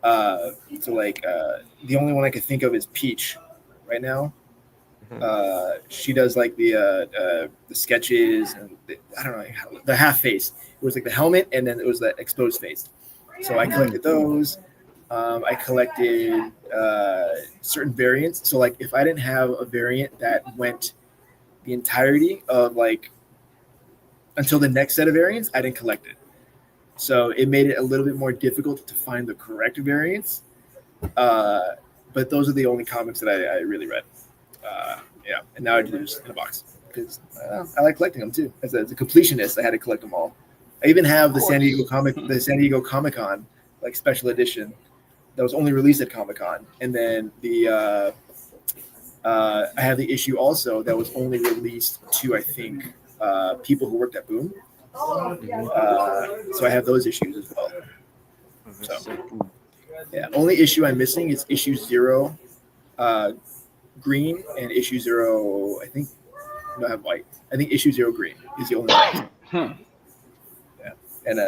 So like the only one I could think of is Peach right now. She does like the sketches and I don't know, the half face. It was like the helmet and then it was the exposed face. So I collected those. I collected certain variants. So like if I didn't have a variant that went the entirety of like until the next set of variants, I didn't collect it. So it made it a little bit more difficult to find the correct variants. But those are the only comics that I really read. And now I do just in a box because I like collecting them too. As a completionist, I had to collect them all. I even have the San Diego Comic Con like special edition that was only released at Comic Con, and then I have the issue also that was only released to I think people who worked at Boom. So I have those issues as well. So yeah, only issue I'm missing is issue 0. Green and issue 0. I think no, I have white. I think issue 0 green is the only one. Yeah, and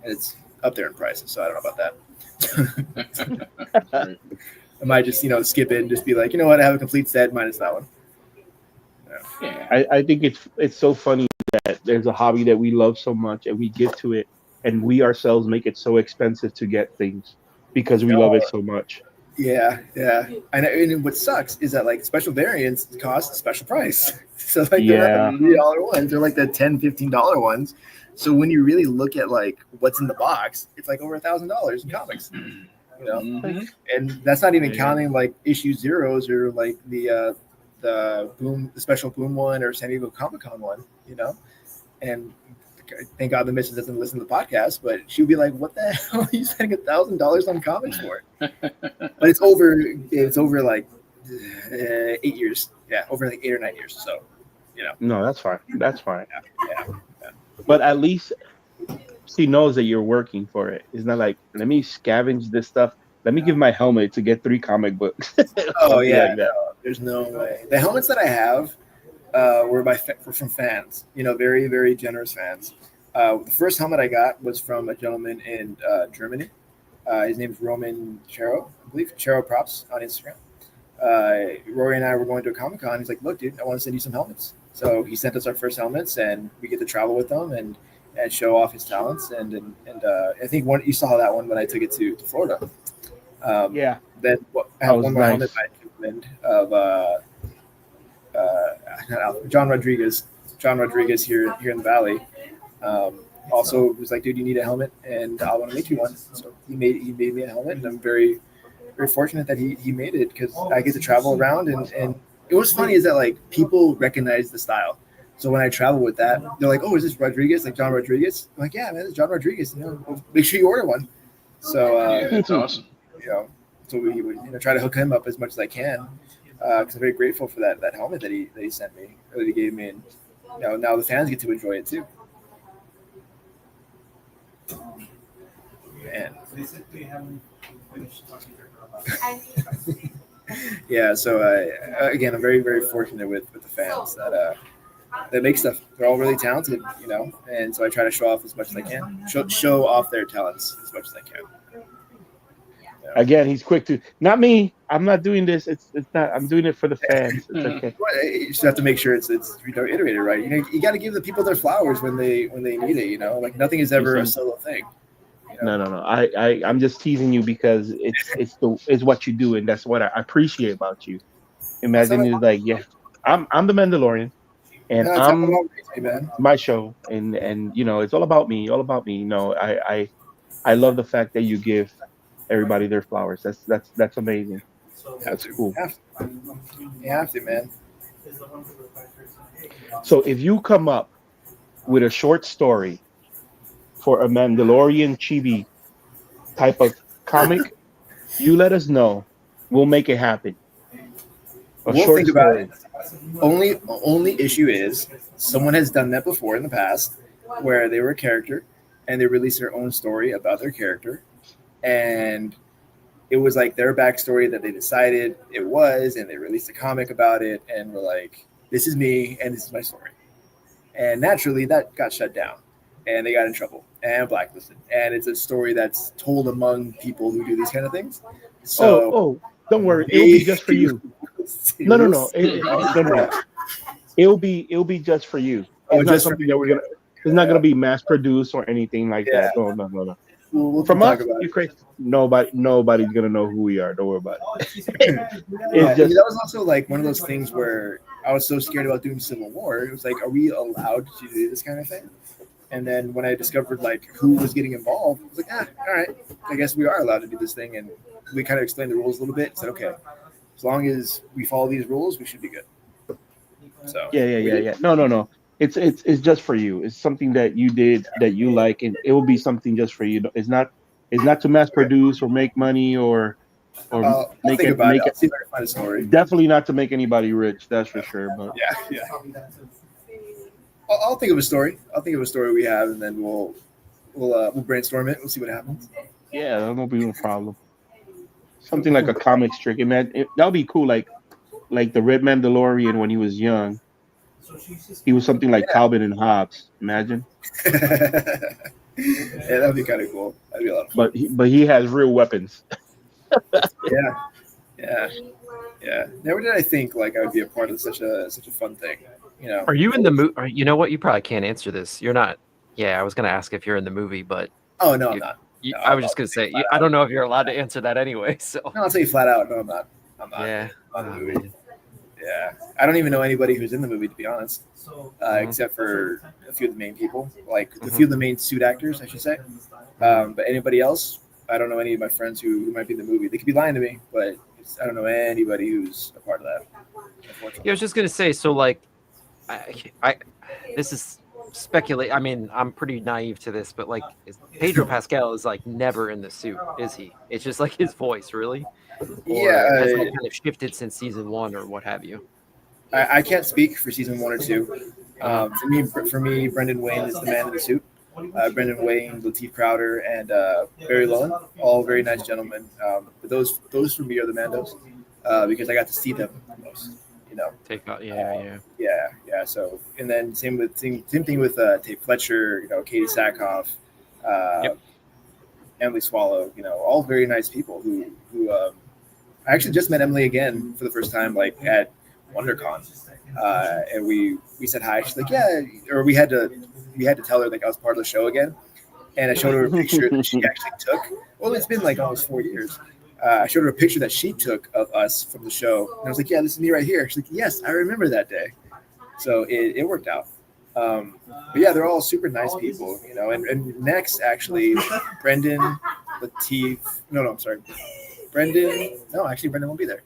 it's up there in prices, so I don't know about that. I might just skip it and just be like, you know what, I have a complete set minus that one. Yeah, I think it's so funny that there's a hobby that we love so much and we get to it and we ourselves make it so expensive to get things because we love it so much. Yeah. And what sucks is that like special variants cost a special price. So like they're not the $3 ones, they're like the $10, $15 ones. So when you really look at like what's in the box, it's like over $1,000 in comics. And that's not even counting like issue 0s or like the special Boom one or San Diego Comic-Con one, And thank God the missus doesn't listen to the podcast, but she'll be like, "What the hell are you spending $1,000 on comics for?" But it's over like 8 years. Yeah, over like 8 or 9 years. So, No, that's fine. That's fine. Yeah. But at least she knows that you're working for it. It's not like, let me scavenge this stuff. Let me give my helmet to get 3 comic books. Oh yeah, like that. no, there's no way. The helmets that I have were from fans. Very very generous fans. The first helmet I got was from a gentleman in Germany. His name is Roman Chero, I believe. Chero Props on Instagram. Rory and I were going to a Comic-Con. He's like, "Look, dude, I want to send you some helmets." So he sent us our first helmets, and we get to travel with them and show off his talents. And I think you saw that one when I took it to Florida. Yeah. Then I have one more helmet by England of John Rodriguez. John Rodriguez here in the Valley. Also was like, dude, you need a helmet, and I want to make you one. So he made me a helmet, and I'm very, very fortunate that he made it because I get to travel around. And it was funny is that like people recognize the style. So when I travel with that, they're like, "Oh, is this Rodriguez? Like John Rodriguez?" I'm like, "Yeah, man, it's John Rodriguez. Make sure you order one." So that's awesome. So we would try to hook him up as much as I can because I'm very grateful for that helmet that he sent me, or that he gave me, and now the fans get to enjoy it too. Man. Yeah, so again, I'm very, very fortunate with the fans that that make stuff. They're all really talented, you know, and so I try to show off as much as I can, show off their talents as much as I can. Again, he's quick to. Not me. I'm not doing this. It's not. I'm doing it for the fans. It's okay. Well, you just have to make sure it's iterated right. You know, you got to give the people their flowers when they need it. You know, like nothing is ever a solo thing. You know? No. I'm just teasing you because it's what you do, and that's what I appreciate about you. Imagine it's like, yeah, I'm the Mandalorian, and No, it's I'm all about me, man. my show, and you know, it's all about me, You know, I love the fact that you give everybody their flowers. That's amazing. That's cool. You have to, man. So if you come up with a short story for a Mandalorian chibi type of comic, you let us know. We'll make it happen. We'll think about it. Only issue is someone has done that before in the past, where they were a character and they released their own story about their character, and it was like their backstory that they decided it was, and they released a comic about it, and were like, "This is me, and this is my story." And naturally, that got shut down, and they got in trouble and blacklisted. And it's a story that's told among people who do these kind of things. So, don't worry, it'll be just for you. No. No. It'll be just for you. It's not something that we're gonna. It's not gonna be mass produced or anything like that. No. We'll From us, about you're crazy. Nobody's gonna know who we are. Don't worry about it. That was also like one of those things where I was so scared about doing Civil War. It was like, are we allowed to do this kind of thing? And then when I discovered like who was getting involved, I was like, all right, I guess we are allowed to do this thing. And we kind of explained the rules a little bit. Said, okay, as long as we follow these rules, we should be good. So yeah. No. It's just for you. It's something that you did that you like, and it will be something just for you. It's not to mass produce or make money or make it. I'll see if I can find a story. Definitely not to make anybody rich. That's for sure. But yeah. I'll think of a story. I'll think of a story we have, and then we'll brainstorm it. We'll see what happens. Yeah, that won't be no problem. Something like a comic strip, man. That'll be cool. Like the Red Mandaorian when he was young. He was something like Calvin and Hobbes. Imagine. Yeah, that'd be kind of cool. That'd be a lot of fun. But he has real weapons. Yeah. Never did I think like I would be a part of such a fun thing. You know. Are you in the movie? You know what? You probably can't answer this. You're not. Yeah, I was gonna ask if you're in the movie, but oh no, I'm not. No, I was just gonna say I don't know if you're allowed to answer that anyway. So no, I'll tell you flat out. No, I'm not. Yeah. I'm in the movie. Yeah, I don't even know anybody who's in the movie, to be honest, except for a few of the main people, like a few of the main suit actors, I should say. But anybody else, I don't know any of my friends who might be in the movie. They could be lying to me, but I don't know anybody who's a part of that. Yeah, I was just gonna say. So, like, I this is speculate. I mean, I'm pretty naive to this, but like, Pedro Pascal is like never in the suit, is he? It's just like his voice, really. Or has it kind of shifted since season 1 or what have you? I can't speak for season 1 or 2. For me, Brendan Wayne is the man in the suit. Brendan Wayne, Lateef Crowder, and Barry Lowen, all very nice gentlemen. But those for me are the Mandos because I got to see them the most. You know, yeah. So and then same thing with Tate Fletcher, you know, Katie Sackhoff, Emily Swallow, you know, all very nice people who I actually just met Emily again for the first time, like at WonderCon, and we said hi. She's like, yeah, or we had to tell her like I was part of the show again, and I showed her a picture that she actually took. Well, it's been like almost 4 years. I showed her a picture that she took of us from the show, and I was like, yeah, this is me right here. She's like, yes, I remember that day. So it worked out. But yeah, they're all super nice people, you know. And next, actually, Brendan, Lateef. No, I'm sorry. Brendan won't be there.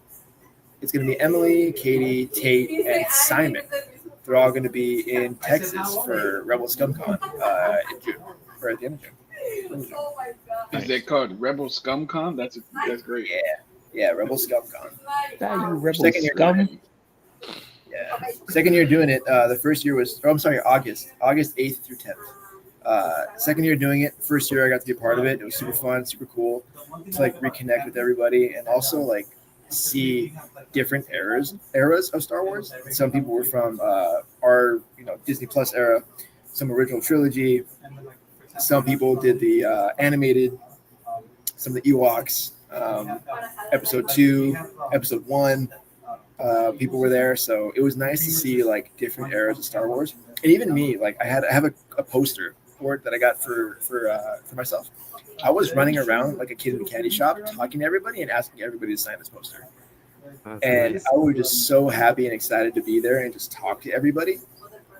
It's going to be Emily, Katie, Tate, and Simon. They're all going to be in Texas for Rebel ScumCon in June, or at the end of June. Is it called Rebel ScumCon? That's great. Yeah, Rebel ScumCon. Rebel Scum. Yeah, second year doing it. The first year was, August 8th through 10th. Second year doing it. First year I got to be a part of it. It was super fun, super cool to like reconnect with everybody, and also like see different eras of Star Wars. Some people were from our Disney Plus era, some original trilogy. Some people did the animated, some of the Ewoks, episode 2, episode 1. People were there, so it was nice to see like different eras of Star Wars. And even me, like I have a poster for it that I got for myself. I was running around like a kid in a candy shop, talking to everybody and asking everybody to sign this poster. That's And nice. I was just so happy and excited to be there and just talk to everybody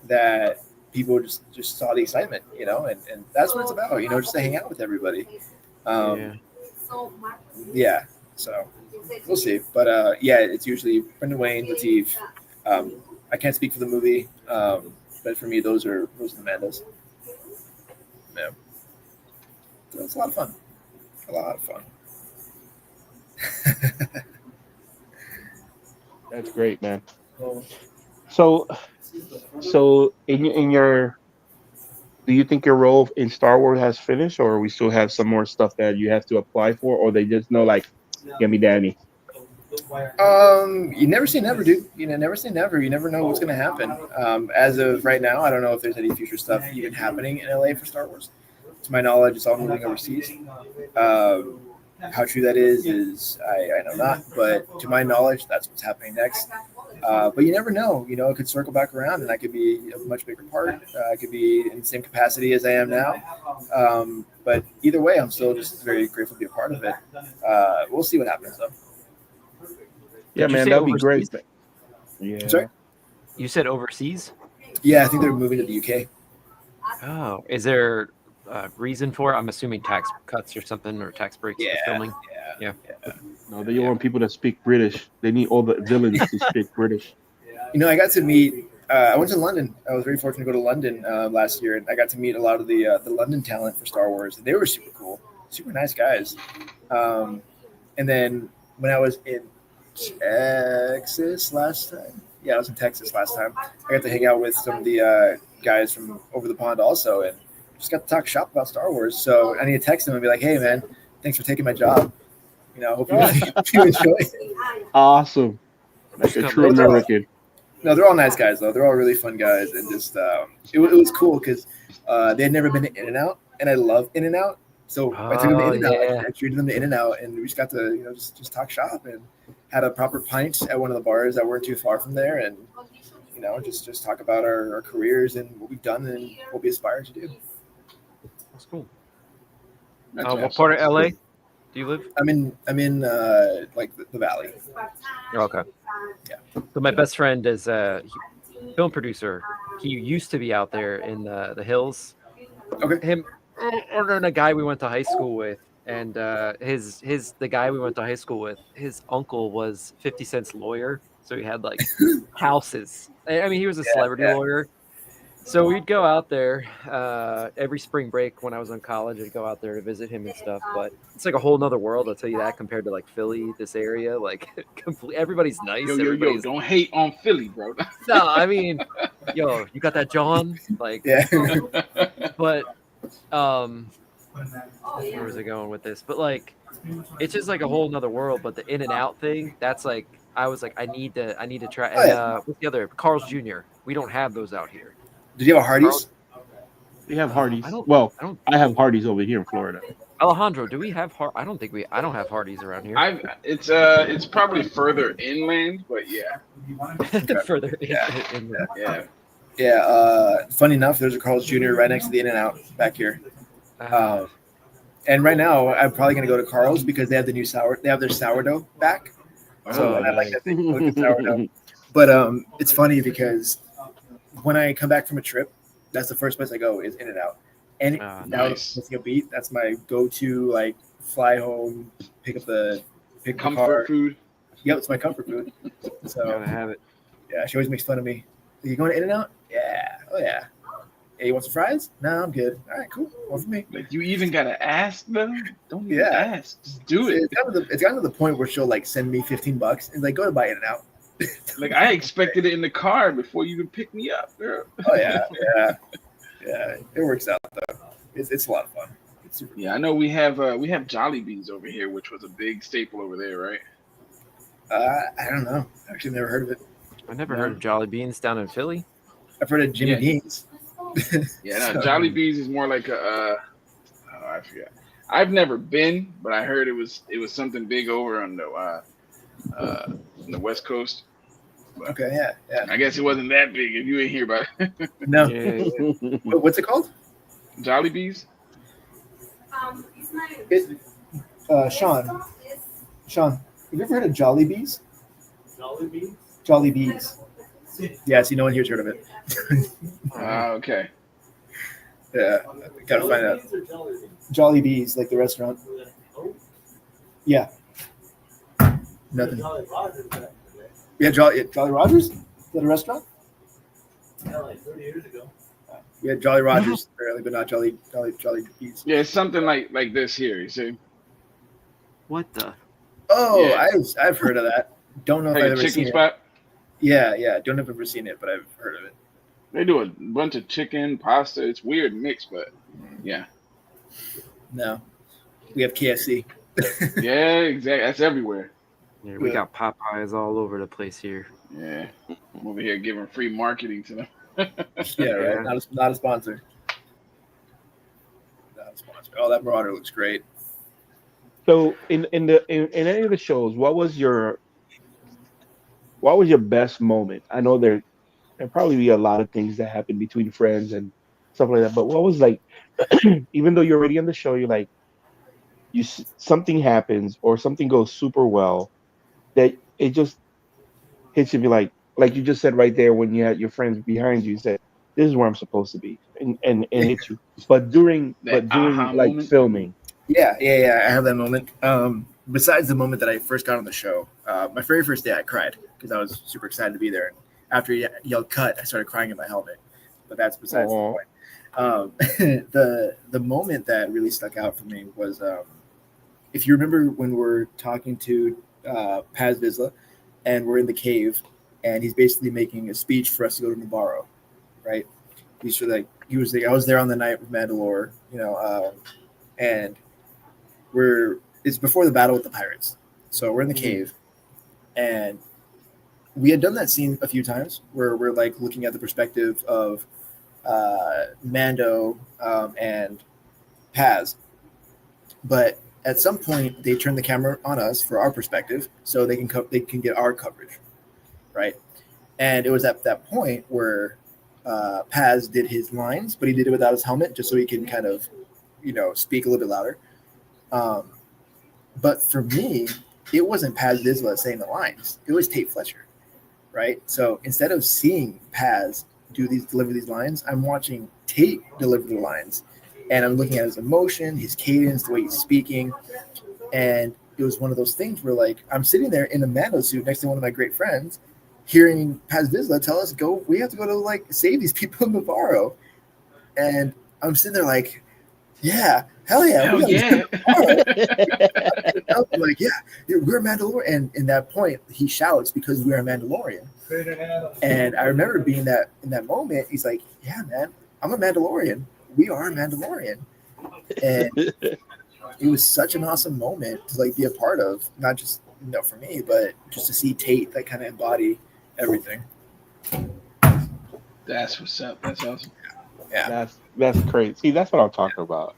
that people just saw the excitement, and that's what it's about, just to hang out with everybody. Yeah. So we'll see. But yeah, it's usually Brendan Wayne, Lateef. I can't speak for the movie, but for me, those are the Mandas. Yeah. So it's a lot of fun. A lot of fun. That's great, man. So in your, do you think your role in Star Wars has finished, or we still have some more stuff that you have to apply for, or they just know like, give me Danny? You never say never, dude. Never say never. You never know what's going to happen. As of right now, I don't know if there's any future stuff even happening in LA for Star Wars. To my knowledge, it's all moving overseas. How true that is I know not. But to my knowledge, that's what's happening next. But you never know. It could circle back around, and I could be a much bigger part. I could be in the same capacity as I am now. But either way, I'm still just very grateful to be a part of it. We'll see what happens, though. Yeah, Did you man, say that'd be overseas? great. Yeah. Sorry? You said overseas? Yeah, I think they're moving to the UK. Oh, is there a reason for it? I'm assuming tax cuts or something, or tax breaks for filming. Yeah. No, they want people that speak British. They need all the villains to speak British. I got to meet. I went to London. I was very fortunate to go to London last year, and I got to meet a lot of the London talent for Star Wars. They were super cool, super nice guys. And then when I was in Texas last time, I was in Texas last time. I got to hang out with some of the guys from over the pond also, and just got to talk shop about Star Wars. So I need to text them and be like, "Hey, man, thanks for taking my job. Hope you enjoy it." Awesome. Like a true American. No, they're all nice guys though. They're all really fun guys, and just it was cool because they had never been to In-N-Out, and I love In-N-Out. So I took them to In-N-Out. yeah. I treated them to In-N-Out, and we just got to just talk shop and had a proper pint at one of the bars that weren't too far from there, and just talk about our careers and what we've done and what we aspire to do. That's cool. That's What awesome. part of LA do you live? I'm in like the Valley. Oh, okay. Yeah. So my best friend is a film producer. He used to be out there in the hills. Okay. Him and a guy we went to high school with, and the guy we went to high school with, his uncle was 50 Cent's lawyer, so he had like houses. I mean, he was a celebrity lawyer. So we'd go out there every spring break when I was in college. I'd go out there to visit him and stuff. But it's like a whole nother world, I'll tell you that, compared to like Philly, this area. Like, everybody's nice. Yo, don't hate on Philly, bro. No, I mean, yo, you got that John? Like, Yeah. but where was I going with this? But like, it's just like a whole nother world. But the In-N-Out thing, that's like, I was like, I need to try. And what's the other? Carl's Jr. We don't have those out here. Did you have a Hardee's? We have Hardee's. I don't- Well, I don't. I have Hardee's over here in Florida. Alejandro, do we have I don't have Hardee's around here. It's probably further inland, but yeah. Further. Yeah. Yeah. Funny enough, there's a Carl's Jr. right next to the In-N-Out back here. And right now, I'm probably gonna go to Carl's because they have their sourdough back. So and I like that they cook the sourdough. But it's funny because when I come back from a trip, that's the first place I go is In-N-Out. And Nice. missing a beat, that's my go-to, like, fly home, pick the Comfort car. food. Yep, it's my comfort food. So Gotta have it. yeah, she always makes fun of me. Are you going to In-N-Out? Yeah. Oh yeah. Hey, you want some fries? No, I'm good. All right, cool. One for me. Like, you even gotta ask them. Don't even Yeah. ask. Just do it. It's gotten to the point where she'll like send me $15 and like go to buy In-N-Out. Like, I expected it in the car before you even pick me up, girl. Oh yeah. It works out though. It's a lot of fun. It's super. Yeah, I know we have Jollibees over here, which was a big staple over there, right? I don't know. Actually, never heard of it. I never heard of Jolly Beans down in Philly. I've heard of Jimmy Yeah. Dean's. Yeah, no, So- Jolly Bees is more like a. Oh, I forget. I've never been, but I heard it was something big over on the West Coast. Okay, yeah. I guess it wasn't that big if you ain't hear about it. No. Yeah. What's it called? Jolly Bees. Sean, have you ever heard of Jolly Bees? Jolly Bees. Yes, no one here's heard of it. Okay. Yeah, gotta find out. Jolly Bees, like the restaurant. Yeah. Nothing. Yeah, Jolly Rogers? Is that a restaurant? Yeah, like 30 years ago. Yeah, Jolly Rogers, apparently, but not Jolly Bees. Yeah, it's something like this here. You see, What the? Oh, Yeah. I've heard of that. Don't know if like I've a ever chicken seen it. spot. Yeah. Don't know if I've ever seen it, but I've heard of it. They do a bunch of chicken, pasta. It's weird mix, but yeah, No, we have KFC. yeah, exactly. That's everywhere. Yeah, we got Popeyes all over the place here. Yeah, I'm over here giving free marketing to them. Yeah, right. Not a sponsor. Not a sponsor. Oh, that Marauder looks great. So in any of the shows, what was your best moment? I know there'd probably be a lot of things that happen between friends and stuff like that, but what was like, even though you're already on the show, you're like, something happens or something goes super well that it just hits you, be like you just said right there when you had your friends behind you, said, "This is where I'm supposed to be," and hit you. But during That aha like moment? filming, Yeah. I have that moment. Besides the moment that I first got on the show, my very first day I cried because I was super excited to be there. And after he yelled "cut," I started crying in my helmet. But that's besides the point. The moment that really stuck out for me was, if you remember when we're talking to Paz Vizsla, and we're in the cave, and he's basically making a speech for us to go to Navarro, right? He was like, I was there on the night with Mandalore, and it's before the battle with the pirates, so we're in the cave, and we had done that scene a few times where we're like looking at the perspective of Mando and Paz, but at some point they turn the camera on us for our perspective so they can get our coverage, right? And it was at that point where Paz did his lines, but he did it without his helmet just so he can kind of speak a little bit louder. But for me, it wasn't Paz Vizsla saying the lines, it was Tate Fletcher, right? So instead of seeing Paz deliver these lines, I'm watching Tate deliver the lines, and I'm looking at his emotion, his cadence, the way he's speaking. And it was one of those things where, like, I'm sitting there in a Mando suit next to one of my great friends, hearing Paz Vizsla tell us, we have to go to, like, save these people in Navarro. And I'm sitting there like, yeah, hell yeah. Hell yeah. I'm like, yeah, we're Mandalorian. And in that point, he shouts because we are Mandalorian. And I remember being in that moment, he's like, yeah, man, I'm a Mandalorian. We are a Mandalorian. And it was such an awesome moment to, like, be a part of, not just for me, but just to see Tate that kind of embody everything. That's what's up. That's awesome. Yeah, that's crazy. See, that's what I'm talking about.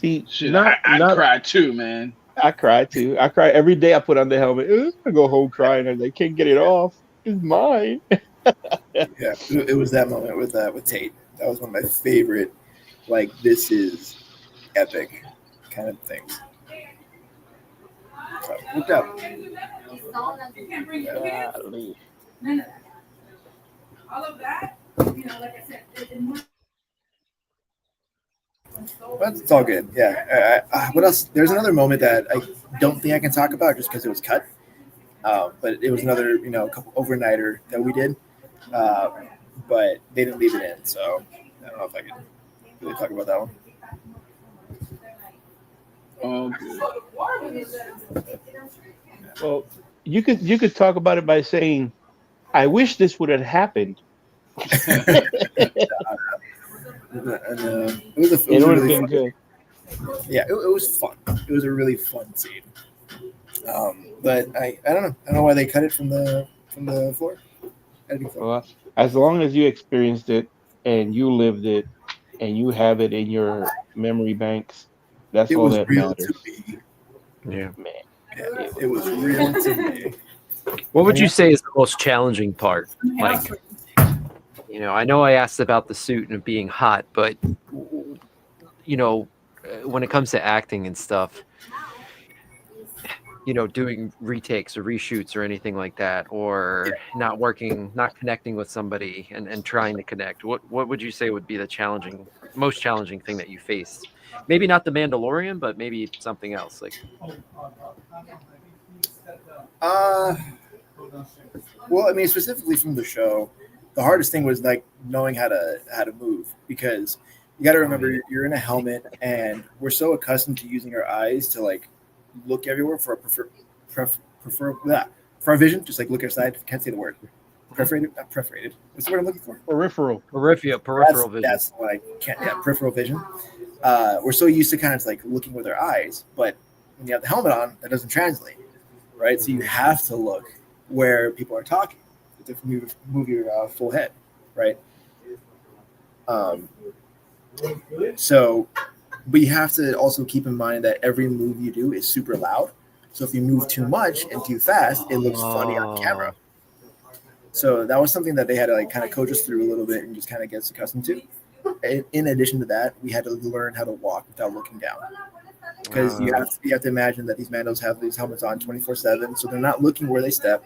Shit, I cried too, man. I cry too. I cry every day. I put on the helmet. I go home crying, and they can't get it off. It's mine. Yeah, it was that moment with Tate. That was one of my favorite, like, this is epic kind of things. So, look up. All of that, like I said, But it's all good. Yeah. What else? There's another moment that I don't think I can talk about just because it was cut. But it was another, couple overnighter that we did. But they didn't leave it in, so I don't know if I can really talk about that one. Oh, good. Well, you could talk about it by saying, "I wish this would have happened." It would have been good. Yeah, it was fun. It was a really fun scene. But I don't know. I don't know why they cut it from the floor. Editing floor. Well, as long as you experienced it and you lived it and you have it in your memory banks, that's It all was that real to matters, me. Yeah. man. Yeah, it was real to me. What would you say is the most challenging part? Like, I know I asked about the suit and it being hot, but when it comes to acting and stuff, doing retakes or reshoots or anything like that, or not connecting with somebody and trying to connect. What would you say would be the most challenging thing that you faced? Maybe not the Mandalorian, but maybe something else. Like, Well, I mean, specifically from the show, the hardest thing was like knowing how to move, because you got to remember you're in a helmet and we're so accustomed to using our eyes to like look everywhere for our vision, just like look outside. Can't say the word. Not perforated. What's the word I'm looking for? Peripheral. peripheral vision. That's what I can't. Yeah, peripheral vision. We're so used to kind of like looking with our eyes, but when you have the helmet on, that doesn't translate, right? So you have to look where people are talking to move your full head, right? So, but you have to also keep in mind that every move you do is super loud. So if you move too much and too fast, it looks funny on camera. So that was something that they had to like kind of coach us through a little bit and just kind of get us accustomed to. In addition to that, we had to learn how to walk without looking down, because you have to imagine that these Mandos have these helmets on 24/7, so they're not looking where they step,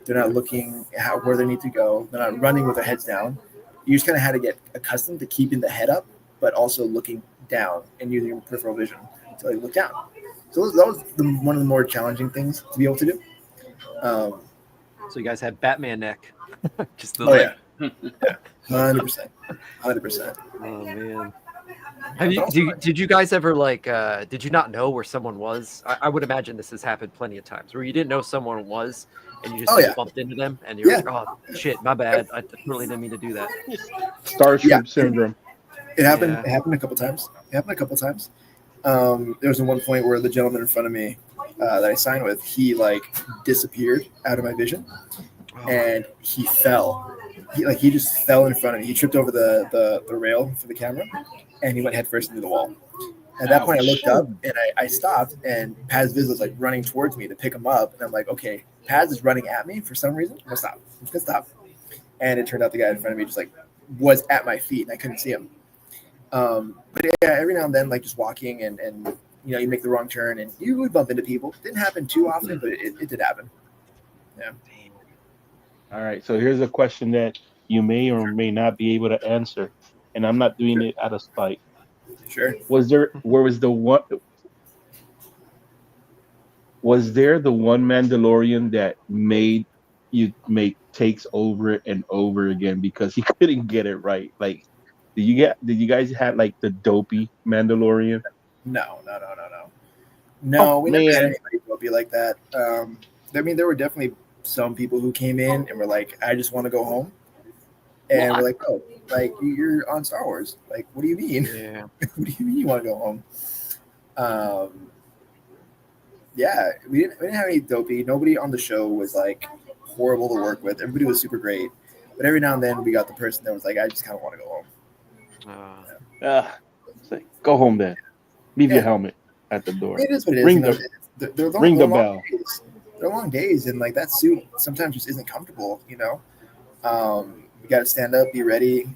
they're not looking where they need to go, they're not running with their heads down. You just kind of had to get accustomed to keeping the head up, but also looking down and using your peripheral vision to like look down. So that was one of the more challenging things to be able to do. So you guys had Batman neck. Just the yeah, 100%. Oh man. Did you guys ever like did you not know where someone was? I would imagine this has happened plenty of times where you didn't know someone was and you just bumped into them and you're like, oh shit, my bad. I totally didn't mean to do that. Starship syndrome. It happened. It happened a couple times. There was one point where the gentleman in front of me that I signed with, he like disappeared out of my vision, and he fell. He just fell in front of me. He tripped over the rail for the camera, and he went headfirst into the wall. At that point, I looked up and I stopped, and Paz Viz was like running towards me to pick him up, and I'm like, okay, Paz is running at me for some reason. I'm gonna stop. And it turned out the guy in front of me just like was at my feet, and I couldn't see him. But yeah, every now and then, like just walking and you make the wrong turn and you would bump into people. Didn't happen too often, but it did happen. Yeah. All right. So here's a question that you may or may not be able to answer, and I'm not doing it out of spite. Sure. Was there the one Mandalorian that made you make takes over and over again because he couldn't get it right? Like, did you guys have like the dopey Mandalorian? No. We never had anybody dopey like that. I mean, there were definitely some people who came in and were like, I just want to go home. And we're like, oh, like you're on Star Wars. Like, what do you mean? Yeah. What do you mean you want to go home? Yeah, we didn't have any dopey. Nobody on the show was like horrible to work with. Everybody was super great. But every now and then we got the person that was like, I just kind of want to go home. Go home then. Leave your helmet at the door. It is what it is. Ring the bell. They're long days, and like that suit sometimes just isn't comfortable. You got to stand up, be ready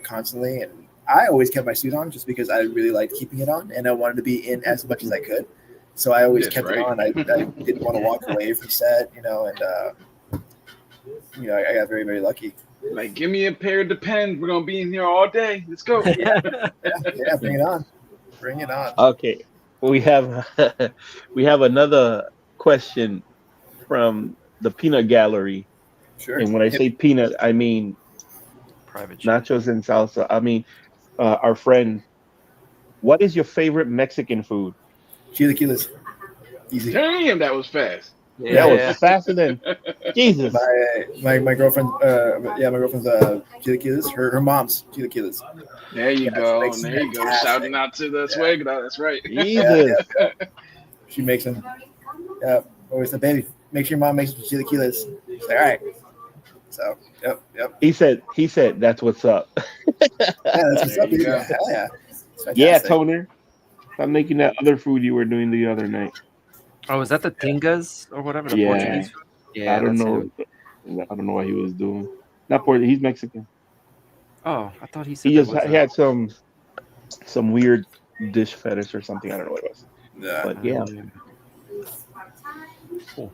constantly. And I always kept my suit on just because I really liked keeping it on, and I wanted to be in as much as I could. So I always kept it on. I didn't want to walk away from set, and I got very, very lucky. Like, give me a pair of Depends. We're gonna be in here all day. Let's go. Yeah, bring it on. Bring it on. Okay, we have another question from the Peanut Gallery. Sure. And when I say peanut, I mean Private nachos and salsa. I mean, our friend. What is your favorite Mexican food? Chilaquiles. Easy. Damn, that was fast. Yeah. That was faster than Jesus. My girlfriend. My girlfriend's chilaquiles. Her mom's chilaquiles. There you go. There you go. Shouting out to the Suegra. That's right. Jesus. She makes them. Yeah. Always the baby. Make sure your mom makes you chilaquiles. She's like, all right. So, yep. He said that's what's up. Yeah, that's what's There up, you dude. go. Yeah, hell yeah. It's Yeah, fantastic. Toner. I'm making that other food you were doing the other night. Oh, is that the tingas or whatever? The Yeah. Portuguese food? Yeah, I don't that's know. him. I don't know what he was doing. Not Puerto. He's Mexican. Oh, I thought he said He that just was he had some weird dish fetish or something. I don't know what it was. Yeah. But yeah, Cool.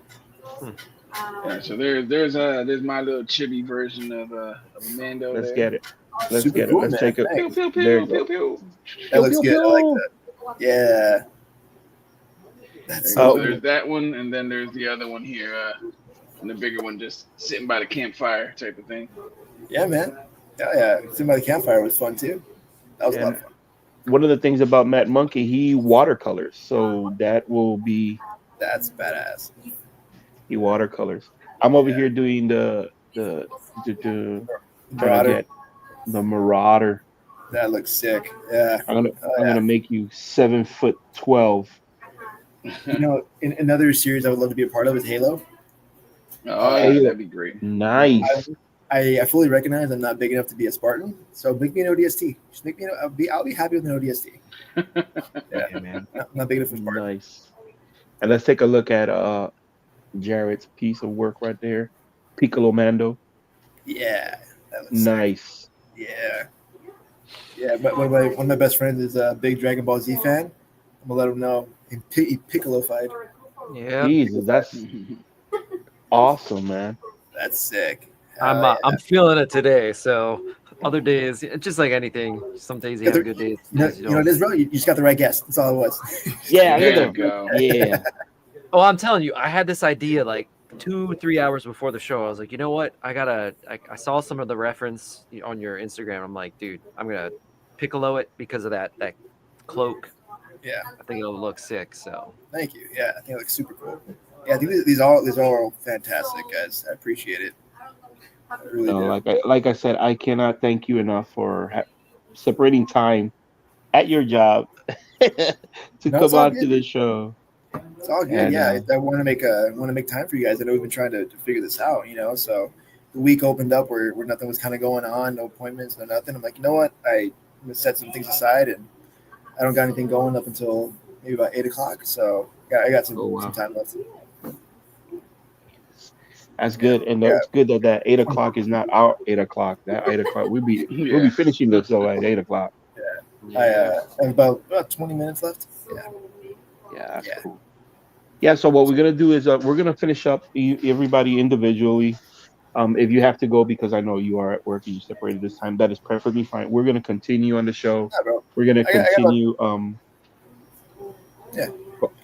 Yeah, so there's my little chibi version of a Mando let's there. get it. Let's Super get cool, it. Let's man. take it. Pew, Thanks. pew, There you pew, go. pew, pew. That looks Pew, good. pew, I like pew. that. Yeah. That's So Oh. there's that one, and then there's the other one here, and the bigger one just sitting by the campfire type of thing. yeah, man. Yeah. Sitting by the campfire was fun too. That was a lot And of fun. one of the things about Matt Monkey, he watercolors, so that will be That's badass. he watercolors. I'm over Yeah. here doing the trying to Marauder. get the Marauder. That looks sick. Yeah. I'm gonna Oh, I'm yeah. gonna make you 7'12". You know, in another series I would love to be a part of is Halo. Oh yeah, Halo. that'd be great. Nice. I fully recognize I'm not big enough to be a Spartan, so make me an ODST. Just make me. I'll be happy with an ODST. Yeah, man. Not big enough for Spartan. Nice. And let's take a look at Jarrett's piece of work right there. Piccolo Mando. Yeah, that looks sick. Nice. Yeah. But one of my best friends is a big Dragon Ball Z fan. I'm gonna let him know he Piccolo-fied. Yeah. Jesus, that's awesome, man. That's sick. Hell yeah. I'm feeling it today. So other days, it's just like anything. Some days you have good days. You know, some days you know what it is, bro? You just got the right guess. That's all it was. Yeah, There look you at go. Yeah. Oh, I'm telling you, I had this idea like 2-3 hours before the show. I was like, you know what? I saw some of the reference on your Instagram. I'm like, dude, I'm gonna piccolo it because of that cloak. Yeah. I think it'll look sick. So Thank you. Yeah, I think it looks super cool. Yeah, I think these are fantastic, guys. I appreciate it. I really No, do. like I said, I cannot thank you enough for separating time at your job to No, it's come all on to good. the show. It's all good. And, Yeah, I want to make time for you guys. I know we've been trying to figure this out. So the week opened up where nothing was kind of going on, no appointments, no nothing. I'm like, you know what? I'm gonna set some things aside, and I don't got anything going up until maybe about 8:00. So I got some, Oh, wow. some time left. That's good, and that's good that 8:00 is not our 8:00. That 8:00, we'll be finishing the show at 8:00. I have about 20 minutes left. Yeah, that's cool. Yeah, so what we're gonna do is we're gonna finish up everybody individually. If you have to go because I know you are at work and you separated this time, that is perfectly fine. We're gonna continue on the show. Yeah, bro. We're gonna continue.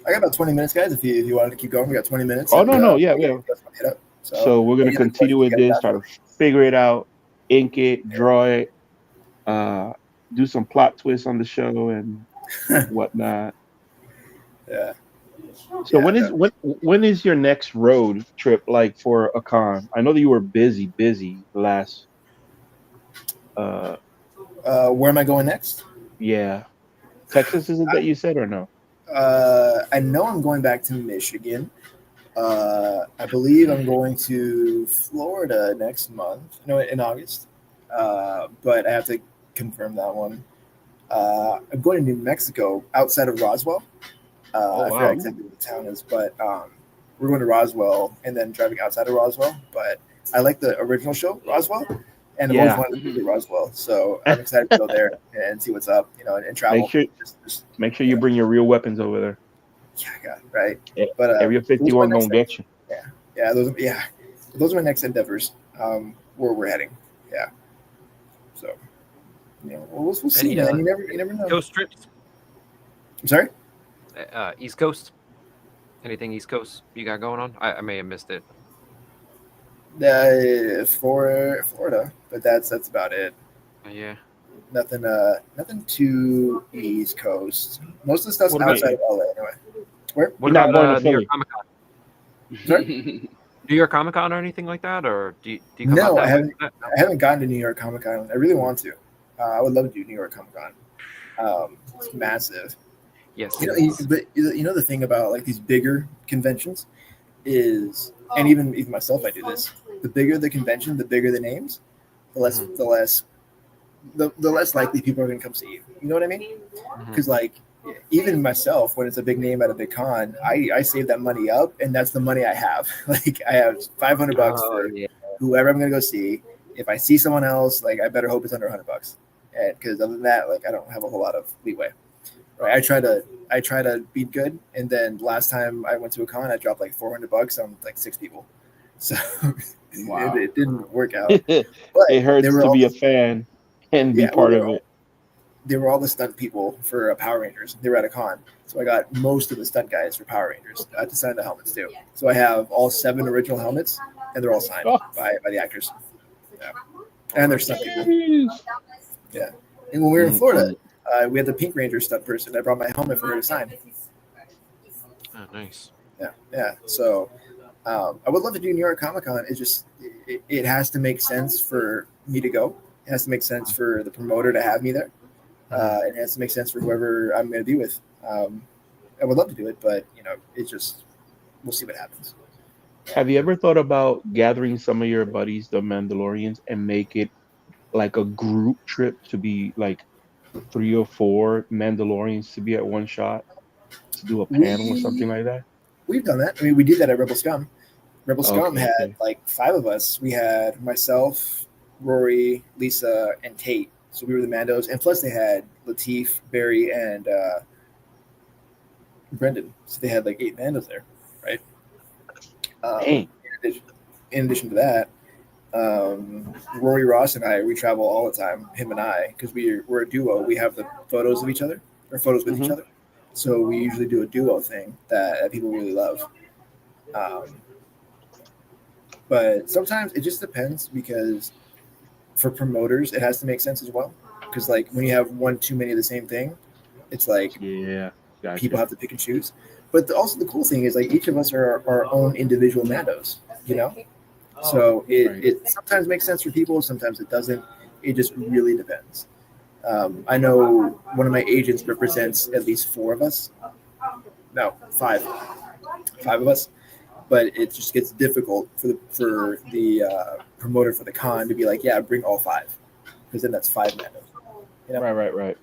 I got about 20 minutes, guys. If you wanted to keep going, we got 20 minutes. Oh, no, yeah. So we're gonna continue with this. Try to figure it out, ink it, draw it, do some plot twists on the show and whatnot. Yeah. So when is your next road trip like for a con? I know that you were busy last. Where am I going next? Yeah, Texas is it that you said or no? I know I'm going back to Michigan. I believe I'm going to Florida next month. No, in August. But I have to confirm that one. I'm going to New Mexico outside of Roswell. I forget exactly what the town is, but we're going to Roswell and then driving outside of Roswell. But I like the original show, Roswell, and I've always wanted to go to Roswell. So I'm excited to go there and see what's up, and travel. Make sure you bring your real weapons over there. Yeah, right. Yeah, but Area 51 gonna get you. Those are my next endeavors. Where we're heading. Yeah. So, we'll see, man. You never know. Coast trips. I'm sorry. East Coast. Anything East Coast you got going on? I may have missed it. For Florida, but that's about it. Yeah. Nothing too East Coast. Most of the stuff's outside of LA anyway. Where? What You're not about going to New York Philly. Comic Con? Sorry? New York Comic Con or anything like that, or do you come No, out I that way? I haven't gotten to New York Comic Con. I really want to. I would love to do New York Comic Con. It's massive. Yes. But the thing about like these bigger conventions, is, and even myself, I do this. The bigger the convention, the bigger the names, the less likely people are going to come see you. You know what I mean? Because like even myself, when it's a big name at a big con, I save that money up, and that's the money I have. Like I have $500 for whoever I'm going to go see. If I see someone else, like I better hope it's under $100, because other than that, like I don't have a whole lot of leeway. Right? I try to be good, and then last time I went to a con, I dropped like $400 on like 6 people, so Wow. it didn't work out. It But hurts they were to all be a fan and be yeah, well, part of it. they were all the stunt people for Power Rangers. They were at a con, so I got most of the stunt guys for Power Rangers. I had to sign the helmets too. So I have all 7 original helmets, and they're all signed Oh. by the actors. Yeah, and they're stunt people. Jeez. Yeah, and when we were in Florida, Mm-mm. we had the Pink Ranger stunt person. I brought my helmet for her to sign. Oh, nice. Yeah. So I would love to do New York Comic Con. It's just it has to make sense for me to go. It has to make sense for the promoter to have me there. It has to make sense for whoever I'm going to be with. I would love to do it, but it's just we'll see what happens. Have you ever thought about gathering some of your buddies, the Mandalorians, and make it like a group trip to be like 3 or 4 Mandalorians to be at one shot to do a panel or something like that? We've done that. I mean, we did that at Rebel Scum. Rebel Scum Okay, had okay. like 5 of us. We had myself, Rory, Lisa, and Tate. So we were the Mandos, and plus they had Latif, Barry, and Brendan. So they had like 8 Mandos there, right? Dang. In addition to that, Rory Ross and I, we travel all the time, him and I, because we're a duo. We have the photos of each other, or photos with each other. So we usually do a duo thing that people really love. But sometimes it just depends, because for promoters, it has to make sense as well. Because like when you have one too many of the same thing, it's like Yeah, gotcha. people have to pick and choose. But also the cool thing is like each of us are our own individual Mandos, So it sometimes makes sense for people, sometimes it doesn't. It just really depends. I know one of my agents represents at least 4 of us. No, 5 of us. But it just gets difficult for the promoter for the con to be like, yeah, bring all 5, because then that's 5 Mandos. Right.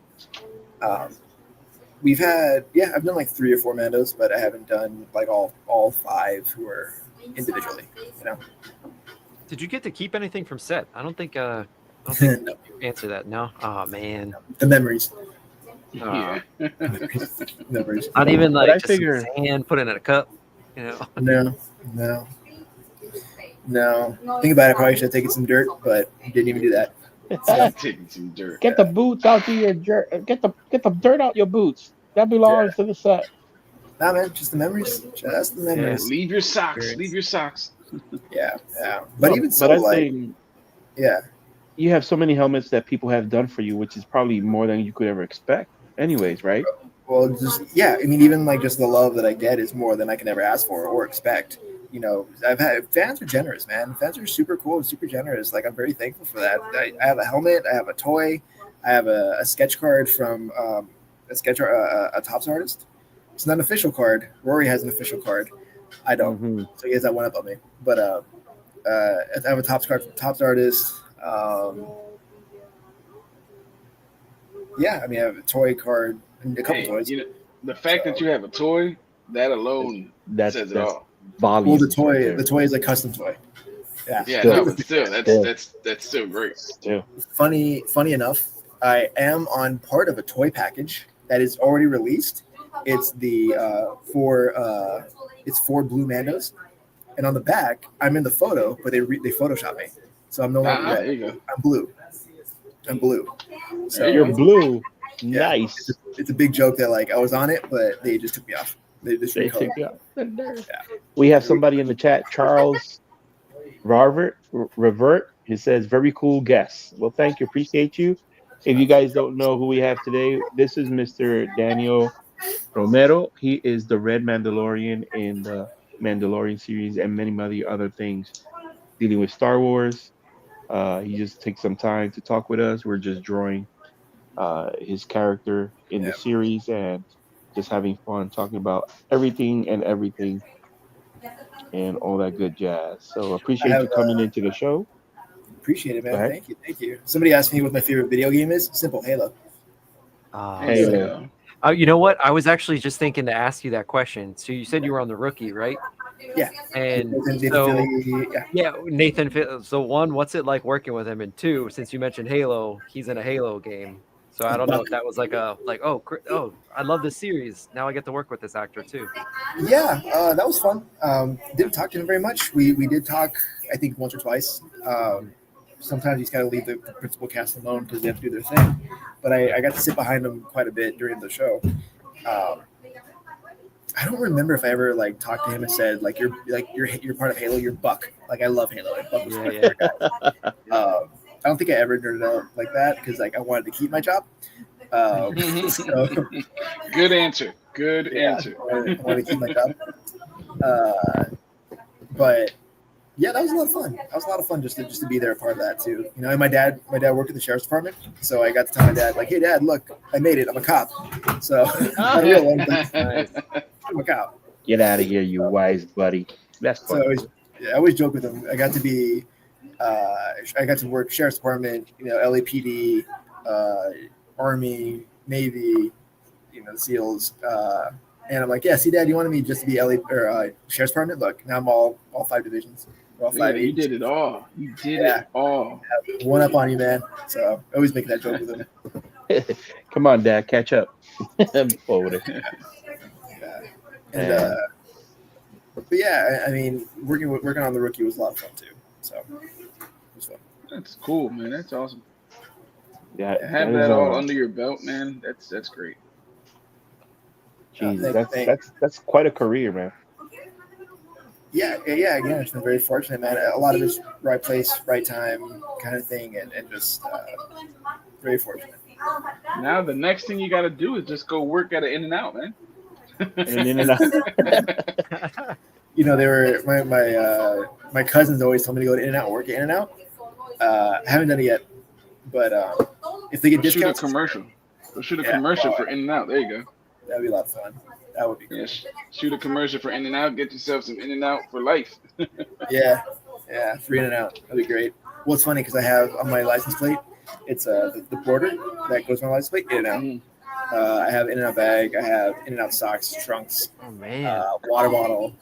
We've had I've done like 3 or 4 Mandos, but I haven't done like all 5 who are individually. Did you get to keep anything from set? I don't think No. you answer that. No. Oh man. The memories. Yeah. Memories. Not even But like I just some figure- sand, put it in a cup. No. Think about it. Probably should have taken some dirt, but didn't even do that. Taking some dirt. Get the boots out to your dirt. Get the dirt out your boots. That belongs to the set. Nah, man, just the memories. Just the memories. Leave your socks. Leave your socks. Yeah. But even so, I like, think yeah. you have so many helmets that people have done for you, which is probably more than you could ever expect. Anyways, right? Well, I mean, even like just the love that I get is more than I can ever ask for or expect. I've had fans are generous, man. Fans are super cool and super generous. Like I'm very thankful for that. I have a helmet, I have a toy, I have a sketch card from a Tops artist. It's not an official card. Rory has an official card. I don't. So he has that one up on me. But I have a Tops card from Tops artist. I have a toy card and a couple toys. The fact that you have a toy, that alone says it all. Volume. Well, the toy is a custom toy. Yeah. Yeah, Still. no, but still, that's still great. Still. Funny enough, I am on part of a toy package that is already released. It's the 4 blue Mandos, and on the back, I'm in the photo, but they Photoshop me, so I'm no longer red. There you go. I'm blue. So You're blue. Yeah, Nice. It's a big joke that like I was on it, but they just took me off. They just They recolored. took you out. We have somebody in the chat, Charles Revert. He says, very cool guest. Well, thank you. Appreciate you. If you guys don't know who we have today, this is Mr. Daniel Romero. He is the Red Mandalorian in the Mandalorian series and many other things dealing with Star Wars. He just takes some time to talk with us. We're just drawing his character in the series and just having fun talking about everything and everything and all that good jazz. So I appreciate have you coming into the show. appreciate it, Go man. ahead. Thank you. Somebody asked me what my favorite video game is. Simple, Halo. There you Halo. go. You know what? I was actually just thinking to ask you that question. So you said you were on the rookie, right? Yeah. And Nathan so Philly, yeah. yeah, Nathan. So one, what's it like working with him? And two, since you mentioned Halo, he's in a Halo game. So I don't know if that was like oh, I love this series. Now I get to work with this actor too. Yeah, that was fun. Didn't talk to him very much. We did talk, I think, once or twice. Sometimes he's got to leave the principal cast alone because they have to do their thing. But I got to sit behind him quite a bit during the show. I don't remember if I ever like talked to him and said you're part of Halo. You're Buck. Like I love Halo. Like, Buck was my Yeah, favorite guy. I don't think I ever nerded out like that because like I wanted to keep my job. So, Good answer. Good yeah, answer. I wanted to keep my job. But yeah, that was a lot of fun. That was a lot of fun just to be there, a part of that too. You know, and my dad worked at the sheriff's department, so I got to tell my dad like, "Hey, Dad, look, I made it. I'm a cop." So not a real one, but I'm a cop. Get out of here, you wise buddy. That's So funny. I always joke with him. I got to work sheriff's department, you know, LAPD, Army, Navy, you know, the SEALs. And I'm like, yeah, see, Dad, you wanted me just to be LA or sheriff's department? Look, now I'm all 5 divisions. We're all 5 Yeah, you did it all. You did Yeah. it all. One up on you, man. So I always make that joke with him. Come on, Dad, catch up. I'm forward it. Yeah. And but yeah, I mean, working on the rookie was a lot of fun too. So it was fun. That's cool, man. That's awesome. Yeah, Have that all under your belt, man. That's great. Jesus, Thank- that's quite a career, man. Yeah. Again, it's been very fortunate, man. A lot of it's right place, right time kind of thing, and just very fortunate. Now the next thing you got to do is just go work at an In-N-Out, man. You know, they were my cousins always told me to go to In-N-Out, work at In-N-Out. I haven't done it yet, but if they get Shoot a discounts, commercial. Go shoot a Yeah. commercial for In-N-Out. There you go. that'd be a lot of fun. That would be cool. Yeah, shoot a commercial for In-N-Out. Get yourself some In-N-Out for life. Yeah, free In-N-Out. That'd be great. Well, it's funny because I have on my license plate, it's the border that goes on my license plate, In-N-Out. Mm. I have In-N-Out bag. I have In-N-Out socks, trunks, Oh man, water bottle.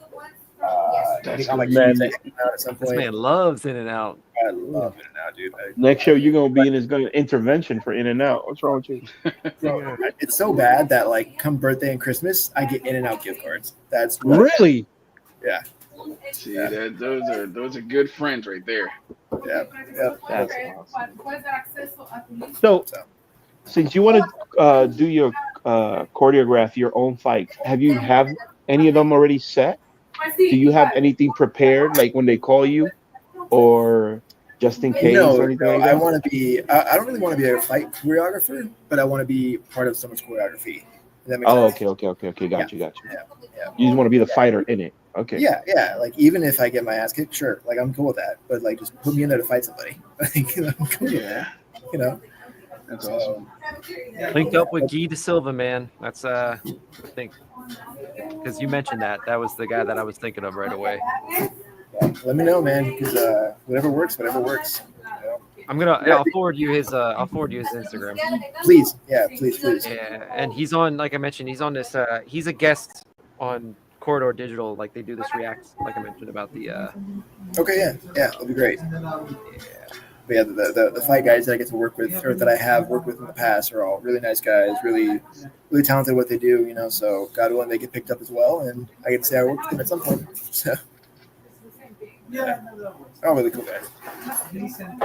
I think on my Man, keys, In-N-Out at some this point. man loves In and Out. I love In-N-Out, dude. Next show, you're gonna be in is going intervention for In and Out. What's wrong with you? Bro, it's so bad that like come birthday and Christmas, I get In-N-Out gift cards. That's Really? See, those are good friends right there. Yeah. That's awesome. So, since you want to do your choreograph your own fights, have any of them already set? Do you have anything prepared, like when they call you, or just in case or anything like I that? want to be. I don't really want to be a fight choreographer, but I want to be part of someone's choreography. Does that make Oh, sense? okay. Got you. Yeah. You just want to be the fighter in it. Okay. Yeah. Like even if I get my ass kicked, sure. Like I'm cool with that. But like just put me in there to fight somebody. Like I'm cool with that. You know. That's awesome. Linked up with Guy De Silva, man. That's I think because you mentioned that was the guy that I was thinking of right away. Yeah, let me know, man. Because whatever works. You know? I'll forward you his Instagram. Please. Please. Yeah, and he's on, like I mentioned, he's on this. He's a guest on Corridor Digital. Like they do this React, like I mentioned about the. Okay. Yeah. That'll be great. But yeah, the fight guys that I get to work with, or that I have worked with in the past, are all really nice guys, really talented at what they do. You know, so God willing, they get picked up as well, and I get to say I worked with them at some point. So. Yeah. Oh, really cool guys.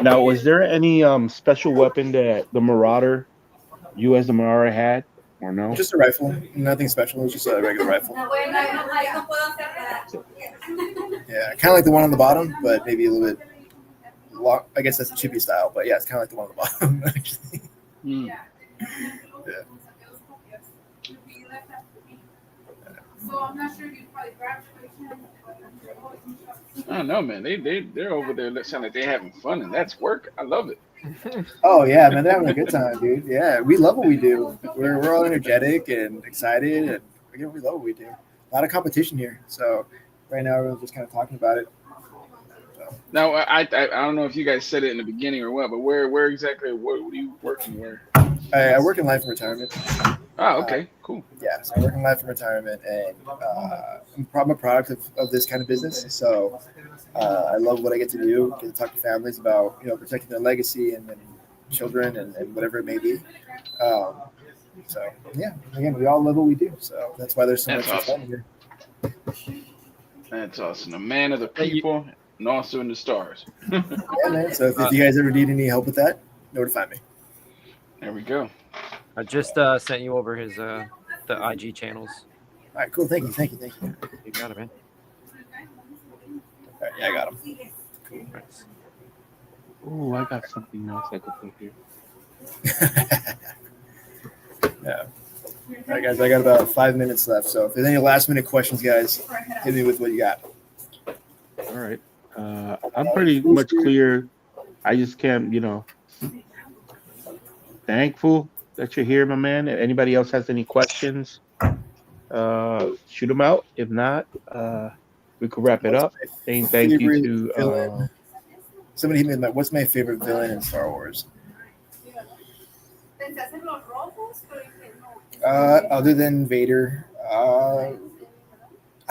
Now, was there any special weapon that the Marauder, you as the Marauder had, or no? Just a rifle, nothing special. It was just a regular rifle. Yeah, kind of like the one on the bottom, but maybe a little bit long. I guess that's a chippy style, but yeah, it's kind of like the one on the bottom. Actually. Mm. Yeah. So I'm not sure if you probably graduation. I don't know, man. They're over there. That sound like they're having fun, and that's work. I love it. Oh yeah, man, they're having a good time, dude. Yeah, we love what we do. We're all energetic and excited, and again, we love what we do. A lot of competition here, so right now everyone's just kind of talking about it. Now, I don't know if you guys said it in the beginning or what, but where exactly? What are you working? Where? I work in life and retirement. Oh, okay, cool. Yeah, so I work in life and retirement, and I'm a product of this kind of business. So I love what I get to do. Get to talk to families about protecting their legacy and children and whatever it may be. Um, so yeah, again, we all love what we do. So that's why there's so That's much awesome. fun here. That's awesome. A man of the Hey, you- people and also in the stars. Yeah, man. So if you guys ever need any help with that, know where to find me. There we go. I just sent you over his the IG channels. All right, cool. Thank you. You got it, man. All right, yeah, I got them. Nice. Oh, I got something else I could put here. Yeah. All right, guys. I got about 5 minutes left. So if there's any last minute questions, guys, hit me with what you got. All right. I'm pretty much clear. I just can't, thankful that you're here, my man. If anybody else has any questions, shoot them out. If not, we could wrap it up. Saying thank you Favorite to villain? Somebody hit me with what's my favorite villain in Star Wars? Other than Vader, I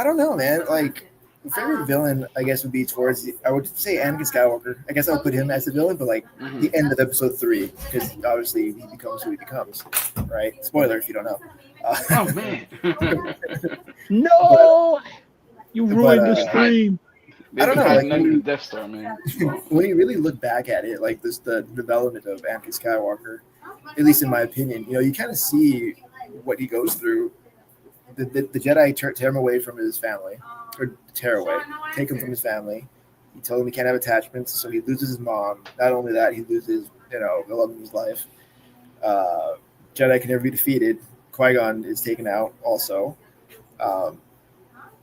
don't know, man. Like, the favorite villain, I guess, would be I would say Anakin Skywalker. I guess I would put him as the villain, but like Mhm. the end of episode 3, because obviously he becomes who he becomes, right? Spoiler if you don't know. Oh man. no, you But, ruined the stream. They've I don't been know, hiding like, under the Death Star, man. when you really look back at it, like the development of Anakin Skywalker, at least in my opinion, you kind of see what he goes through. The Jedi tear him away from his family, or take him from his family. He told him he can't have attachments, so he loses his mom. Not only that, he loses, the love of his life. Jedi can never be defeated. Qui-Gon is taken out also.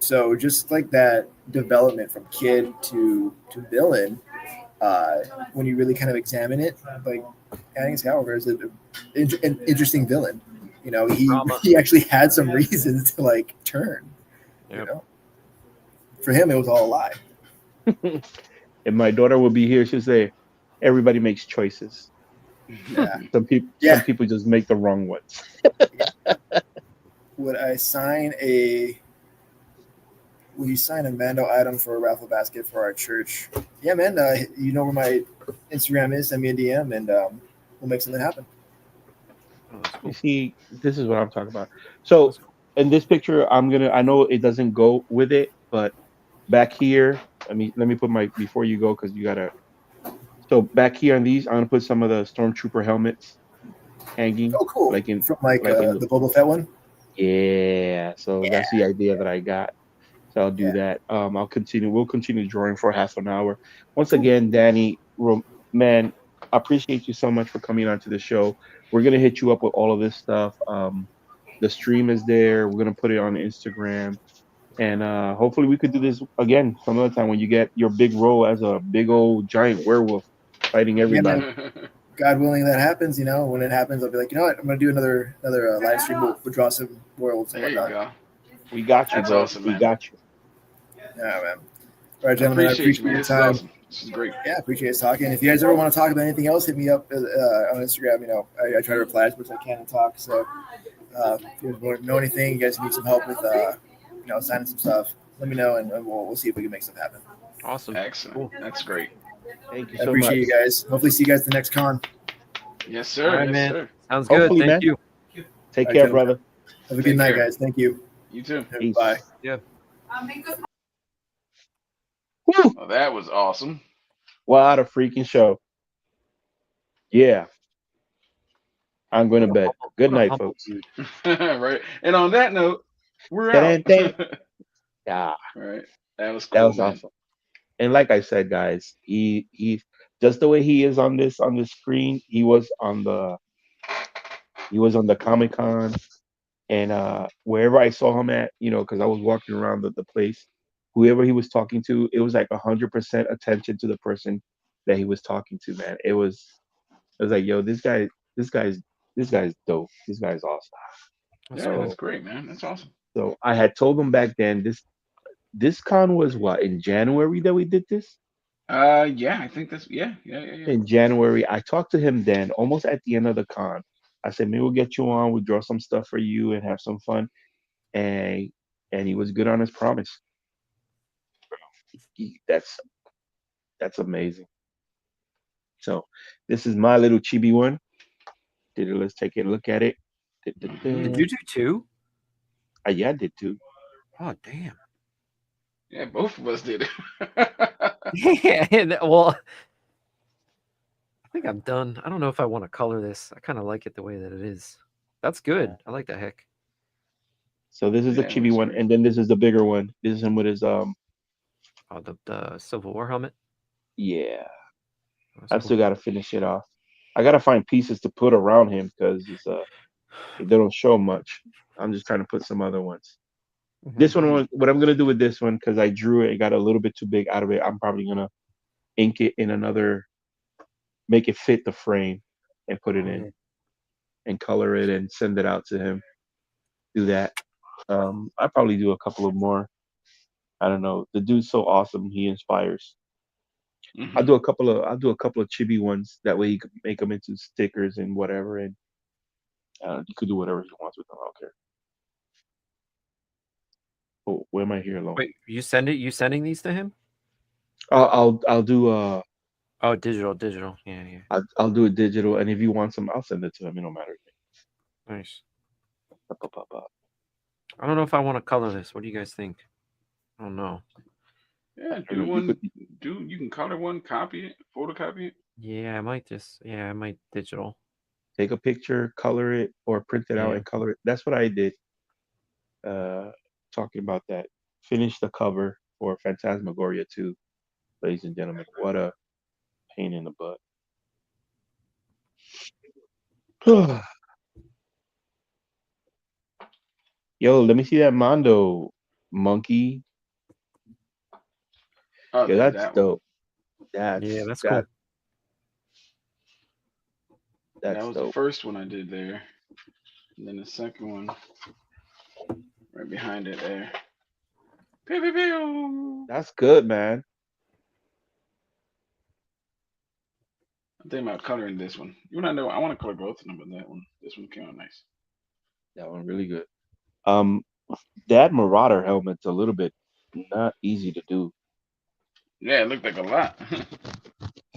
So just like that development from kid to villain, when you really kind of examine it, like Anakin Skywalker is an interesting villain. Drama. He actually had some reasons to like turn. Yep. For him, it was all a lie. If my daughter will be here, she'll say, "Everybody makes choices. Yeah. Some people just make the wrong ones." Would you sign a Mando item for a raffle basket for our church? Yeah, man. You know where my Instagram is. Send me a DM, and we'll make something happen. Oh, that's cool. You see, this is what I'm talking about. So in this picture, I know it doesn't go with it, but back here, let me put my before you go because you gotta. So back here on these, I'm gonna put some of the stormtrooper helmets hanging. Oh, cool. Like in From in the Boba Fett one. yeah. So that's the idea that I got. So I'll do that. We'll continue drawing for half an hour. Once again, Danny, man, I appreciate you so much for coming onto the show. We're gonna hit you up with all of this stuff. The stream is there. We're gonna put it on Instagram, and hopefully we could do this again some other time when you get your big role as a big old giant werewolf fighting everybody. God willing, that happens. When it happens, I'll be like, you know what? I'm gonna do another live stream. We'll draw some werewolves and There you whatnot. go. We got you, That's bro. awesome, We man. got you. Yeah, man. All right, I gentlemen. I appreciate you, man. your This is time. awesome. This is great. Yeah, appreciate us talking. If you guys ever want to talk about anything else, hit me up on Instagram. I try to reply as much as I can and talk. So if you guys know anything, you guys need some help with signing some stuff, let me know, and we'll see if we can make something happen. Awesome. Excellent. Cool. That's great. Thank you I so appreciate much. you guys. Hopefully, see you guys at the next con. Yes, sir. All right, yes, man. sir. Sounds good. Hopefully, Thank man. you. Take All right, care, gentlemen. brother. Have a Take good night, care. guys. Thank you. You too. Peace. Bye. Yeah. Whew. Well, that was awesome. What a freaking show. Yeah. I'm going to bed. Good What a night, humble folks. dude. Right. And on that note, we're out. Yeah, Right. That was that cool, was man. awesome. And like I said, guys, he just the way he is on this screen, he was on the Comic Con, and wherever I saw him at, because I was walking around the place, whoever he was talking to, it was like 100% attention to the person that he was talking to, man. It was like, yo, this guy's this guy's dope. This guy's awesome. That's Yeah, cool. that's great, man. That's awesome. So I had told him back then, This con was what, in January that we did this? Yeah, I think that's yeah. In January, I talked to him then, almost at the end of the con. I said, maybe we'll get you on, we'll draw some stuff for you and have some fun. And he was good on his promise. That's amazing. So this is my little chibi one. Let's take a look at it. Did you do two? Yeah, I did too. Oh damn. Yeah, both of us did it. Yeah. Well, I think I'm done. I don't know if I want to color this. I kind of like it the way that it is. That's good. I like that heck. So this is the Yeah, it chibi looks one, great. and then this is the bigger one. This is him with his Oh, the Civil War helmet. yeah. That's I've cool. still got to finish it off. I gotta find pieces to put around him because it's they don't show much. I'm just trying to put some other ones. This one, what I'm gonna do with this one, because I drew it, it got a little bit too big out of it. I'm probably gonna ink it in another, make it fit the frame, and put it Oh, in yeah. and color it and send it out to him. Do that. I probably do a couple of more. I don't know. The dude's so awesome. He inspires. I'll Mhm. do a couple of chibi ones. That way he could make them into stickers and whatever, and he could do whatever he wants with them. I don't care. Oh, where am I here alone? Wait, you sending these to him? I'll do Oh, digital. Yeah. I'll do it digital, and if you want some, I'll send it to him. It don't matter to Nice. me. I don't know if I want to color this. What do you guys think? I don't know. Yeah, I don't do know. You one. could You can color one, copy it, photocopy it. Yeah, I might digital. take a picture, color it, or print it out Yeah. and color it. That's what I did. Talking about that. Finish the cover for Phantasmagoria 2, ladies and gentlemen. What a pain in the butt. Yo, let me see that Mondo monkey. Oh, Yeah, there's that's that one. dope. Yeah, that's That cool. That that's was the dope. first one I did there, and then the second one right behind it there. Pew, pew, pew. That's good, man. I'm thinking about coloring this one. You want to know? I want to color both of them, but this one came out nice. That one really good. Um, that Marauder helmet's a little bit not easy to do. Yeah, it looked like a lot.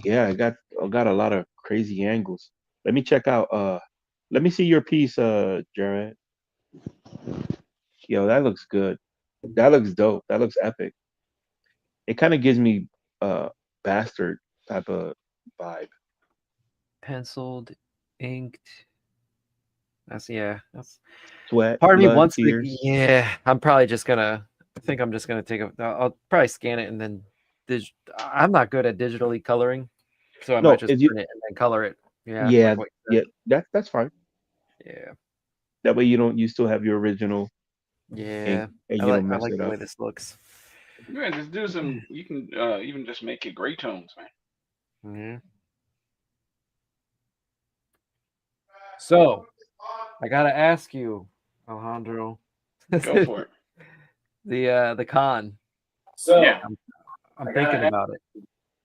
Yeah, I got a lot of crazy angles. Let me check out. Let me see your piece, Jared. Yo, that looks good. That looks dope. That looks epic. It kind of gives me bastard type of vibe. Penciled, inked. That's Sweat, part of me blood, wants to. tears. Yeah, I think I'm just gonna take a. I'll probably scan it and then. I'm not good at digitally coloring, so I might No, just is you? print it and then color it. Yeah, Yeah, like what you yeah. That's fine. said. Yeah, That way you still have your original ink yeah. and you don't I mess like it the up. way this looks. Yeah, just do some. You can even just make it gray tones, man. Yeah. So I gotta ask you, Alejandro, Go for it. the con. Yeah. I'm thinking about it.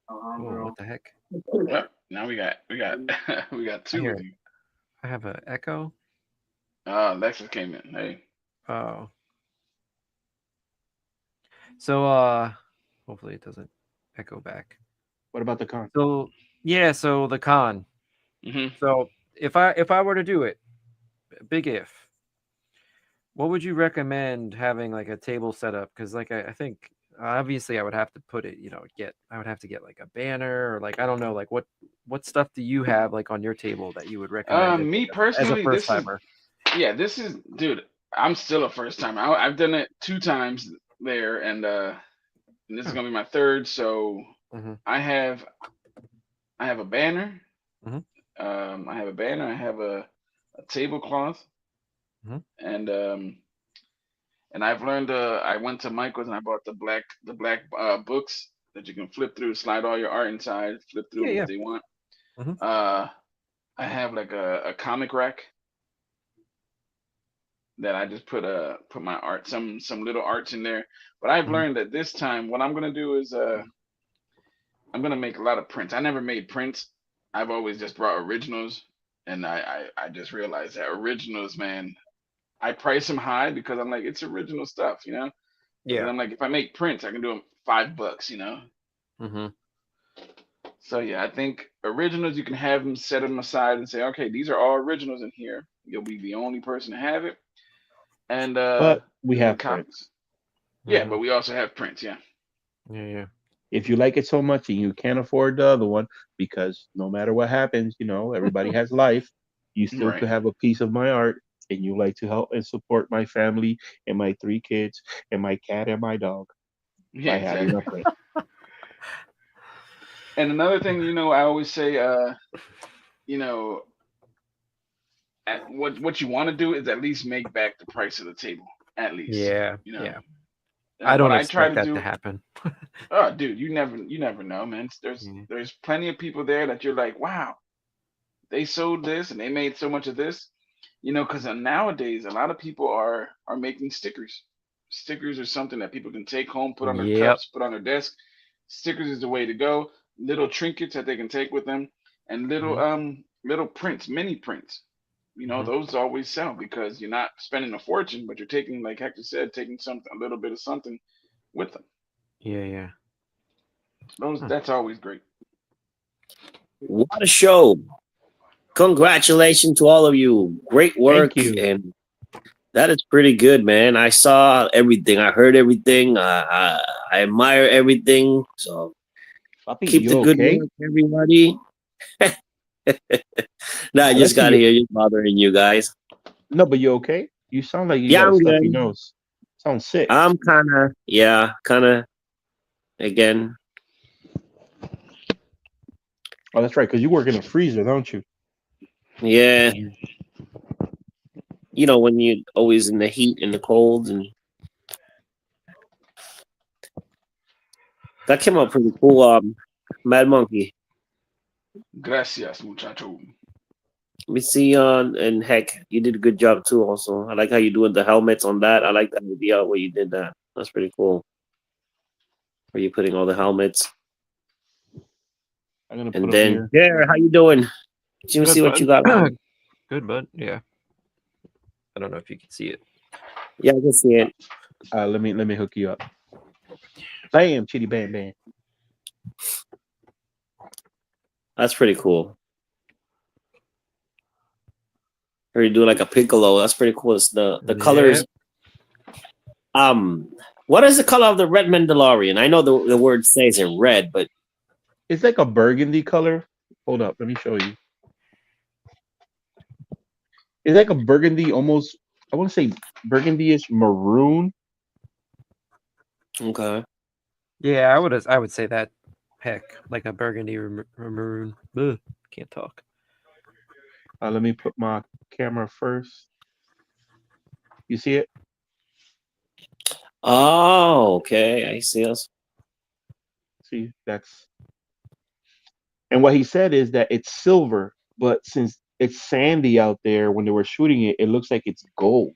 Oh, what the heck? Well, now we got we got two with Here, you. I have an echo. Lexus came in. Hey. Oh, so hopefully it doesn't echo back. What about the con? So yeah, so the con. Mhm. So if I were to do it, big if, what would you recommend having like a table set up? Because like I think obviously I would have to put it, I would have to get like a banner or like I don't know, like what stuff do you have like on your table that you would recommend Me as a personally, first timer? this is, dude. I'm still a first time. I've done it two times there, and this is Huh. gonna be my third. So Mm-hmm. I have a banner. Mhm. I have a banner. I have a tablecloth, Mhm. and I've learned. I went to Michael's and I bought the black books that you can flip through, slide all your art inside, flip Yeah, through yeah. what they want. Mhm. Uh, I have like a comic rack, that I just put my art, some little arts in there. But I've Mhm. learned that this time what I'm gonna do is I'm gonna make a lot of prints. I never made prints. I've always just brought originals, and I just realized that originals, man, I price them high because I'm like it's original stuff, you know. Because Yeah. I'm like if I make prints, I can do them $5, you know. Hmm. So yeah, I think originals you can have them set them aside and say, okay, these are all originals in here. You'll be the only person to have it, and But we the have prints. copies. Yeah, Hmm. but we also have prints. Yeah. Yeah, yeah. If you like it so much and you can't afford the other one, because no matter what happens, you know, everybody has life, you still Right. could have a piece of my art and you like to help and support my family and my 3 kids and my cat and my dog Yeah, by having a exactly. print. And another thing, you know, I always say, you know, what you want to do is at least make back the price of the table, at least, Yeah, you know. yeah. I And what don't I try expect to that to do, happen. oh, dude, you never know, man. Yeah. There's plenty of people there that you're like, wow, they sold this and they made so much of this, you know, because nowadays a lot of people are making stickers. Stickers are something that people can take home, put on their Yep. cups, put on their desk. Stickers is the way to go. Little trinkets that they can take with them, and Hmm. little prints, mini prints. You know, Hmm. those always sell because you're not spending a fortune, but you're taking, like Hector said, taking something, a little bit of something with them. Yeah, yeah. Those Huh. that's always great. What a show. Congratulations to all of you. Great Thank work. you. And that is pretty good, man. I saw everything. I heard everything. I admire everything. So Papi, keep you the good okay? work, everybody. No, I just Let's see got you. here just bothering you guys. No, but you okay? You sound like you Yeah, got a I'm stuffy good. nose. Sound sick. I'm kind of, again. Oh, that's right, because you work in a freezer, don't you? Yeah. You know, when you always in the heat and the cold. And that came out pretty cool. Mad Monkey. Gracias, muchacho. Let me see, and heck, you did a good job too. Also, I like how you doing the helmets on that. I like that idea where you did that. That's pretty cool. Where you putting all the helmets, I'm gonna put and them then here. there, how you doing? Let me see Good, what you bud. got on. Good, bud. Yeah. I don't know if you can see it. Yeah, I can see it. Let me hook you up. Bam, chitty bam bam. That's pretty cool. Or you do like a piccolo. That's pretty cool. It's the Yeah. colors. Um, what is the color of the red Mandalorian? I know the word says in red, but It's like a burgundy color. Hold up, let me show you. It's like a burgundy, almost. I want to say burgundy-ish maroon. okay. Yeah, I would say that. Heck, like a burgundy or maroon. Ugh, can't talk. Let me put my camera first. You see it? Oh, okay. I see us. See, that's. And what he said is that it's silver, but since it's sandy out there when they were shooting it, it looks like it's gold.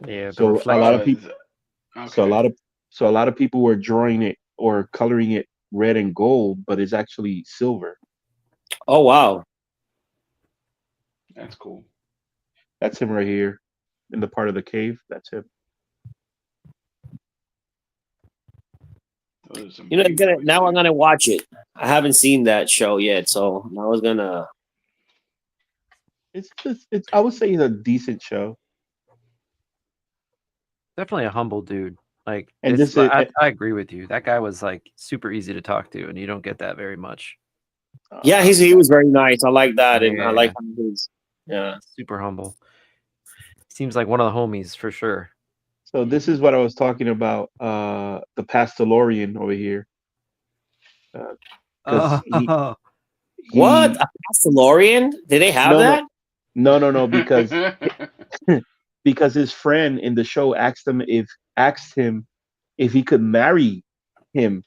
Yeah, the So a lot reflection. of people, so a Okay. lot of, so a lot of people were drawing it or coloring it red and gold, but it's actually silver. Oh, wow. That's cool. That's him right here in the part of the cave. That's him. Those are some You know, big boys now I'm there. gonna watch it. I haven't seen that show yet, so I was gonna. It's just, it's. I would say it's a decent show. Definitely a humble dude. Like And it's this is, I agree with you. That guy was like super easy to talk to, and you don't get that very much. Yeah, he was very nice. I like that, and I like Yeah, how his. Yeah. super humble. Seems like one of the homies for sure. so this is what I was talking about. The Pastelorian over here, because Oh, What, he a Mandalorian? Did they have no no that? no because because his friend in the show asked him if he could marry him.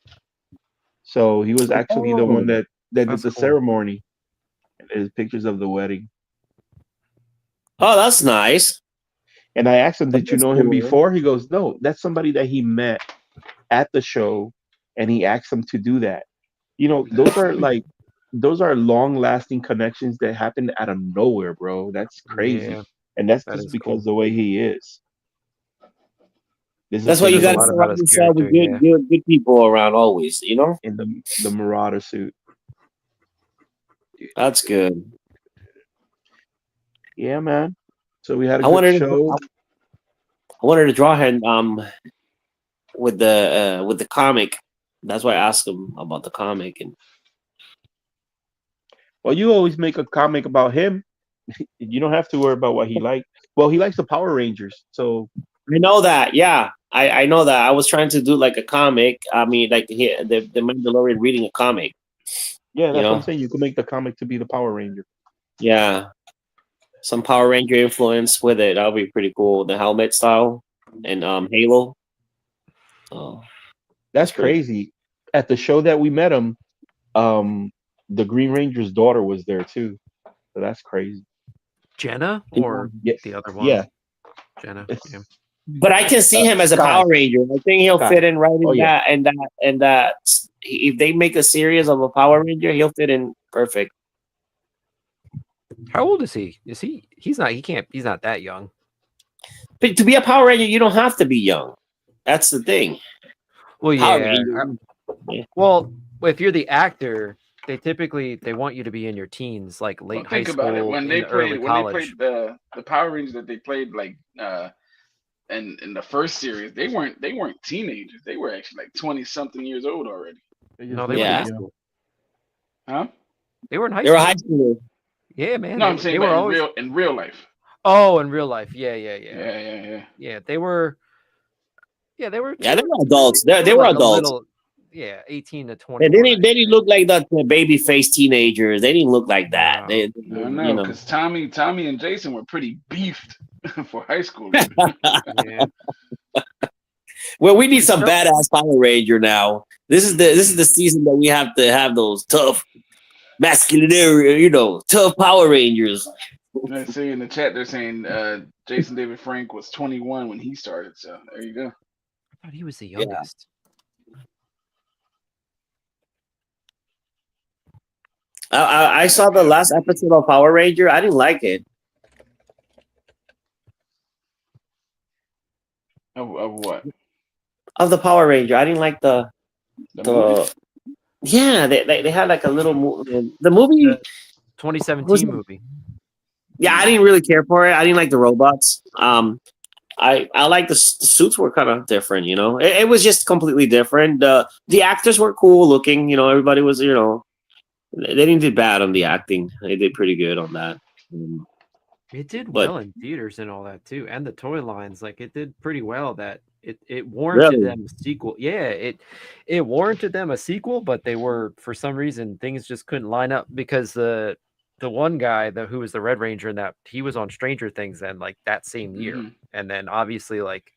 So he was actually the one Oh, that did that's the cool. ceremony. And there's pictures of the wedding. oh, that's nice. And I asked him, But "Did you that's know him cool. before?" He goes, "No, that's somebody that he met at the show, and he asked him to do that." You know, That's sweet. those are long lasting connections that happen out of nowhere, bro. That's crazy, Yeah, and that's that just is because cool. the way he is. This is That's why It you him says in a got to lot about surround his yourself with character. good, Yeah. good, good people around always. You know, in the Marauder suit. that's good. Yeah, man. So we had a I good wanted to, show. I wanted to draw him with the comic. That's why I asked him about the comic, and Well, you always make a comic about him. You don't have to worry about what he likes. Well, he likes the Power Rangers, so I know that. Yeah, I know that. I was trying to do like a comic. I mean, like the Mandalorian reading a comic. yeah, You that's what I'm know, saying. You can make the comic to be the Power Ranger. yeah, some Power Ranger influence with it. That'll be pretty cool. The helmet style and Halo. Oh, That's that's pretty. crazy. At the show that we met him, um, the Green Ranger's daughter was there too. So that's crazy. Jenna Yeah. or Yeah, the other one? yeah. Jenna. Yeah. It's But I can see him as a Sky. Power Ranger. I think he'll Sky. fit in right Oh in yeah. that. If they make a series of a Power Ranger, he'll fit in perfect. How old is he? Is he? He's not. He can't. He's not that young. But to be a Power Ranger, you don't have to be young. That's the thing. Well, Power yeah. Ranger. Well, if you're the actor, they typically they want you to be in your teens, like Well, late high think about it. school, in early When they college. played the Power Rangers that they played like in the first series, they weren't teenagers. They were actually like 20 something years old already. They No, just they were look in high Yeah, young. school. Huh? They were in high they were school. high school. Yeah, man. No, I'm saying They but were always. in real life. Oh, in real life. Yeah. Yeah. They were. Yeah, they were. Yeah, they were adults. They were Like a adults. little. Yeah, 18 to They 21. didn't look like that baby face teenagers. They didn't look like that. No. They I don't you know, know. because Tommy and Jason were pretty beefed for high schoolers. Yeah. Well, we need some badass Power Ranger now. This is the season that we have to have those tough masculine area, tough Power Rangers. Let's see in the chat they're saying Jason David Frank was 21 when he started. So there you go. I thought he was the Yeah. youngest. I saw the last episode of Power Ranger. I didn't like it. Of what? Of the Power Ranger, I didn't like The movie? the. Yeah, they had like a little the movie. The 2017 movie. Yeah, I didn't really care for it. I didn't like the robots. I like the suits were kind of different. It was just completely different. The actors were cool looking. Everybody was. They didn't do bad on the acting. They did pretty good on that. It did But- well in theaters and all that too, and the toy lines. Like it did pretty well. That it warranted Really? them a sequel. Yeah, it warranted them a sequel, but they were for some reason things just couldn't line up because the one guy who was the Red Ranger and that he was on Stranger Things then like that same year, Mhm. and then obviously like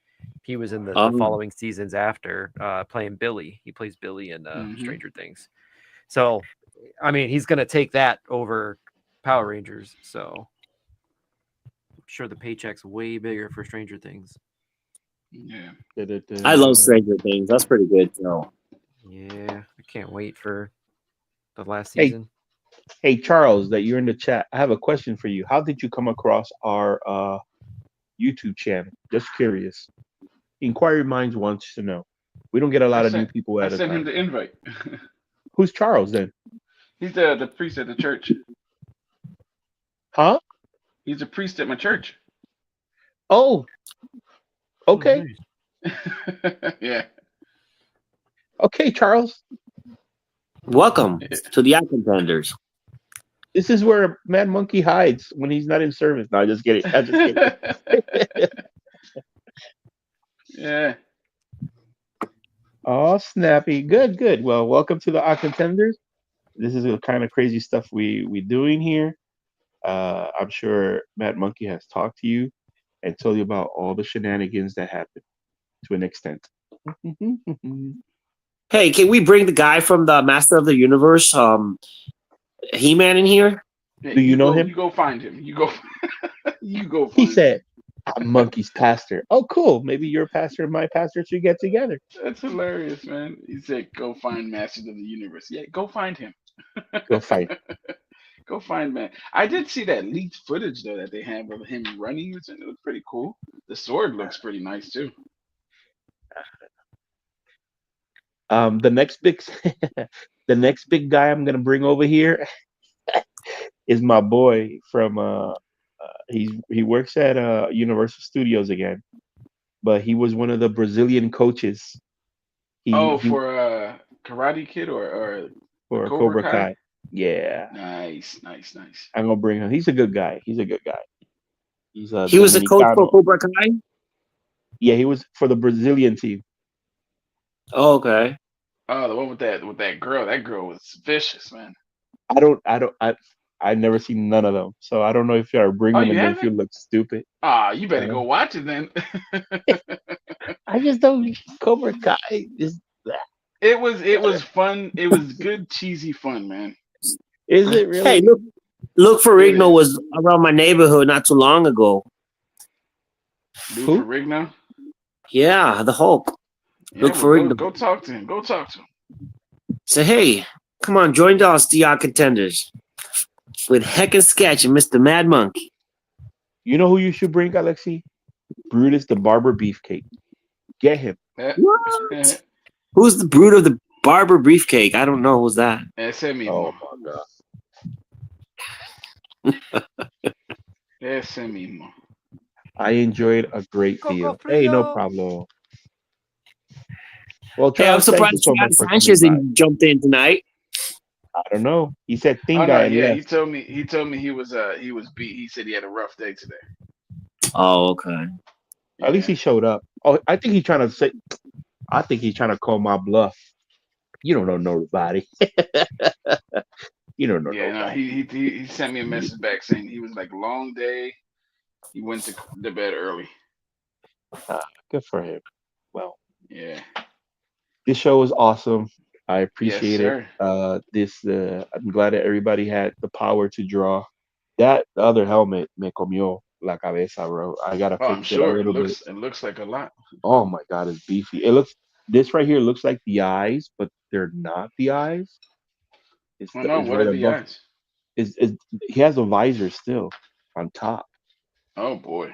he was in the Um, following seasons after playing Billy. He plays Billy in Mhm. Stranger Things. So I mean he's gonna take that over Power Rangers. So I'm sure the paycheck's way bigger for Stranger Things. Yeah. I love Stranger Things. That's pretty good. Yeah, I can't wait for the last Hey. season. Hey Charles, that you're in the chat. I have a question for you. How did you come across our YouTube channel? Just curious. Inquiry Minds wants to know. We don't get a lot of new people I at a sent him time. the invite. Who's Charles then? He's the priest at the church. Huh? He's a priest at my church. Oh. Okay. Yeah. Okay, Charles. Welcome to the Art Contenders. This is where Mad Monkey hides when he's not in service. No, just kidding. I'm just kidding. Yeah. Oh, snappy. Good. Well, welcome to the Art Contenders. This is the kind of crazy stuff we doing here. I'm sure Mad Monkey has talked to you and told you about all the shenanigans that happen to an extent. Hey, can we bring the guy from the Master of the Universe, He-Man, in here? Yeah, Do you know him? You go find him. You go. You go. Find He him. said, I'm Monkey's pastor. Oh, cool. Maybe your pastor and my pastor should get together. That's hilarious, man. He said, "Go find Masters of the Universe." Yeah, go find him. Go fight. Go find man. I did see that leaked footage though that they have of him running. It looked pretty cool. The sword looks pretty nice too. The next big, the next big guy I'm gonna bring over here is my boy from he works at Universal Studios again, but he was one of the Brazilian coaches. Oh, He for Karate Kid or for Cobra Cobra Kai. Kai. Yeah, Nice, nice, nice. I'm gonna bring him. He's a good guy. He's a good guy. He's a He was a coach for Dominicano. Cobra Kai. Yeah, he was for the Brazilian team. Oh, okay. Oh, the one with that girl. That girl was vicious, man. I never seen none of them, so I don't know if I bring Oh, them you and then feel haven't? look stupid. Ah, you better Uh, go watch it then. I just don't Cobra Kai It was fun. It was good cheesy fun, man. is it Hey, really? look, It Ferrigno is. was around my neighborhood not too long ago. Lou Who? Ferrigno. Yeah, the Hulk. Yeah, Look well, for go Ferrigno. go talk to him. Go talk to him. Say, hey, come on, join us, the contenders with Heck and Sketch and Mr. Mad Monkey. You know who you should bring, Alexi? Brutus the Barber Beefcake. Get him. What? Who's the brute of the barber briefcake? I don't know who's that. Ese Oh mismo. my god. Ese mismo. I enjoyed a great Coco deal. Hey, no Frio. problem. Well, Hey, I'm Charles, thank you surprised so Art much of for coming Sanchez by. jumped in tonight. I don't know. He said Oh Tinga no, and yeah, left. he told me he was beat. He said he had a rough day today. Oh, okay. At least Yeah. he showed up. Oh, I think he's trying to say. I think he's trying to call my bluff. You don't know nobody. You don't know Yeah, no, nobody. he sent me a message back saying he was like long day. He went to the bed early. Good for him. Well, Yeah. this show was awesome. I Yes, appreciate it. sir. I'm glad that everybody had the power to draw. That other helmet me comió la cabeza, bro. I gotta Oh, I'm fix it a sure. little bit. It looks like a lot. Oh my god, it's beefy. It looks this right here looks like the eyes, but they're not the eyes. Oh no, It's what right are the above. odds? Is he has a visor still on top. Oh boy.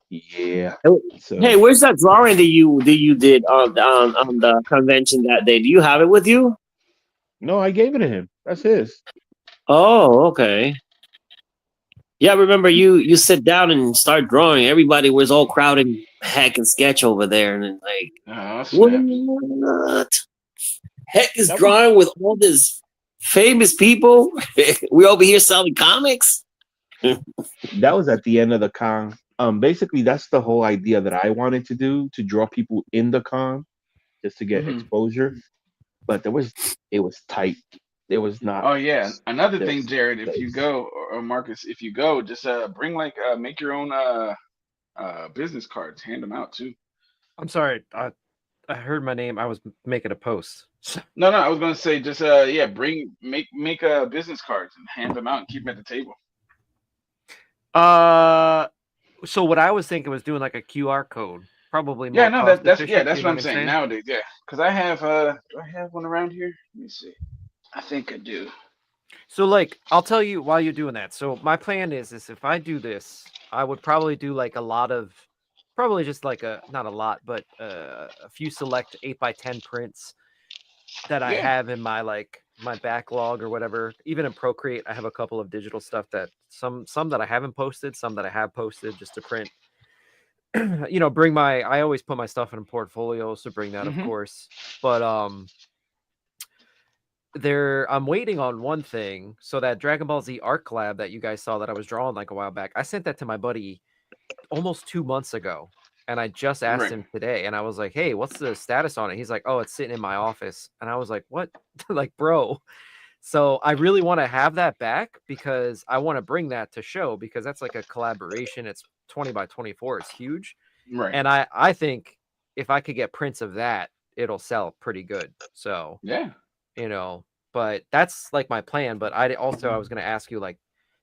Yeah. Hey, So where's that drawing that you did on the convention that day? Do you have it with you? no, I gave it to him. That's his. Oh, okay. Yeah, I remember you sit down and start drawing. Everybody was all crowding Heck and Sketch over there, and then like, Oh snap. what? Heck is That was drawing with all this famous people. We over here selling comics. that was at the end of the con. Basically that's the whole idea that I wanted to do to draw people in the con just to get Hmm. exposure. But it was tight. There was not Oh yeah. Another thing, this Jared, if you place. go or Marcus, if you go, just bring like make your own business cards, hand them out too. I'm sorry. I heard my name. I was making a post. No, I was gonna say just yeah, make business cards and hand them out and keep them at the table. So what I was thinking was doing like a QR code, probably Yeah, more no, cost that's efficient. that's You what know I'm what I'm saying saying? nowadays. Yeah, because I have do I have one around here? Let me see. I think I do. So like, I'll tell you while you're doing that. So my plan is if I do this, I would probably do like a lot of, probably just like not a lot, but a few select 8x10 prints that I Yeah. have in my backlog or whatever. Even in Procreate, I have a couple of digital stuff that some that I haven't posted, some that I have posted just to print. I always put my stuff in a portfolio, so bring that, of Hmm. course. But I'm waiting on one thing. So that Dragon Ball Z art collab that you guys saw that I was drawing like a while back, I sent that to my buddy almost 2 months ago. And I just asked Right. him today, and I was like, "Hey, what's the status on it?" He's like, "Oh, it's sitting in my office." And I was like, "What?" Like, bro. So I really want to have that back because I want to bring that to show because that's like a collaboration. It's 20 by 24. It's huge. Right. And I think if I could get prints of that, it'll sell pretty good. So, Yeah. but that's like my plan. But I was going to ask you, like,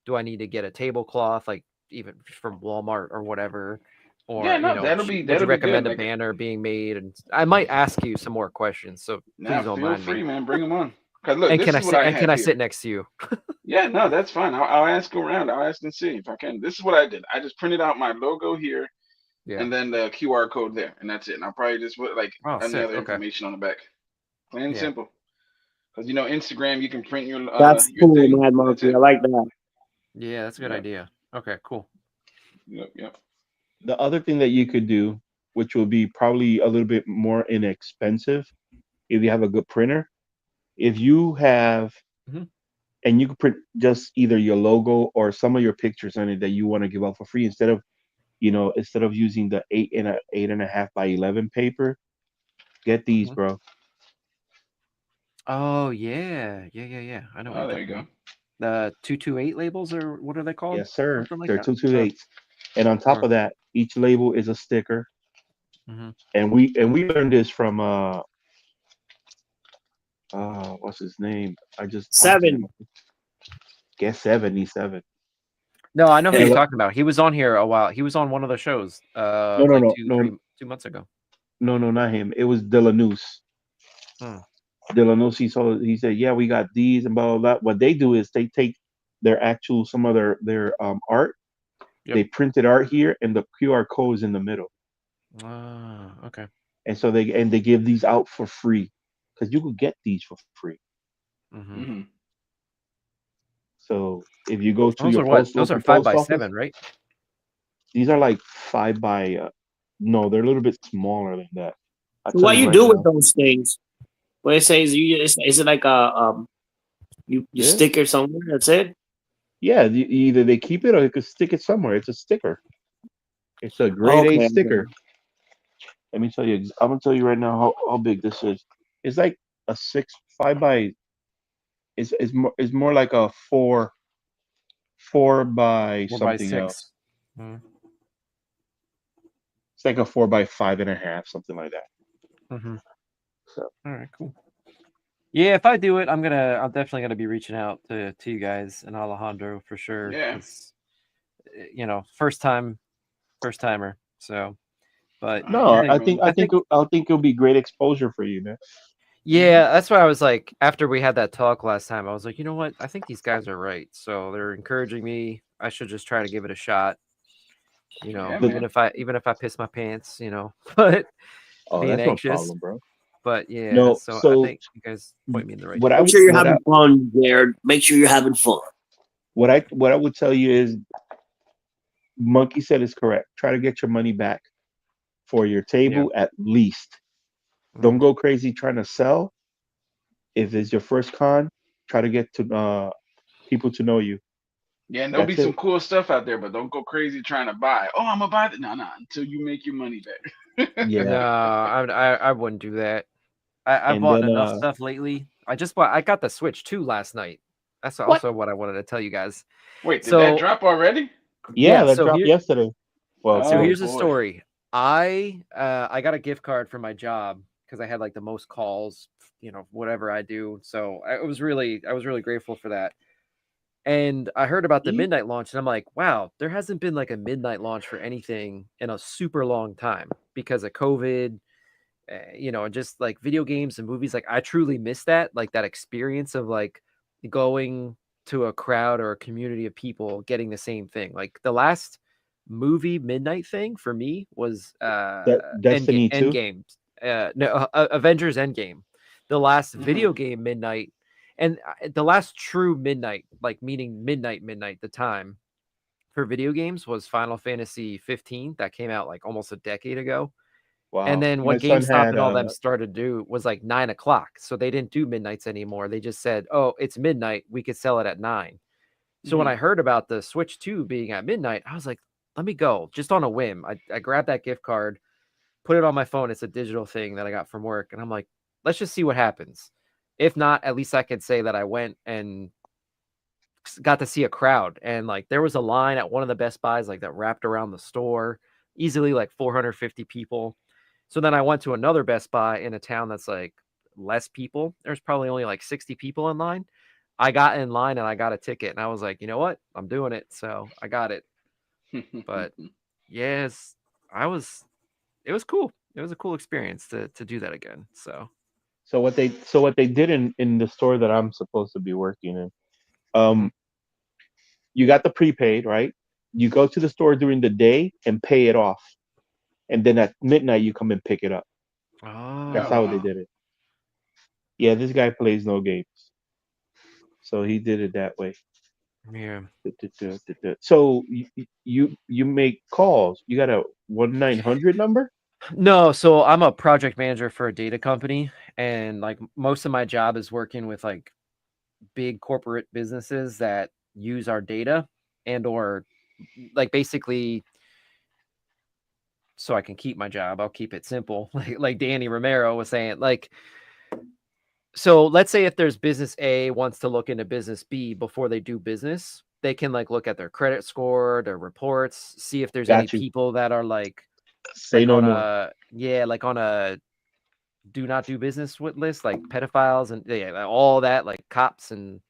do I need to get a tablecloth? Like, even from Walmart or whatever, or Yeah, no, would you that'll be recommend good. a Like, banner being made? And I might ask you some more questions, so now please don't feel mind free, me. man. Bring them on. Cause look, And this can I is what sit? I And can have I here. sit next to you? Yeah, no, that's fine. I'll ask around. I'll ask and see if I can. This is what I did. I just printed out my logo here Yeah. and then the QR code there, and that's it. And I'll probably just put like Oh, any sick. other Okay. information on the back. Plain and Yeah. simple. Because Instagram, you can print That's your cool, thing. Mad And that's Monkey. it. I like that. Yeah, that's a good Yep. idea. Okay, cool. Yep. The other thing that you could do, which will be probably a little bit more inexpensive, if you have a good printer, if you have, Mhm. and you can print just either your logo or some of your pictures on it that you want to give out for free instead of, instead of using the 8.5 by 11 paper, get these, Mhm. bro. Oh yeah. I know what Oh, you're there you talking go. about. The 228 labels, or what are they called? Yes, sir. Something like They're that. 228s, and on top Oh. of that, each label is a sticker. hmm And we learned this from what's his name? I just talked to him. 7. Guess 77. No, I know who And you're look, talking about. He was on here a while. He was on one of the shows, no, no, like no, no, 2 months ago. no, no, not him. It was Delanus. Hmm. Delanus. He said, yeah, we got these and blah blah blah. What they do is they take some of their art. Yep. They printed art here, and the QR code is in the middle. Okay. And so they give these out for free because you could get these for free. hmm Hmm. So if you go to Those your are what? Those are local 5 post by office, 7, right? these are like 5 by. No, they're a little bit smaller than that. I'll So tell what you you right do with now. those things? What it says, is it like a you Yeah, stick it somewhere? That's it. yeah. Either they keep it or they could stick it somewhere. It's a sticker. It's a grade A Okay. sticker. Let me tell you. I'm gonna tell you right now how big this is. It's like a 5 by. It's more like a 4 by 4 by something 6. else. It's like a 4 by 5.5, something like that. Mm-hmm. So All right, cool. Yeah, if I do it, I'm definitely gonna be reaching out to you guys and Alejandro for sure. Yeah. 'Cause, first timer. So, but no, Hear I you, think man. I think it'll be great exposure for you, man. yeah, that's why I was like, after we had that talk last time, I was like, you know what? I think these guys are right. So they're encouraging me. I should just try to give it a shot. Yeah, The- Even man. if I piss my pants, but oh, being that's no anxious. problem, bro. But yeah, No, so I so think you guys point me in the right what I Make direction. sure you're what I having fun, Jared. Make sure you're having fun. what I would tell you is, Monkey said is correct. Try to get your money back for your Yeah. table at least. Don't go crazy trying to sell. If it's your first con, try to get to people to know you. Yeah, and there'll be That's some it. cool stuff out there, but don't go crazy trying to buy. Oh, I'm gonna buy it. No, until you make your money back. No, Yeah, I wouldn't do that. I and bought then enough stuff lately. I got the Switch 2 last night. That's what? also what I wanted to tell you guys. Wait, did that So drop already? Yeah, yeah, that dropped yesterday. Well, so today. Oh here's the boy. story. I got a gift card for my job because I had like the most calls, whatever I do. So I was really grateful for that. And I heard about the Ye- midnight launch, and I'm like, wow, there hasn't been like a midnight launch for anything in a super long time because of COVID, and just like video games and movies. Like I truly miss that, like that experience of like going to a crowd or a community of people getting the same thing. Like the last movie midnight thing for me was That Destiny 2. Endgame. No, Avengers Endgame. The last video game midnight, and the last true midnight, like meaning midnight, the time for video games was Final Fantasy 15 that came out like almost a decade ago. And Wow. then My what son GameStop had and all them started to do was like 9 o'clock. So they didn't do midnights anymore. They just said, oh, it's midnight. We could sell it at 9. So when I heard about the Switch 2 being at midnight, I was like, let me go just on a whim. I grabbed that gift card, put it on my phone. It's a digital thing that I got from work. And I'm like, let's just see what happens. If not, at least I could say that I went and got to see a crowd. And like there was a line at one of the Best Buys like that wrapped around the store, easily like 450 people. So then I went to another Best Buy in a town that's like less people. There's probably only like 60 people in line. I got in line and I got a ticket and I was like, you know what? I'm doing it. So I got it. But yes, I was. It was cool. It was a cool experience to do that again. So So what they did in the store that I'm supposed to be working in, Mhm. you got the prepaid, right? You go to the store during the day and pay it off, and then at midnight you come and pick it up. That's Oh Oh, how they wow. did it. Yeah, this guy plays no games, so he did it that way. yeah. So you make calls. You got a 1-900 number? No, so I'm a project manager for a data company, and like most of my job is working with like big corporate businesses that use our data and or like basically so I can keep my job. I'll keep it simple. Like Danny Romero was saying, like so let's say if there's business A wants to look into business B before they do business, they can like look at their credit score, their reports, see if there's any Got you. people that are Say no on more. a like on a do not do business with list, like pedophiles and yeah, like all that, like cops and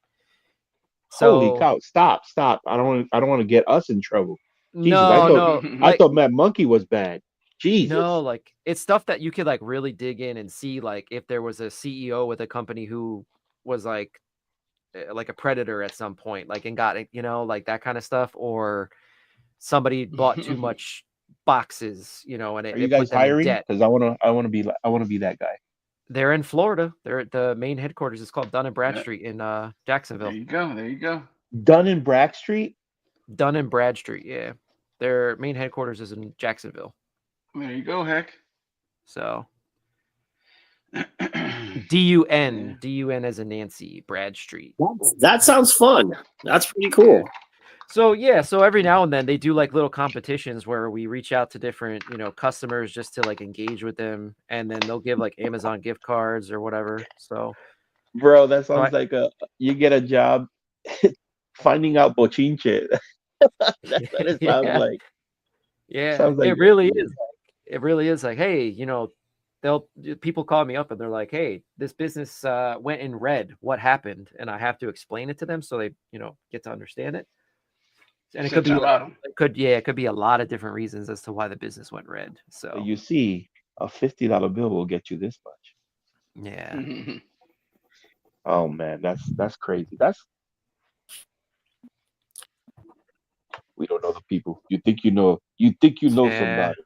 Holy so cow! Stop, stop! I don't want to get us in trouble. Jesus, no, I like thought Mad Monkey was bad. no, Jesus. like it's stuff that you could like really dig in and see like if there was a CEO with a company who was like a predator at some point, like and got it, like that kind of stuff, or somebody bought too much boxes, and Are you it put guys them in hiring? debt. Because I want to be that guy. They're in Florida. They're at the main headquarters is called Dun and Yeah, Bradstreet in there Jacksonville. you go. There you go. Dun and Bradstreet. Dun and Bradstreet, yeah. Their main headquarters is in Jacksonville. There you go, heck. So Yeah. DUN as in Nancy Bradstreet. That sounds fun. That's pretty Yeah. cool. So yeah, so every now and then they do like little competitions where we reach out to different, customers just to like engage with them, and then they'll give like Amazon gift cards or whatever. So, Bro, that so sounds like a you get a job finding out bochinche. That's what it sounds yeah, like. yeah, Sounds like it really is. It really is like, hey, they'll people call me up and they're like, hey, this business went in red. What happened? And I have to explain it to them so they, get to understand it. And it could Shut be your mouth. it could be a lot of different reasons as to why the business went red. So you see, a $50 bill will get you this much. yeah. Oh man, that's crazy. That's we don't know the people. You think you know. You think you know Yeah. somebody.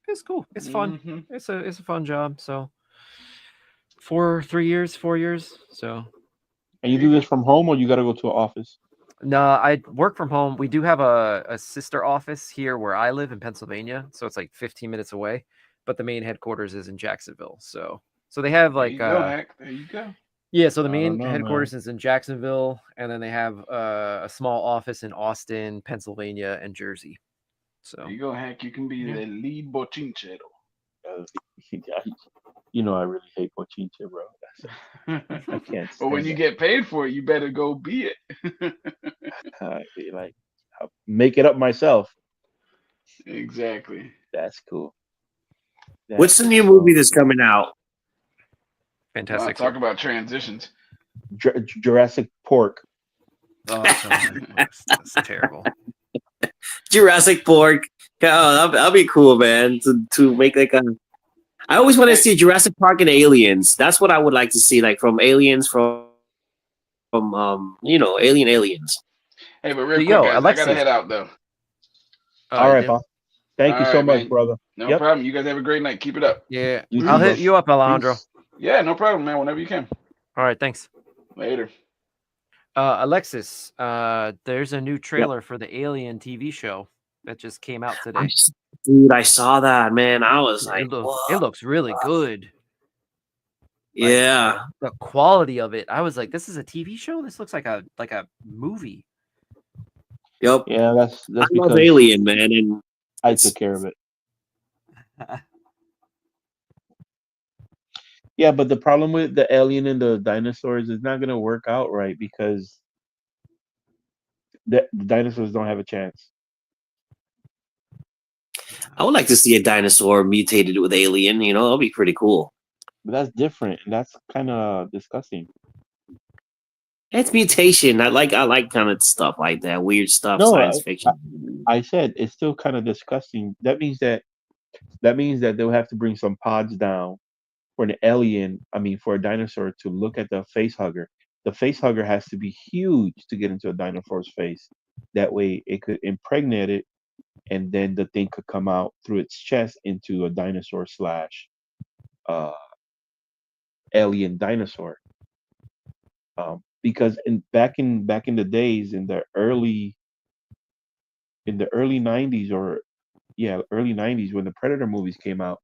It's cool. It's fun. Hmm. It's a fun job. So 4 years. So And you do this from home, or you got to go to an office. no, I work from home. We do have a sister office here where I live in Pennsylvania, so it's like 15 minutes away. But the main headquarters is in Jacksonville. So they have There like you go, heck. There you go. yeah. So the I don't main know, man. headquarters is in Jacksonville, and then they have a small office in Austin, Pennsylvania, and Jersey. There So you go, heck. You can be yeah. the lead bochinchero. You know, I really hate bochinche, bro. I can't But when stand you that. get paid for it, you better go be it. Like, I'll make it up myself. Exactly. That's cool. What's the That is new movie so that's cool. coming out? Wow, Fantastic talk Four. about transitions. Jurassic Pork. Oh, that's terrible. Jurassic Park. Oh, that'll be cool, man. To make like a. I always want to Hey, see Jurassic Park and Aliens. That's what I would like to see, like from Aliens, from Alien Aliens. hey, but So, real quick, yo, guys, I gotta Alexis. head out though. All You right, do? boss. Thank All you so right, much, man. brother. No Yep. problem. You guys have a great night. Keep it up. Yeah, You I'll too, hit bro. you up, Alejandro. Peace. Yeah, no problem, man. Whenever you can. All right, thanks. Later. Alexis, there's a new Yep. trailer for the Alien TV show that just came out today. Dude, I saw that, man. I was like, It looks really good. Like yeah. the quality of it. I was like, this is a TV show? This looks like a movie. Yep. Yeah, I that's love because Alien, man, and I took care of it. Yeah, but the problem with the alien and the dinosaurs is not gonna work out right because the dinosaurs don't have a chance. I would like to see a dinosaur mutated with alien. That'll be pretty cool. But that's different, and that's kind of disgusting. It's mutation. I like kind of stuff like that, weird stuff, No, science fiction. I said it's still kind of disgusting. That means that they'll have to bring some pods down for an alien. I mean, for a dinosaur to look at the face hugger. The face hugger has to be huge to get into a dinosaur's face. That way, it could impregnate it, and then the thing could come out through its chest into a dinosaur slash uh, alien dinosaur. Because back in the days, in the early '90s, or yeah, early '90s, when the Predator movies came out,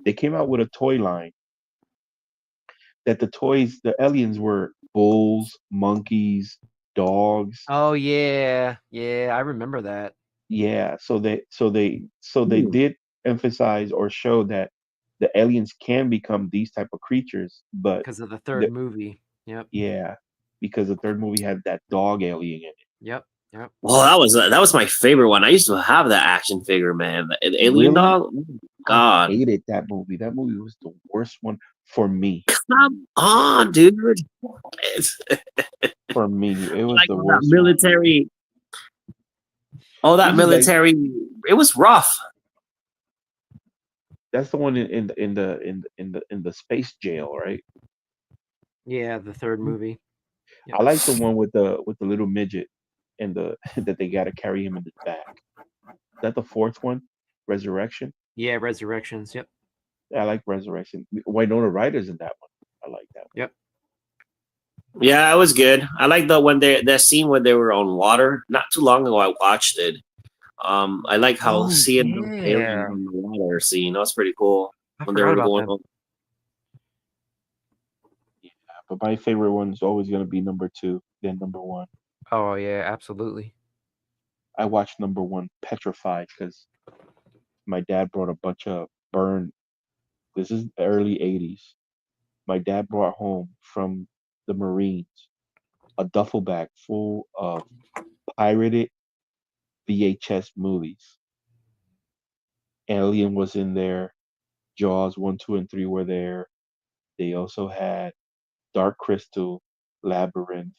they came out with a toy line that the aliens were bulls, monkeys, dogs. Oh yeah, yeah, I remember that Yeah, so they Hmm. did emphasize or show that the aliens can become these type of creatures, but because of the the, third movie. Yep, yeah, because the third movie had that dog alien in it. yep, yep. Well, that was my favorite one. I used to have that action figure, man. The alien Really? dog. I God, hated that movie. That movie was the worst one for me. come on, dude. It's, For me, it was like the worst one. all that This is like military. It was rough. that's the one in the space jail, right? Yeah, the third movie. Yep. I like the one with the little midget and the that they got to carry him in the back. Is that the fourth one? Resurrection. Yeah, Resurrections. Yep, I like Resurrection. Winona Ryder's in that one. I like that one. yep. Yeah, it was good. I like the when they that scene where they were on water. Not too long ago, I watched it. I like how Oh seeing the aliens yeah, on the water scene. That was pretty cool I when they forgot were about going that. on. Yeah, but my favorite one is always gonna be number two, then number one. Oh yeah, absolutely. I watched number one petrified because my dad brought a bunch of burned. This is the early '80s. My dad brought home from the Marines a duffel bag full of pirated VHS movies. Alien was in there. Jaws 1, 2, and 3 were there. They also had Dark Crystal, Labyrinth,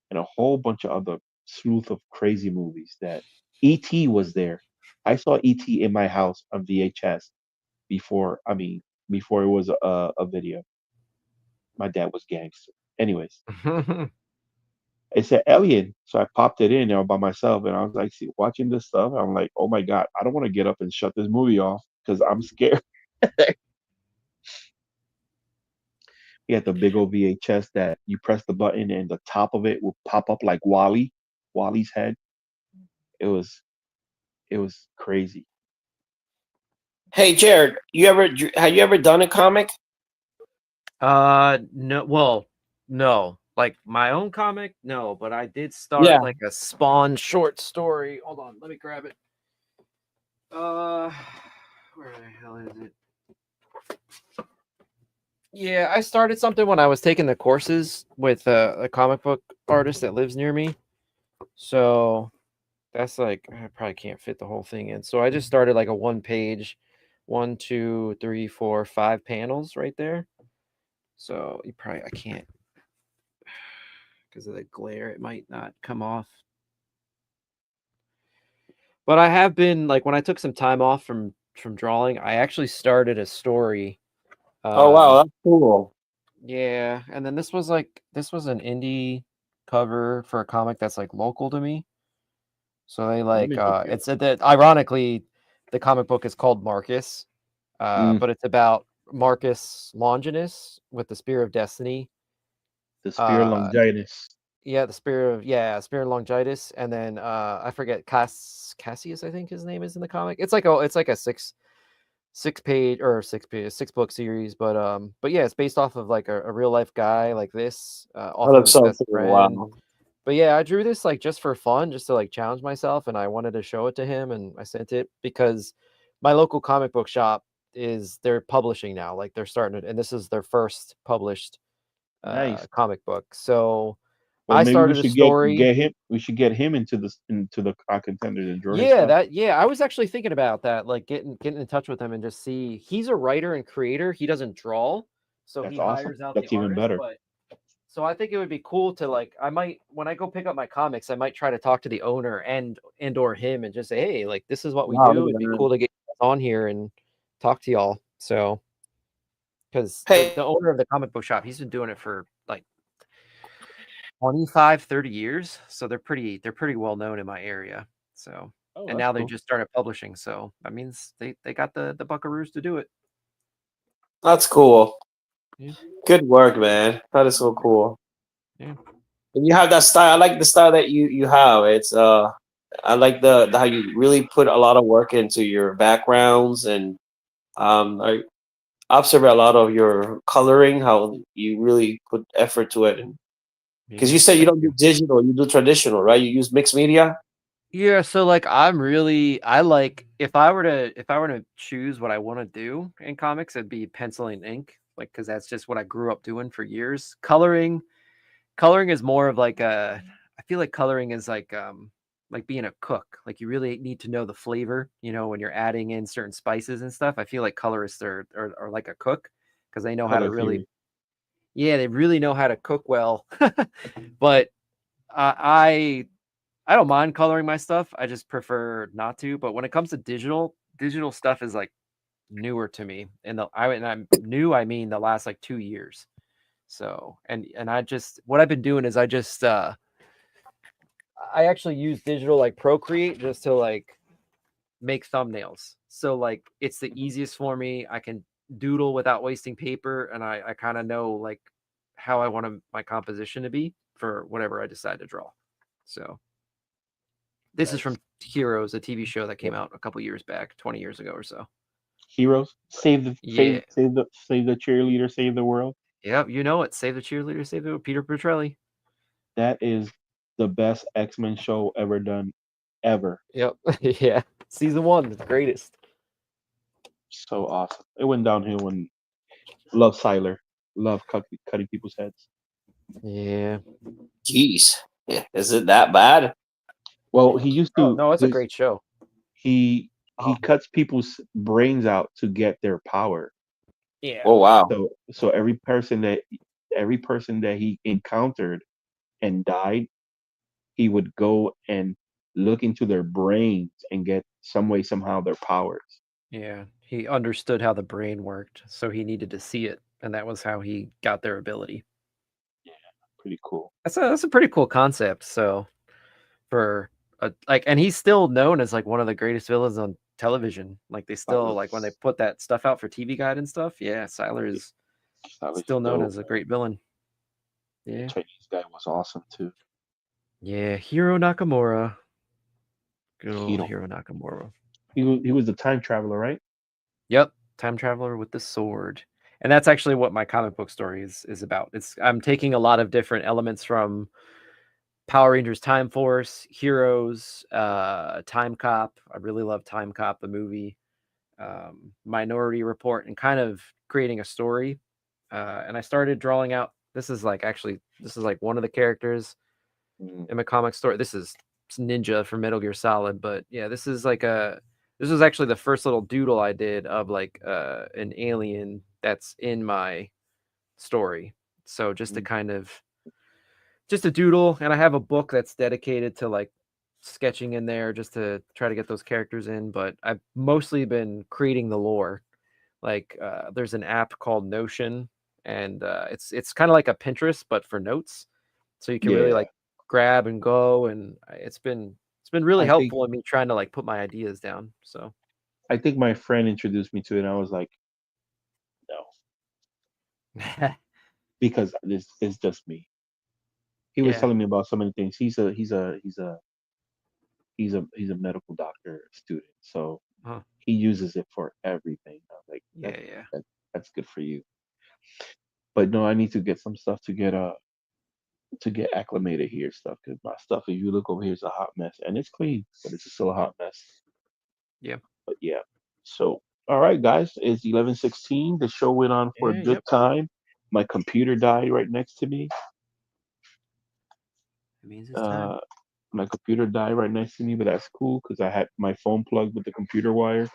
and a whole bunch of other sleuth of crazy movies. That E.T. was there. I saw E.T. in my house on VHS before it was a video. My dad was gangster. Anyways, it said Alien, so I popped it in there by myself, and I was like, see, watching this stuff. I'm like, oh my god, I don't want to get up and shut this movie off because I'm scared. He had the big old VHS that you press the button and the top of it will pop up like Wally's head. It was it was crazy. Hey, Jared, have you ever done a comic? No, well, no, like my own comic, no, but I did Yeah. start like a Spawn short story. Hold on, let me grab it. Where the hell is it? Yeah, I started something when I was taking the courses with a comic book artist that lives near me. So that's like I probably can't fit the whole thing in. So I just started like a 1 page, 1, 2, 3, 4, 5 panels right there. So I can't because of the glare. It might not come off. But I have been like when I took some time off from drawing, I actually started a story. Oh wow, that's cool. Yeah, and then this was an indie cover for a comic that's like local to me. So they Let me check it it's that ironically the comic book is called Marcus, Mm, but it's about Marcus Longinus with the Spear of Destiny. the Spear Uh, Longinus. yeah, Spear of Longitis, and then I forget Cassius, I think his name is in the comic. It's like a six book series, but yeah, it's based off of like a real life guy like this, That off of looks his so best cool. friend. Wow. But yeah, I drew this like just for fun, just to like challenge myself, and I wanted to show it to him, and I sent it because my local comic book shop they're publishing now, like they're starting it, and this is their first published Nice. comic book. So Well, I maybe we started a should get story. get him. We should get him into the contenders and draw his Yeah, stuff. I was actually thinking about that, like getting in touch with him and just see. He's a writer and creator. He doesn't draw, so That's he awesome. hires out the That's even artist. better. But So I think it would be cool to like I might when I go pick up my comics, I might try to talk to the owner and or him and just say, hey, like this is what we Wow, do. look It'd at be that. cool to get you guys on here and talk to y'all. So because Hey, the owner of the comic book shop, he's been doing it for like 25, 30 years. So they're pretty well known in my area. So Oh, and that's now they cool. just started publishing. So that means they got the buckaroos to do it. that's cool. Yeah. Good work, man. That is so cool. Yeah. And you have that style. I like the style that you have. It's I like the how you really put a lot of work into your backgrounds, and I observe a lot of your coloring, how you really put effort to it. Because you Yeah. said you Thank don't do you. digital, you do traditional, right? You use mixed media. Yeah, so like I like if I were to choose what I want to do in comics, it'd be pencil and ink, like because that's just what I grew up doing for years. Coloring is more of like a I feel like coloring is like being a cook. Like you really need to know the flavor, when you're adding in certain spices and stuff. I feel like colorists are like a cook because they know how to Color really theory. yeah, they really know how to cook well. But I I don't mind coloring my stuff. I just prefer not to. But when it comes to digital stuff is like newer to me. And I'm new, I mean the last like 2 years. So and I just what I've been doing is I actually use digital like Procreate just to like make thumbnails. So like it's the easiest for me. I can doodle without wasting paper, and I kind of know like how I want my composition to be for whatever I decide to draw. So this is Nice. from Heroes, a TV show that came out a couple years back, 20 years ago or so. Heroes, save the Yeah. save the cheerleader, save the world. Yep. You know it. Save the cheerleader, save the Peter Petrelli. That is the best X-Men show ever done, ever. Yep. Yeah. Season 1, the greatest. So awesome. It went downhill when Love Siler, love cutting people's heads. Yeah. Jeez, yeah, is it that bad? Well, he used Oh, to no, it's a this great show. he Oh, cuts people's brains out to get their power. Yeah. oh wow. So every person that he encountered and died, he would go and look into their brains and get some way somehow their powers. Yeah. He understood how the brain worked, so he needed to see it. And that was how he got their ability. Pretty cool. That's a pretty cool concept. So for and he's still known as like one of the greatest villains on television. Like they still like when they Siler's put that stuff out for TV Guide and stuff. Yeah, Siler is Siler's still known dope, as a man. great villain. The Yeah. Chinese guy was awesome too. Yeah, Hiro Nakamura. Good He old don't Hiro Nakamura. he was the time traveler, right? Yep, time traveler with the sword. And that's actually what my comic book story is about. I'm taking a lot of different elements from Power Rangers Time Force, Heroes, Time Cop. I really love Time Cop, the movie, Minority Report, and kind of creating a story. And I started drawing out. This is like one of the characters Mm. in my comic story. This is Ninja from Metal Gear Solid, but yeah, this was actually the first little doodle I did of like an alien that's in my story. So just to Mm. kind of just a doodle, and I have a book that's dedicated to like sketching in there just to try to get those characters in, but I've mostly been creating the lore. Like there's an app called Notion, and it's kind of like a Pinterest but for notes. So you can really Yeah, like grab and go, and it's been really I think helpful in me trying to like put my ideas down. So I think my friend introduced me to it, and I was like, no, because this is just me. He was yeah. telling me about so many things. He's a medical doctor student, so Huh. he uses it for everything. I was like, Yeah, yeah. that's good for you. But no, I need to get some stuff to get acclimated here stuff because my stuff, if you look over here, is a hot mess and it's clean, but it's still a hot mess. Yeah. But yeah, so all right, guys, it's 11:16. The show went on for a Yeah, good yep. time. My computer died right next to me. It means it's time. Uh, my computer died right next to me, but that's cool because I had my phone plugged with the computer wire.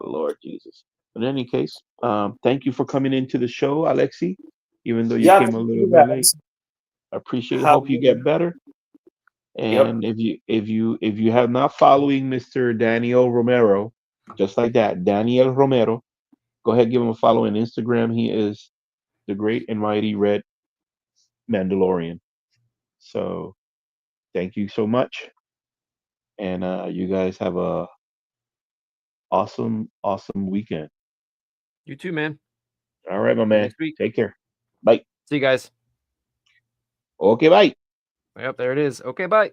Lord Jesus. In any case, thank you for coming into the show, Alexi. even though you Yeah, came a thank little you bit late. guys. I appreciate it. Have Hope you get better. Yep. And if you have not following Mr. Daniel Romero, just like that, Daniel Romero, go ahead, give him a follow on Instagram. He is the great and mighty Red Mandalorian. So thank you so much. And you guys have a awesome weekend. You too, man. All right, my See you man. next week. Take care. Bye. See you guys. Okay, bye. Yep, there it is. Okay, bye.